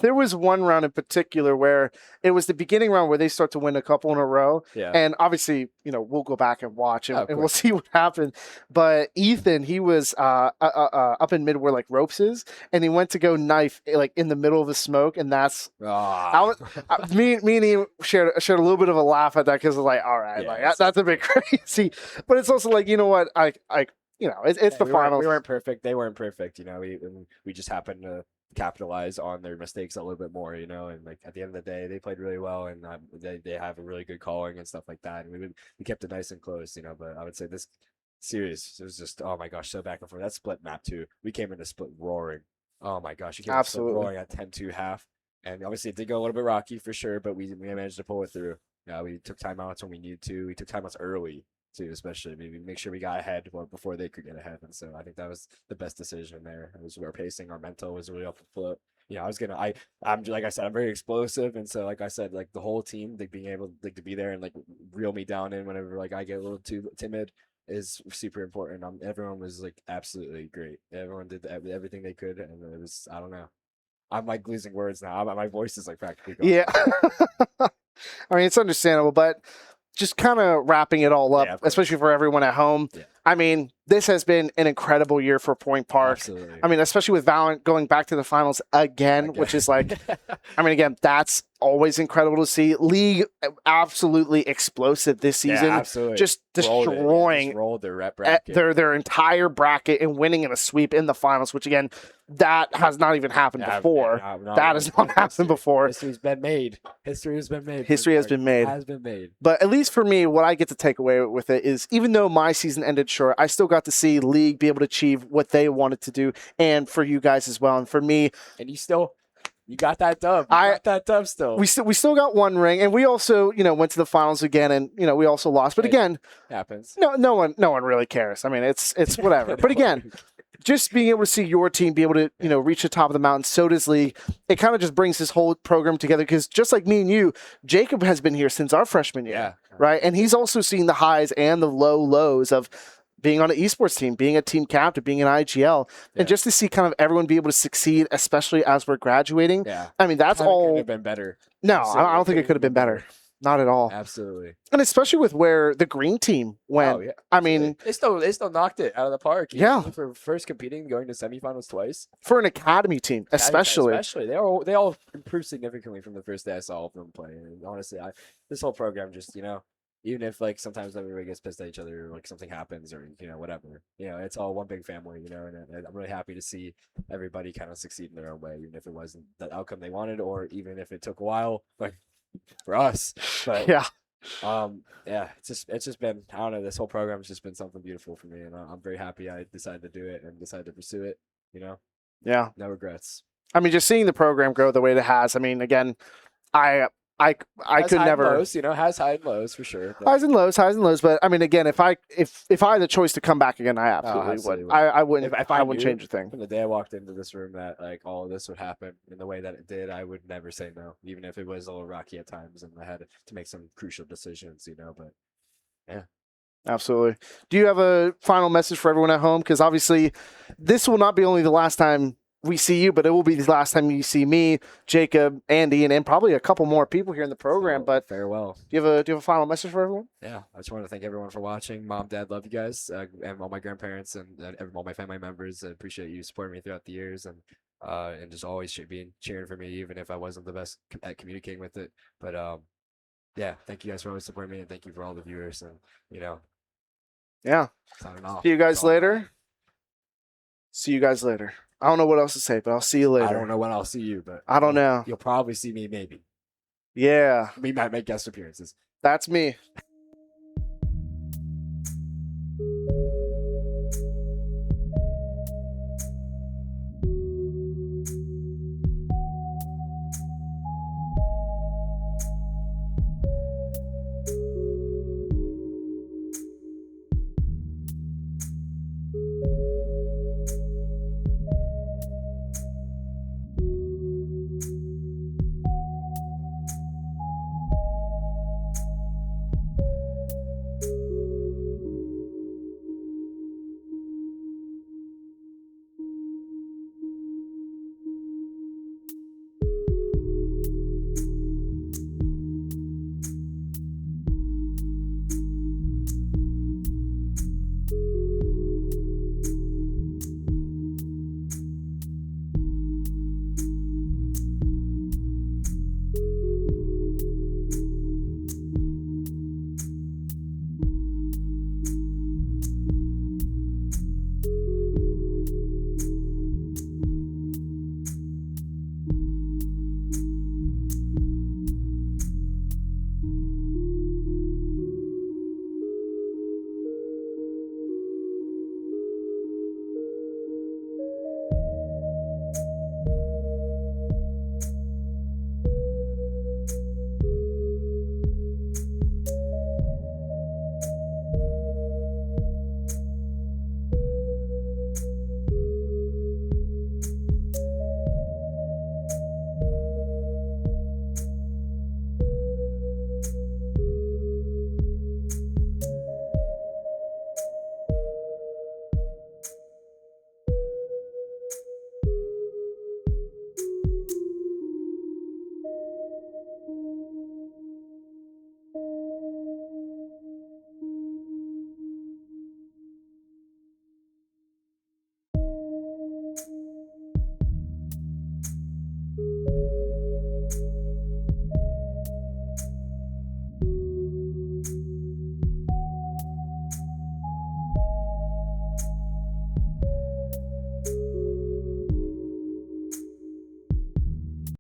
There was one round in particular where it was the beginning round where they start to win a couple in a row. Yeah. And obviously, we'll go back and watch and we'll see what happened. But Ethan, he was up in mid where like ropes is, and he went to go knife like in the middle of the smoke, and that's me and he shared a little bit of a laugh at that because it's like, all right, that's a bit crazy. But it's also like, you know what, it's the finals. We weren't perfect. They weren't perfect. We just happened to capitalize on their mistakes a little bit more, and like at the end of the day they played really well, and they have a really good calling and stuff like that, and we kept it nice and close, but I would say this series was just, oh my gosh, so back and forth. That split map too, we came into split roaring. Oh my gosh, you came into split roaring at 10-2 half, and obviously it did go a little bit rocky for sure, but we managed to pull it through. We took timeouts when we needed to. We took timeouts early too, especially maybe make sure we got ahead before they could get ahead. And so I think that was the best decision there. It was our pacing, our mental was really up the float. I'm like I said, I'm very explosive, and so like I said, like the whole team, like being able like to be there and like reel me down in whenever like I get a little too timid is super important. Everyone was like absolutely great. Everyone did everything they could, and it was, I don't know. I'm like losing words now. My voice is like practically gone. Yeah. I mean, it's understandable, but just kind of wrapping it all up, especially for everyone at home. Yeah. I mean, this has been an incredible year for Point Park. Absolutely. I mean, especially with Valorant going back to the finals again, which is like, I mean, again, that's always incredible to see. League absolutely explosive this season. Yeah, absolutely. Just Rolled it. Yeah, destroying just rolled their rep bracket. their entire bracket and winning in a sweep in the finals, which again, that has not even happened before. That has not happened before. History's been made. History has been made. History has been made. Has been made. But at least for me, what I get to take away with it is, even though my season ended short, I still got to see League be able to achieve what they wanted to do, and for you guys as well. And for me, And you got that dub. You got that dub still. we still got one ring, and we also, went to the finals again, and we also lost. But again, happens. no one really cares. I mean, it's whatever. But again, just being able to see your team be able to, reach the top of the mountain, so does League. It kind of just brings this whole program together, because just like me and you, Jacob has been here since our freshman year, Yeah. right? And he's also seen the highs and the lows of being on an esports team, being a team captain, being an IGL, and just to see kind of everyone be able to succeed, especially as we're graduating. Yeah. I mean, that's all. Could have been better. No, Absolutely. I don't think it could have been better. Not at all. Absolutely. And especially with where the green team went. Oh, yeah. I mean, they still knocked it out of the park. Yeah. For first competing, going to semifinals twice. for an academy team, especially. They all improved significantly from the first day I saw all of them play. And honestly, this whole program just, even if like sometimes everybody gets pissed at each other, or like something happens, or whatever, it's all one big family, and I'm really happy to see everybody kind of succeed in their own way, even if it wasn't the outcome they wanted, or even if it took a while, like for us. But Yeah. It's just been, I don't know, this whole program has just been something beautiful for me, and I'm very happy I decided to do it and decided to pursue it. Yeah. No regrets. I mean, just seeing the program grow the way it has. I mean, again, I Has could high never. and lows, has high and lows for sure. but- Highs and lows. But I mean, again, if I had the choice to come back again, I absolutely would. I wouldn't. If I I wouldn't knew change a thing. From the day I walked into this room that like all of this would happen in the way that it did, I would never say no, even if it was a little rocky at times and I had to make some crucial decisions, But Absolutely. Do you have a final message for everyone at home? Because obviously, this will not be only the last time we see you, but it will be the last time you see me, Jacob, Andy, and probably a couple more people here in the program. so, But farewell. do you have a final message for everyone? Yeah, I just want to thank everyone for watching. Mom, Dad, love you guys, and all my grandparents and all my family members. I appreciate you supporting me throughout the years, and just always cheering for me, even if I wasn't the best at communicating with it. But yeah, thank you guys for always supporting me, and thank you for all the viewers, and Yeah. signing off. See you guys That's all. later. See you guys later. I don't know what else to say, but I'll see you later. I don't know when I'll see you, but I don't know. You'll probably see me, maybe. Yeah, We might make guest appearances. that's me.